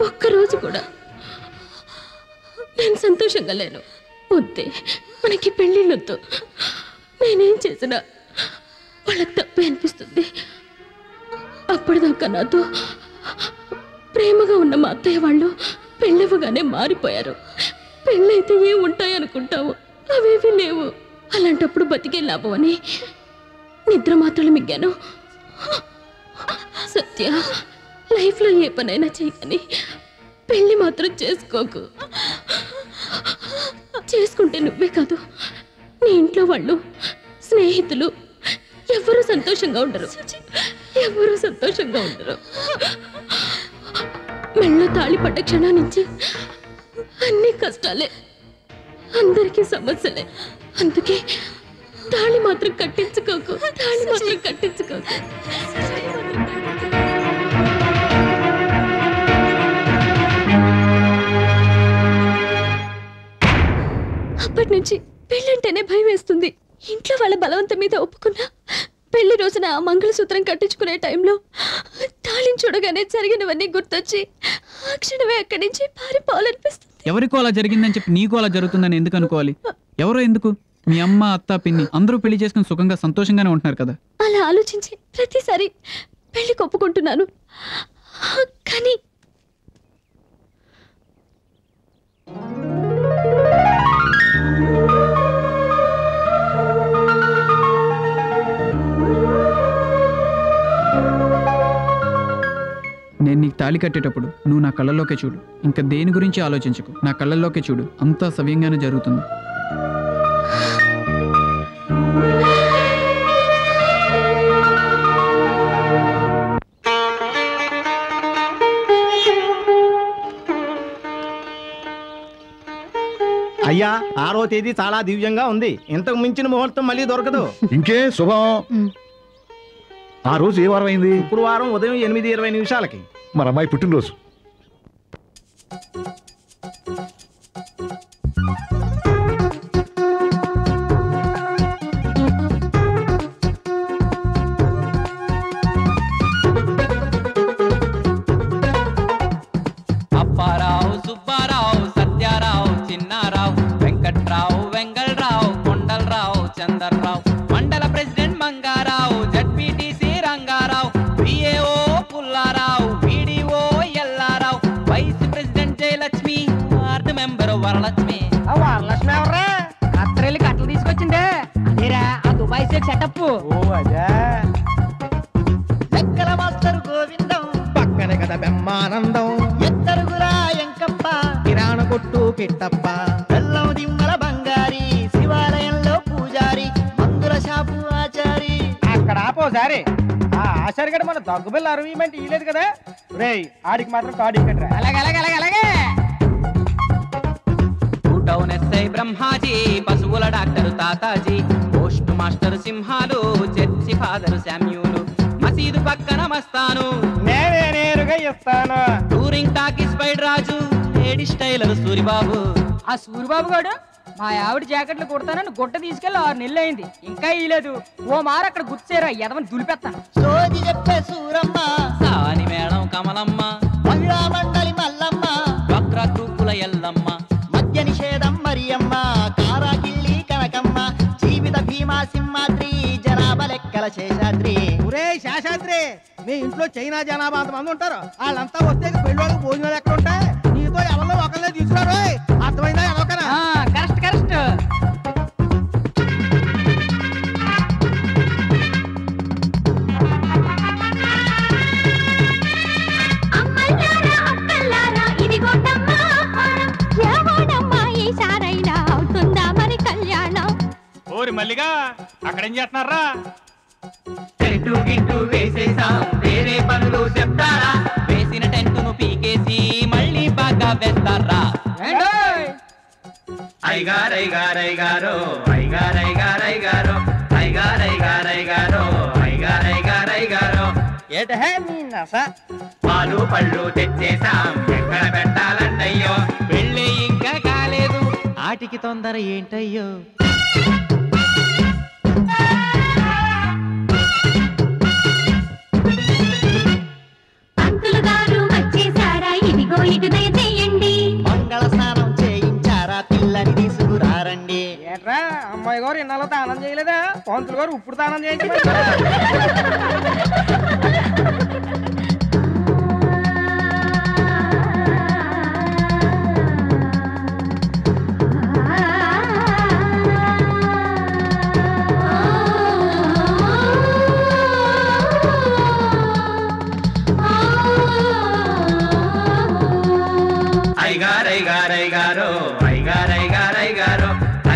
ఒక్కరోజు కూడా నేను సంతోషంగా లేను. వద్దే, మనకి పెళ్ళిళ్ళొద్దు. నేనేం చేసినా వాళ్ళకి తప్పే అనిపిస్తుంది. అప్పటిదాకా నాతో ప్రేమగా ఉన్న మా అత్తయ్య వాళ్ళు పెళ్ళవగానే మారిపోయారు. పెళ్ళైతే ఏ ఉంటాయనుకుంటావు, అవేవి లేవు. అలాంటప్పుడు బతికే లాభం అని నిద్ర మాత్రలు మింగాను. సత్య, లైఫ్లో ఏ పనైనా చేయని పెళ్లి మాత్రం చేసుకోకు. చేసుకుంటే నువ్వే కాదు, నీ ఇంట్లో వాళ్ళు, స్నేహితులు ఎవరూ సంతోషంగా ఉండరు. ఎవరూ సంతోషంగా ఉండరు. మెళ్ళో తాళి పడ్డ క్షణం నుంచి అన్ని కష్టాలే, అందరికీ సమస్యలే. అందుకే తాళి మాత్రం కట్టించుకోకు, తాళి మాత్రం కట్టించుకోకు. అప్పటి నుంచి పెళ్ళంటేనే భయం వేస్తుంది. ఇంట్లో వాళ్ళ బలవంతం మీద ఒప్పుకున్నా పెళ్లి రోజున ఆ మంగళసూత్రం కట్టించుకునే టైంలో తాళిని చూడగానే జరిగినవన్నీ గుర్తొచ్చి ఆ క్షణమే అక్కడి నుంచి పారిపోవాలనిపిస్తుంది. ఎవరికో అలా జరిగిందని చెప్పి నీకు అలా జరుగుతుందని ఎందుకు అనుకోవాలి? ఎవరో ఎందుకు? మీ అమ్మ, అత్త, పిన్ని అందరూ పెళ్లి చేసుకుని సుఖంగా సంతోషంగానే ఉంటున్నారు కదా. అలా ఆలోచించి ప్రతిసారి పెళ్లికి ఒప్పుకుంటున్నాను. కానీ నేను నీకు తాళి కట్టేటప్పుడు నువ్వు నా కళ్ళల్లోకే చూడు. ఇంకా దేని గురించి ఆలోచించకు, నా కళ్ళల్లోకే చూడు. అంతా సవ్యంగానే జరుగుతుంది. అయ్యా 6వ తేదీ చాలా దివ్యంగా ఉంది. ఇంతకు మించిన ముహూర్తం మళ్ళీ దొరకదు. ఇంకే శుభం. ఆ రోజు ఏ వారం అయింది? శుక్రవారం ఉదయం 8:20 మన అమ్మాయి పుట్టినరోజు. Apparao, Subbarao, Satyarao, Chinnarao, Venkatrao, Vengala Rao, Kondalarao, Chandarrao, mandal president Mangarao, ZPTC Rangarao, PAO Pullarao, VDO Yellarao, vice president Jayalakshmi, ward member Varalakshmi. Varalakshmi ఎవరా? అత్తరెళ్ళి కట్టలు తీసుకొచ్చిందే అదేరా, ఆ దుబాయ్ సెట్ సెటప్. ఓ అదే. లెక్కల మాస్టర్ గోవిందం, పక్కనే కదా బ్రహ్మానందం. ఎత్తరుగురా ఎంకప్ప, కిరాణ కొట్టు కిట్టప్ప, బెల్లం దిమ్మల బంగారి, శివాలయంలో పూజారి, మందుల షాపు ఆచారి. అక్కడ ఆపోసారి ఆ ఆచారి గడ మన దగ్గుబెల్ల అరవీమెంట్ ఇయ్యలేదు కదా. రేయ్ ఆడికి మాత్రం కార్డు ఇక్కడ్రా. అలాగే అలాగే అలాగే అలాగే. టౌన్ ఎస్ఐ బ్రహ్మాజీ, పశువుల డాక్టర్ తాతాజీ, పోస్ట్ మాస్టర్ సింహాలు, చర్చి ఫాదర్ శామ్యూలు, మసీదు పక్కన మస్తాను, నేనే నేరుగా ఇస్తాను. టూరింగ్ టాకీస్ పైడ్ రాజు, లేడీ స్టైలర్ సూరిబాబు. ఆ సూరిబాబు గారు మా ఆవిడ జాకెట్లు కుడతానని గుడ్డ తీసుకెళ్ళి 6 నెలలు అయింది, ఇంకా ఇయ్యలేదు. ఓ మార అక్కడ గుర్తుచేరా ఎదవని దులిపెత్తాను. సోది చెప్పే సూరమ్మ, సాని మేడం కమలమ్మ, మహిళా మండలి మల్లమ్మ, వక్ర తూపుల ఎల్లమ్మ, మద్య నిషేధం మరియమ్మ, కారాకిళ్ళి కనకమ్మ, జీవిత భీమా సింహాద్రి, జనాభా లెక్కల శేషాద్రి. ఒరే శేషాద్రి, మీ ఇంట్లో చైనా జనాభా అంతమంది ఉంటారు. వాళ్ళంతా వస్తే పెళ్ళోళ్ళకి భోజనాలు ఎక్కడ ఉంటాయి? నీతో ఎవరిలో ఒకళ్ళే తీసుకురారు. అర్థమైందా? ఎవరికైనా కరెక్ట్ కరెక్ట్. ఓరి మల్లిగా అక్కడేం చేస్తున్నారా? టెంటు గిట్టు వేసేసాం, వేరే పనులు చెప్తారా? వేసిన టెంటును పీకేసి మళ్ళీ బాగా వేస్తారా? ఐగారైగారైగారో, ఐగారైగారైగారో, ఐగారైగారైగారో, ఐగారైగారైగారో. ఏటహే మీ నస. పాలు పళ్ళు తెచ్చేసాం, ఎక్కడ పెట్టాలంటయ్యో? పెళ్ళి ఇంకా కాలేదు, ఆటికి తొందర ఏంటయ్యో? మంగళ స్నానం చేయించారా? పిల్లని తీసుకురారండి. ఏట్రా అమ్మాయి గారు ఇన్నాళ్ళు దానం చేయలేదా? పంతులు గారు ఇప్పుడు దానం చేయించి ఐగారైగారైగారో ఐగారైగారైగారో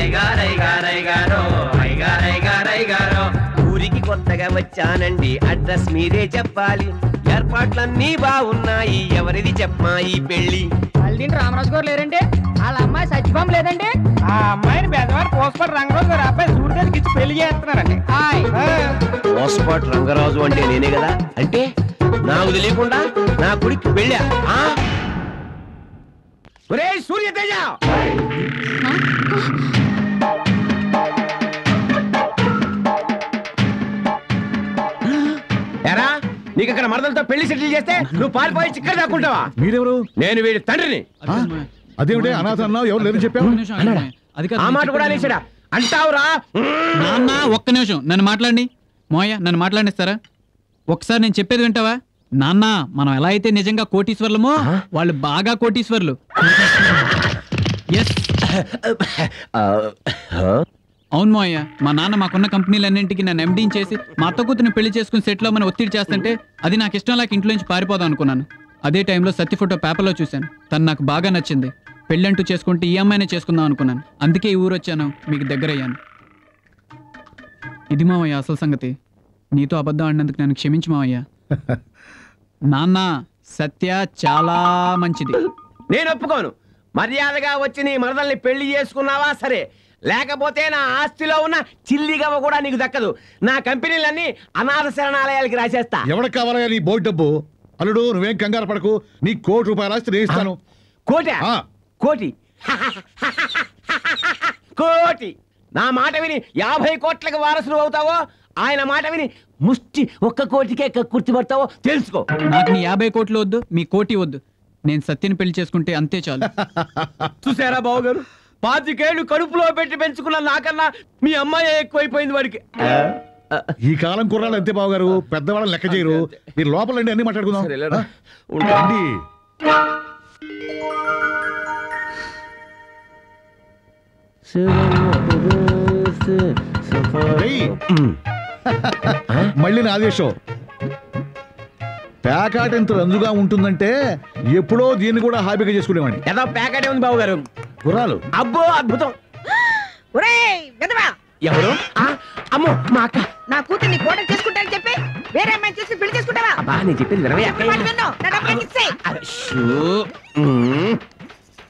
ఐగారైగారైగారో ఐగారైగారైగారో. ఊరికి కొత్తగా వచ్చానండి, అడ్రస్ మీరే చెప్పాలి. ఏర్పాట్లన్నీ బాగున్నాయి, ఎవరిది చెప్పమా ఈ పెళ్లి? మళ్ళీ రామరాజు గారు లేరండి, వాళ్ళ అమ్మాయి సత్యభామ లేదండి. ఆ అమ్మాయిని పెద్దవారు పోస్పర్ రంగరాజు గారు అబ్బాయి సూర్యదేవికి ఇచ్చి పెళ్లి చేస్తున్నారండి. పోస్పాట్ రంగరాజు అంటే నేనే కదా, అంటే నాకు తెలియకుండా నా కొడుకు పెళ్ళా? ఒరే సూర్యతేజ, ఎరా నీకు అక్కడ మరదలతో పెళ్లి సెటిల్ చేస్తే నువ్వు పారిపోయి చిక్కడ దాక్కుంటావా? మీరెవరు? నేను వీడి తండ్రిని. అదేమిటి అనాథ అన్నావు, ఎవరు లేరు చెప్పావు? ఆ మాట కూడా అనేసాడా? అంటావురా నాన్న. ఒక్క నిమిషం నన్ను మాట్లాడి మోయ, నన్ను మాట్లాడిస్తారా? ఒకసారి నేను చెప్పేది వింటావా? నాన్న, మనం ఎలా అయితే నిజంగా కోటీశ్వర్లమో వాళ్ళు బాగా కోటీశ్వర్లు. అవును మోయ, మా నాన్న మాకున్న కంపెనీలన్నింటికి నన్ను ఎండీని చేసి మా అత్త కూతురిని పెళ్లి చేసుకుని సెటిల్ అవ్వమని ఒత్తిడి చేస్తుంటే అది నాకు ఇష్టం లేక ఇంట్లో నుంచి పారిపోదాం అనుకున్నాను. అదే టైంలో సత్య ఫోటో పేపర్లో చూశాను, తను నాకు బాగా నచ్చింది. పెళ్ళంటూ చేసుకుంటే ఈ అమ్మాయినే చేసుకుందాం అనుకున్నాను. అందుకే ఈ ఊరు వచ్చాను, మీకు దగ్గరయ్యాను. ఇది మావయ్య అసలు సంగతి. నీతో అబద్ధం ఆడినందుకు నన్ను క్షమించు మావయ్య. నాన్న, సత్య చాలా మంచిది. నేను ఒప్పుకోను. మర్యాదగా వచ్చి నీ మరదల్ని పెళ్లి చేసుకున్నావా సరే, లేకపోతే నా ఆస్తిలో ఉన్న చిల్లిగవ్వ కూడా నీకు దక్కదు. నా కంపెనీలన్నీ అనాథ శరణాలయాలకి రాసేస్తా. ఎవరికి కావాలా నీ బోర్డు డబ్బు? అల్లుడు నువ్వేం కంగారు పడకు, నీ ₹1,00,00,000 ఆస్తి నేను ఇస్తాను. కోటి కోటి కోటి. నా మాట విని 50 కోట్లకు వారసులు అవుతావో, ఆయన మాట విని ముష్టి 1 కోటికే కుర్తిపడతావో తెలుసుకో. నాకు నీ 50 కోట్లు వద్దు, మీ కోటి వద్దు. నేను సత్యని పెళ్లి చేసుకుంటే అంతే చాలు. చూసారా బావగారు, 25 ఏళ్ళు కడుపులో పెట్టి పెంచుకున్న నాకన్నా మీ అమ్మాయి ఎక్కువైపోయింది వాడికి. ఈ కాలం కుర్రాళ్ళు అంతే బావగారు, పెద్దవాళ్ళని లెక్క చేయరు. మీరు లోపలండి అన్ని మాట్లాడుకుందాం. ఉండండి. మళ్ళీ నా ఆదేశం. ప్యాకాట్ ఎంత రంజుగా ఉంటుందంటే ఎప్పుడో దీన్ని కూడా హాబీగా చేసుకునేవాడిని. ఏదో ప్యాకెట్ ఉంది బాబు గారు. గుర్రాలు అబ్బో అద్భుతం. ఎవరు? అమ్మో మా అక్క. నా కూతుర్ని కోడలు చేసుకుంటానని చెప్పి వేరే అమ్మాయిని చేసి పెళ్లి చేసుకుంటావా? నేను చెప్పింది వినవే.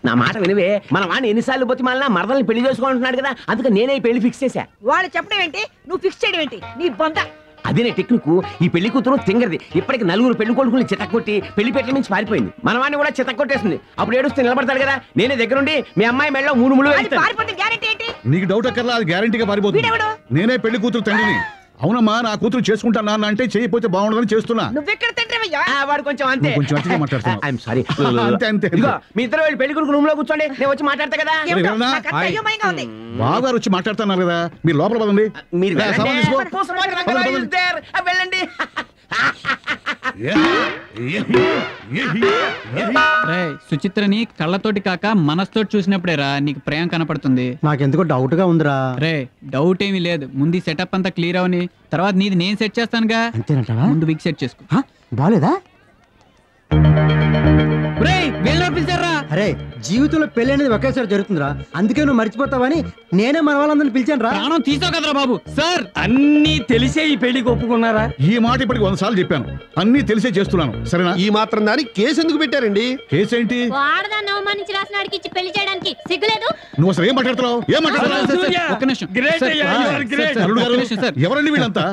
నా మాట వినవే. మన వాడిని ఎన్నిసార్లు పోతే మళ్ళీ మరదల్ని పెళ్లి చేసుకుంటున్నాడు కదా, అందుకే నేనే పెళ్లి ఫిక్స్ చేశా. వాళ్ళు చెప్పడం ఏంటి, నువ్వు ఫిక్స్ చేయడం ఏంటి? నీ బొంద. అదే టెక్నిక్. ఈ పెళ్లి కూతురు తింగరది. ఇప్పటికి 4 పెళ్లి కొడుకుని చితక్కొట్టి పెళ్లి పెట్టల నుంచి పారిపోయింది. మన వాడిని కూడా చితక్కొట్టేస్తుంది. అప్పుడు ఏడుస్తూ నిలబడతాడు కదా, నేనే దగ్గరుండి మీ అమ్మాయి మెడలో 3 ముళ్ళు వేస్తాను. నీకు డౌట్ అక్కర్లా, అది గ్యారంటీగా పారిపోతుంది. నేనే పెళ్లి కూతురు తండ్రిని. అవునమ్మా, నా కూతురు చేసుకుంటానా అంటే చేయకపోతే బాగుండదని చేస్తున్నా. నువ్వెక్కడ తండ్రివయ్యా? వాడు కొంచెం అంతే. కొంచెం అతిగా మాట్లాడుతున్నా. I'm sorry. అంతే అంతే. మీ ఇద్దరు వెళ్ళి పెళ్లి కొడుకు రూమ్ లో కూర్చోండి, నేను వచ్చి మాట్లాడతా కదా. బావగారు వచ్చి మాట్లాడుతున్నారు కదా, మీరు లోపల పదండి. మీరు వెళ్ళండి. సుచిత్రని కళ్ళతోటి కాక మనస్తోటి చూసినప్పుడేరా నీకు ప్రేమ కనపడుతుంది. నాకెందుకో డౌట్ గా ఉందిరా. రే డౌట్ ఏమీ లేదు, ముందు సెటప్ అంతా క్లియర్ అవని తర్వాత నీది నేను సెట్ చేస్తానుగా. అంతేనంటావా? ముందు విగ్ సెట్ చేసుకో. బాలేదా? పిలిచారా? అరే జీవితంలో పెళ్లి అనేది ఒకేసారి జరుగుతుందిరా, అందుకే నువ్వు మర్చిపోతావని నేనే మన వాళ్ళందరినీ పిలిచాను రా. ప్రాణం తీసావు కదరా బాబు. సార్ అన్ని తెలిసే ఈ పెళ్లికి ఒప్పుకున్నారా? ఈ మాట ఇప్పటికి 100 సార్లు చెప్పాను, అన్ని తెలిసే చేస్తున్నాను. సరేనా? ఈ మాత్రం దానికి కేసు ఎందుకు పెట్టారండి? కేసు ఏంటి? వాడదాన్ని అవమానించి రాసిన వాడికి ఇచ్చి పెళ్లి చేయడానికి సిగ్గులేదు? నువ్వు అసలు ఏం మాట్లాడుతున్నావు? ఏం మాట్లాడుతున్నావు? ఎవరండి వీళ్ళంతా?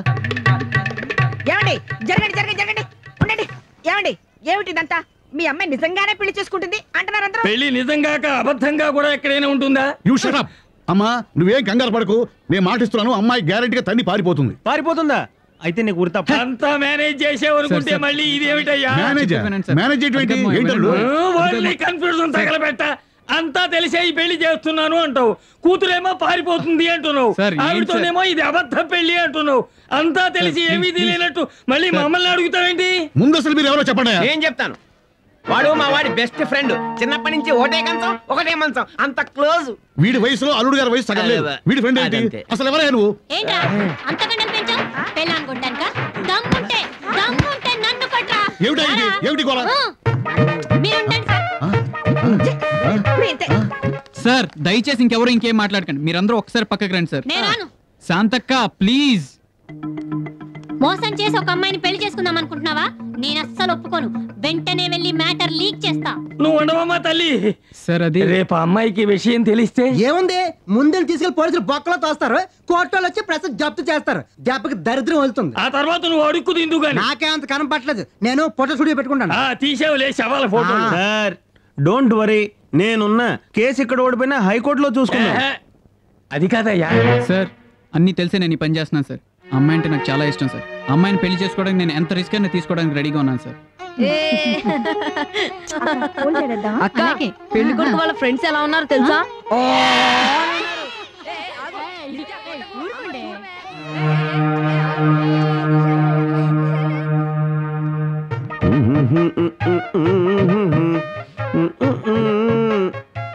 ఏమండి జరగండి జరగండి జరగండి ఉండండి. ఏమండి ఏమిటిదంతా? మీ అమ్మాయి నిజంగానే పెళ్లి చేసుకుంటుంది అంటున్నారు అందరూ. పెళ్లి నిజంగా అబద్ధంగా కూడా ఎక్కడైనా ఉంటుందా? You shut up. అమ్మా నువ్వేం కంగారు పడకు, నేను మాటిస్తున్నాను. అమ్మాయి గ్యారెంటీగా తన్ని పారిపోతుంది. పారిపోతుందా? అయితే నీకు గుర్తా అంతా మేనేజ్ చేసేవనుకుంటే మళ్ళీ ఇదేమిటయ్యా? కన్ఫ్యూజన్ తగలబెట్ట. అంతా తెలిసే ఈ పెళ్లి చేస్తున్నాను అంటావు, కూతురేమో పారిపోతుంది అంటున్నావు, ఆవిడతోనేమో ఇది అబద్ధ పెళ్లి అంటున్నావు. అంతా తెలిసి ఏమీ తెలియనట్టు మళ్ళీ మమ్మల్ని అడుగుతావేంటి? ముందు అసలు మీరు ఎవరో చెప్పండి. ఏం చెప్తాను? వాడు మా వాడి బెస్ట్ ఫ్రెండ్. చిన్నప్పటి నుంచి ఒకటే కంచం ఒకటే మంచం, అంత క్లోజ్. వీడి వయసులో అల్లుడు గారి వయసు తగ్గలేదు. వీడి ఫ్రెండ్ ఏంటి? అసలు ఎవరే నువ్వు? ఏంటా అంతకన్నా పెంచావు? పెళ్ళి అనుకుంటానుక దమ్ముంటే దమ్ముంటే నన్ను కొట్రా. ఏమిటి గోళ? మీరుండండి సార్. సార్ దయచేసి ఇంకెవరు ఇంకేం మాట్లాడకండి. మీరందరూ ఒకసారి పక్కకి రండి సార్. శాంతక్క ప్లీజ్. మోసం చేసి ఒక అమ్మాయిని పెళ్లి చేసుకుందాం అనుకుంటున్నావా? నేను అస్సలు ఒప్పుకోను. వెంటనే వెళ్ళి మ్యాటర్ లీక్ చేస్తా. నువ్వు ఉండవమ్మా తల్లి. సార్ అది రేపు అమ్మాయికి విషయం తెలిస్తే ఏముంది, ముందు తీసుకెళ్లి పోలీసులు బొక్కలో తోస్తారు, కోర్టులో వచ్చి ప్రస్తుతం జప్తు చేస్తారు. దెబ్బకి దరిద్రం వదులుతుంది. ఆ తర్వాత నువ్వు అడుక్కు తిందు గాని. నాకేమంత కనపట్లేదు, నేను ఫోటో స్టూడియో పెట్టుకుంటాను. తీసేవులే శవాల ఫోటో. సార్ డోంట్ వరీ, నేనున్నా. కేసు ఇక్కడ ఓడిపోయినా హైకోర్టులో చూసుకున్నా. అది కాదయ్యా సార్. అన్నీ తెలిసే నేను ఈ పని చేస్తున్నాను సార్. అమ్మాయి అంటే నాకు చాలా ఇష్టం సార్. అమ్మాయిని పెళ్లి చేసుకోవడానికి నేను ఎంత రిస్క్ అయినా తీసుకోవడానికి రెడీగా ఉన్నాను సార్. అక్క పెళ్లి కొడుకు వాళ్ళ ఫ్రెండ్స్ ఎలా ఉన్నారు తెలుసా?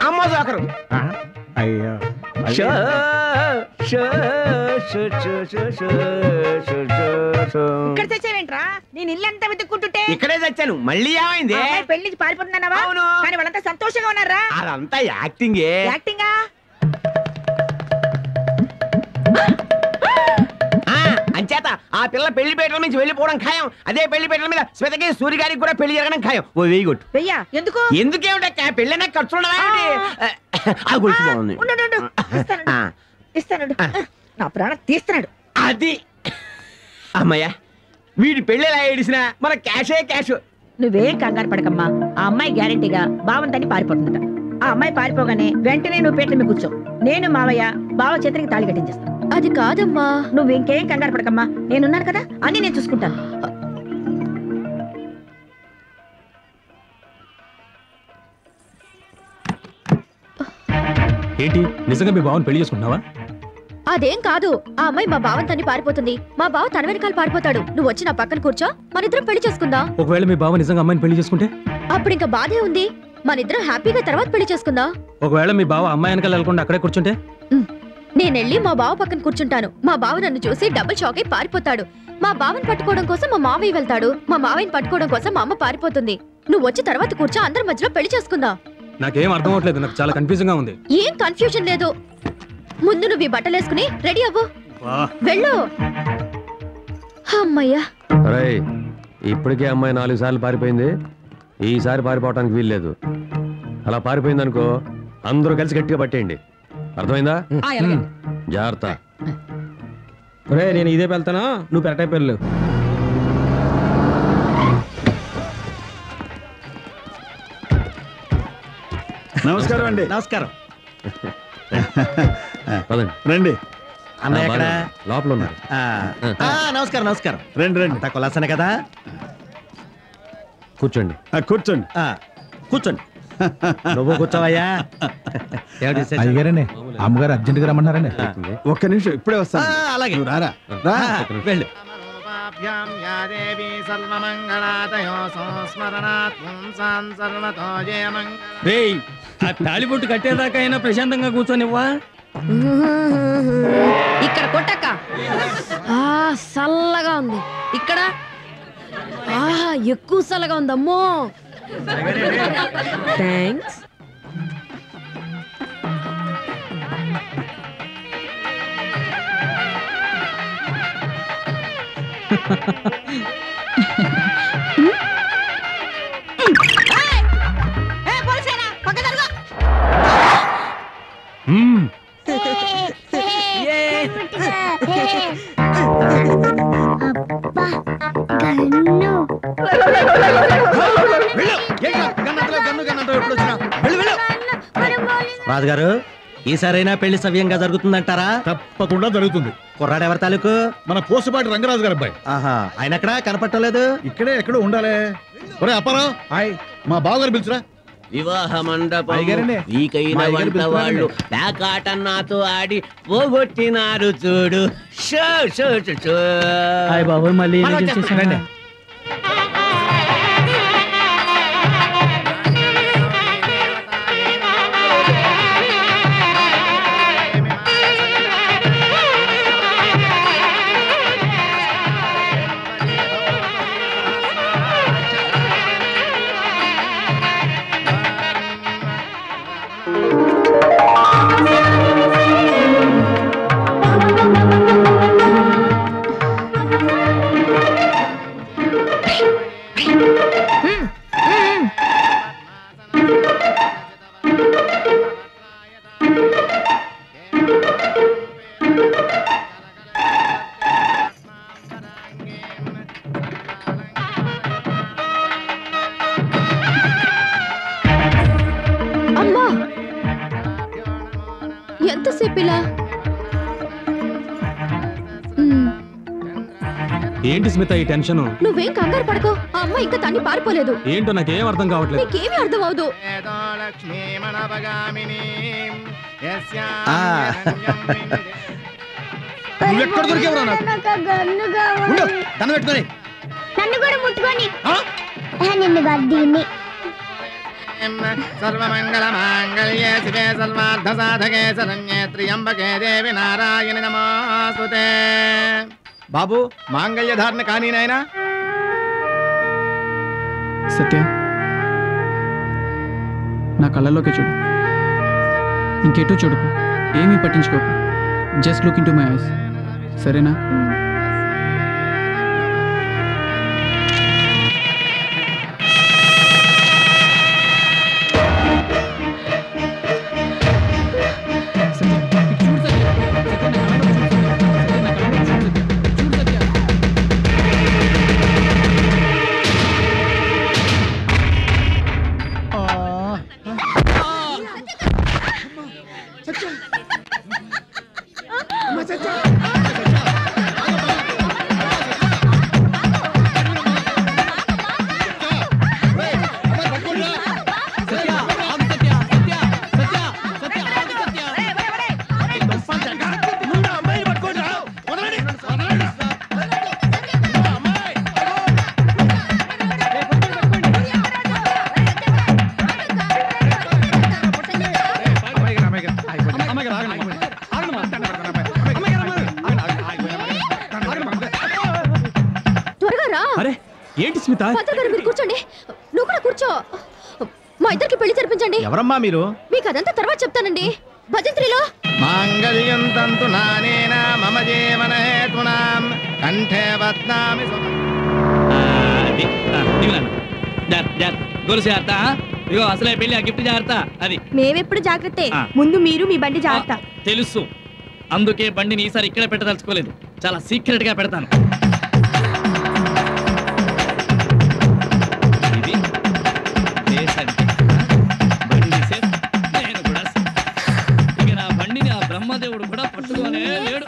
అమ్మ జోకరు. అయ్యా ఇక్కడ తెచ్చావేంట్రా? నేను ఇల్లంతా వెతుక్కుంటుంటే ఇక్కడే తెచ్చాను. మళ్ళీ ఏమైంది? పెళ్లి నుంచి పారిపోతున్నావా? అవును. కానీ వాళ్ళంతా సంతోషంగా ఉన్నారా? అదంతా యాక్టింగే. యాక్టింగా? అంచేత ఆ పిల్ల పెళ్లి పేటల నుంచి వెళ్ళిపోవడం ఖాయం. అదే పెళ్లి పేటల మీద శ్వేతకి సూర్య గారికి కూడా పెళ్లి జరగడం ఖాయం. ఓ వెయ్యి కొట్టు. వెయ్యా? ఎందుకు? ఎందుకేమిటక్క, పెళ్ళైనా ఖర్చు ఉండదా? ఆ గొలుసు బాగుంది. ఇస్తాడు. నా ప్రాణం తీస్తున్నాడు. అది అమ్మయ్యా, వీడి పెళ్ళిలా ఏడిసినా మన క్యాషే క్యాష్. నువ్వేం కంగారు పడకమ్మా. ఆ అమ్మాయి గ్యారంటీగా బావంతని పారిపోతుందట. ఆ అమ్మాయి పారిపోగానే వెంటనే నువ్వు పేట్ల మీద కూర్చో. నేను మావయ్య బావ చేతికి తాళి కట్టించేస్తాను. అది కాదమ్మా. నువ్వు ఇంకేం కంగారు పడకమ్మా, నేనున్నాను కదా, అన్ని నేను చూసుకుంటాను. ఏంటి, నిజంగా మీ బావని పెళ్లి చేసుకుంటున్నావా? అదేం కాదు. ఆ అమ్మాయి మా బావని తన్ని పారిపోతుంది. మా బావ తన వెనకాల పారిపోతాడు. నువ్వు వచ్చి నా పక్కన కూర్చో, మనిద్దరం పెళ్లి చేసుకుందాం. ఒకవేళ మీ బావ నిజంగా అమ్మాయిని పెళ్లి చేసుకుంటే? అప్పుడు ఇంకా బాధే ఉంది. మనిద్దరం హ్యాపీగా తర్వాత పెళ్లి చేసుకుందాం. ఒకవేళ మీ బావ అమ్మాయి వెనకాల వెళ్ళకుండా అక్కడే కూర్చుంటే? నేనెళ్ళి మా బావ పక్కన కూర్చుంటాను. మా బావ నన్ను చూసి డబుల్ షాక్ అయి పారిపోతాడు. మా బావని పట్టుకోవడం కోసం మా మావయ్య వెళ్తాడు. మా మావయ్యని పట్టుకోవడం కోసం మా అమ్మ పారిపోతుంది. నువ్వు వచ్చి తర్వాత కూర్చో, అందరి మధ్యలో పెళ్లి చేసుకుందాం. నాకేం అర్థం అవట్లేదు, నాకు చాలా కన్ఫ్యూజన్ గా ఉంది. ఏం కన్ఫ్యూజన్ లేదు. ముందు నువ్వు ఈ బట్టలు వేసుకుని రెడీ అవ్వు. వెళ్ళు. అమ్మయ్యా. ఇప్పటికే అమ్మాయి 4 సార్లు పారిపోయింది. ఈసారి పారిపోవటానికి వీల్లేదు. అలా పారిపోయింది అనుకో, అందరూ కలిసి గట్టిగా పట్టేయండి. అర్థమైందా? జాగ్రత్త. నేను ఇదే వెళ్తానా, నువ్వు పెరటాయి పెళ్ళు. నమస్కారం అండి. నమస్కారం. రండి. అన్నయ్య ఎక్కడ? లోపల ఉన్నారు. నమస్కారం. నమస్కారం. రండి రండి. కొలాసనే కదా, కూర్చోండి. కూర్చోండి. కూర్చోండి. నువ్వు కూర్చోవయ్యా. అయ్యారండి, అమ్మగారు అర్జెంట్ గా రమ్మన్నారండి. ఒక్క నిమిషం, ఇప్పుడే వస్తాను. అలాగే. నువ్వు రారా. వెళ్ళు. రేయ్, ఆ తాళిబొట్టు కట్టేదాకా అయినా ప్రశాంతంగా కూర్చొనివ్వా. ఇక్కడ కొట్టక్క. చల్లగా ఉంది. ఇక్కడ ఎక్కువ చల్లగా ఉంది. అమ్మో థ్యాంక్స్. రాజుగారు, ఈసారైనా పెళ్లి సవ్యంగా జరుగుతుందంటారా? తప్పకుండా జరుగుతుంది. కుర్రాడు ఎవరి తాలూకు? మన పోసపాటి రంగరాజు గారి అబ్బాయి. ఆహా, ఆయన ఎక్కడా కనపట్టలేదు. ఇక్కడే ఎక్కడో ఉండాలి. ఒరే అప్పారావు, మా బావగారు పిలుచురా. వివాహ మండపం వీకైన వంట వాళ్ళు ప్యాకాట నాతో ఆడి పోగొట్టినారు చూడు. Show show show. బాబు మళ్ళీ పిల్ల. ఏంటి స్మిత ఈ టెన్షన్? నువ్వేం కంగారు పడకో. ఆ అమ్మాయి ఇంకా తన్ని పారిపోలేదు. ఏంటో నాకేం అర్థం కావట్లేదు. నీకేమీ అర్థం అవదు. నువ్వెక్కడ దొరికేవరా నాకు? ఉండు, దండం పెట్టుకొని. నన్ను కూడా ముట్టుకొని నిన్ను గడ్డీని సర్వమంగళ మాంగళ్యే శివే సర్వార్థ సాధకే శరణ్యే త్ర్యంబకే దేవి నారాయణి నమోస్తుతే. బాబు మాంగళ్య ధారణ కానీ నాయనా. సత్య, నా కళ్ళలోకి చూడు, ఇంకెటూ చూడుకు, ఏమీ పట్టించుకోకు. Just look in to my eyes, సరేనా? ఏంటి స్మిత? మీరు కూర్చోండి. నువ్వు కూడా కూర్చో. మా ఇద్దరికి పెళ్లి జరిపించండి. ఎవరమ్మా మీరు? మీకు అదంతా తర్వాత చెప్తానండి. భజంత్రిలో మాంగళ్యం తంతు నానేన మమ జీవన హేతునాం కంఠే బధ్నామి. గొలుసు జాగ్రత్త. ఇగో అసలే పెళ్లి, ఆ గిఫ్ట్ జాగ్రత్త. అది మేమెప్పుడు జాగ్రత్త. ముందు మీరు మీ బండి జాగ్రత్త. తెలుసు, అందుకే బండిని ఈసారి ఇక్కడ పెట్టదలుచుకోలేదు. చాలా సీక్రెట్ గా పెడతాను. బ్రహ్మదేవుడు కూడా పట్టుకోనే లేడు.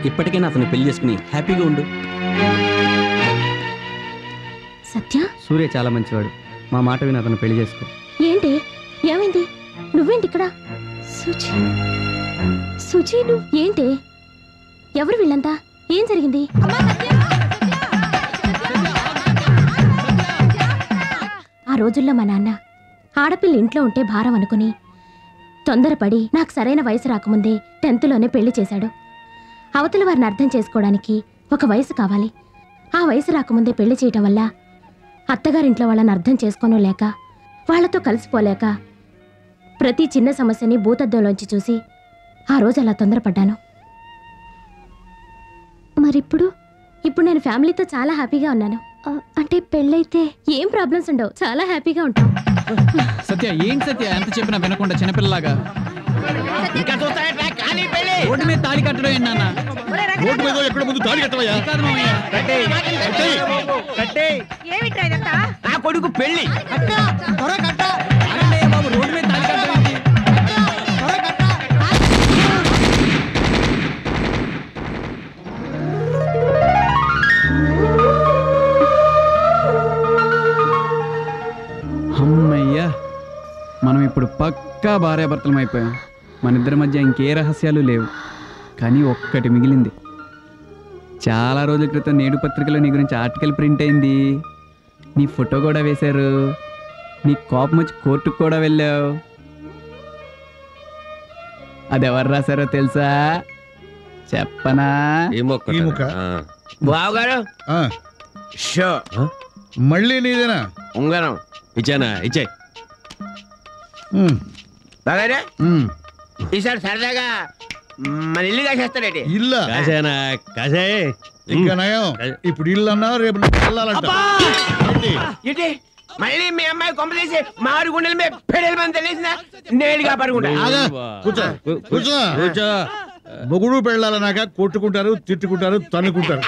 ఇప్పటికైనా అతను పెళ్లి చేసుకుని హ్యాపీగా ఉండు. సత్య, సూర్య చాలా మంచివాడు. మా మాట విని అతను పెళ్లి చేసుకో. ఏంటి? ఏమైంది? నువ్వేంటి ఇక్కడ? సుజీ, సుజీ నువ్వు ఏంటి? ఎవరు వీళ్ళంతా? ఏం జరిగింది? ఆ రోజుల్లో మా నాన్న ఆడపిల్ల ఇంట్లో ఉంటే భారం అనుకుని తొందరపడి నాకు సరైన వయసు రాకముందే 10th లోనే పెళ్లి చేశాడు. అవతల వారిని అర్థం చేసుకోవడానికి ఒక వయసు కావాలి. ఆ వయసు రాకముందే పెళ్లి చేయటం వల్ల అత్తగారింట్లో వాళ్ళని అర్థం చేసుకోనో లేక వాళ్లతో కలిసిపోలేక ప్రతి చిన్న సమస్యని భూతద్దంలోంచి చూసి ఆ రోజు అలా తొందరపడ్డాను. మరిప్పుడు నేను ఫ్యామిలీతో చాలా హ్యాపీగా ఉన్నాను. అంటే పెళ్ళైతే ఏం ప్రాబ్లమ్స్ ఉండవు. చాలా హ్యాపీగా ఉంటాం. సత్య, ఏంటి సత్య ఎంత చెప్పినా వినకుండా చిన్నపిల్లలాగా? రోడ్డు మీద తాళి కట్టడం ఏంటి నాన్న? రోడ్డు మీద ఎక్కడ ముందు తాళి కట్టవయ్యా? నా కొడుకు పెళ్లి. బాబు, రోడ్డు మీద తాళి కట్టడం ఏంటి? అమ్మయ్యా, మనం ఇప్పుడు పక్కా భార్యాభర్తలం అయిపోయాం. మన ఇద్దరి మధ్య ఇంకే రహస్యాలు లేవు. కానీ ఒక్కటి మిగిలింది. చాలా రోజుల క్రితం నేడు పత్రికలో నీ గురించి ఆర్టికల్ ప్రింట్ అయింది. నీ ఫోటో కూడా వేశారు. నీ కోపం వచ్చి కోర్టుకు కూడా వెళ్ళావు. అది ఎవరు రాశారో తెలుసా? చెప్పనా? బావగారు మళ్ళీ నీదేనా? ఉంగరం ఇచ్చానా ఇచ్చే బాగానే ఈసారి సరదాగా మన ఇల్లు కాసేస్తారేటి ఇల్లు కాసేనా కాసే ఇంకా నయం ఇప్పుడు ఇల్లు అన్నా రేపు వెళ్ళాలంట ఏంటి మళ్ళీ మీ అమ్మాయి కొంప తీసి మారు గుండెల మీద పెడల మంది తెలిసిందా నేడుగా పడుకుంటా కూర్చో కూర్చో కూర్చో మొగుడు పెళ్ళాలన్నాక కొట్టుకుంటారు తిట్టుకుంటారు తన్నుకుంటారు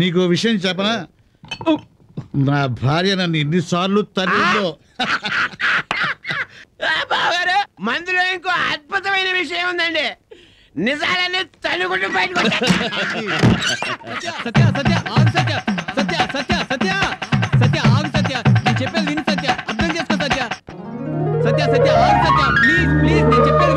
నీకు విషయం చెప్పనా నా భార్య నన్ను ఎన్నిసార్లు తన్నిందో బాగారు మందులో ఇంకో అద్భుతమైన విషయం ఉందండి నిజాలన్నీ తన్నుకుంటూ బయటకు సత్య సత్య ఆగు సత్య సత్య సత్య సత్య సత్య ఆగు సత్య నేను చెప్పేది విను సత్య అర్థం చేసుకో సత్య సత్య సత్య ఆగు సత్య ప్లీజ్ ప్లీజ్ నేను చెప్పేది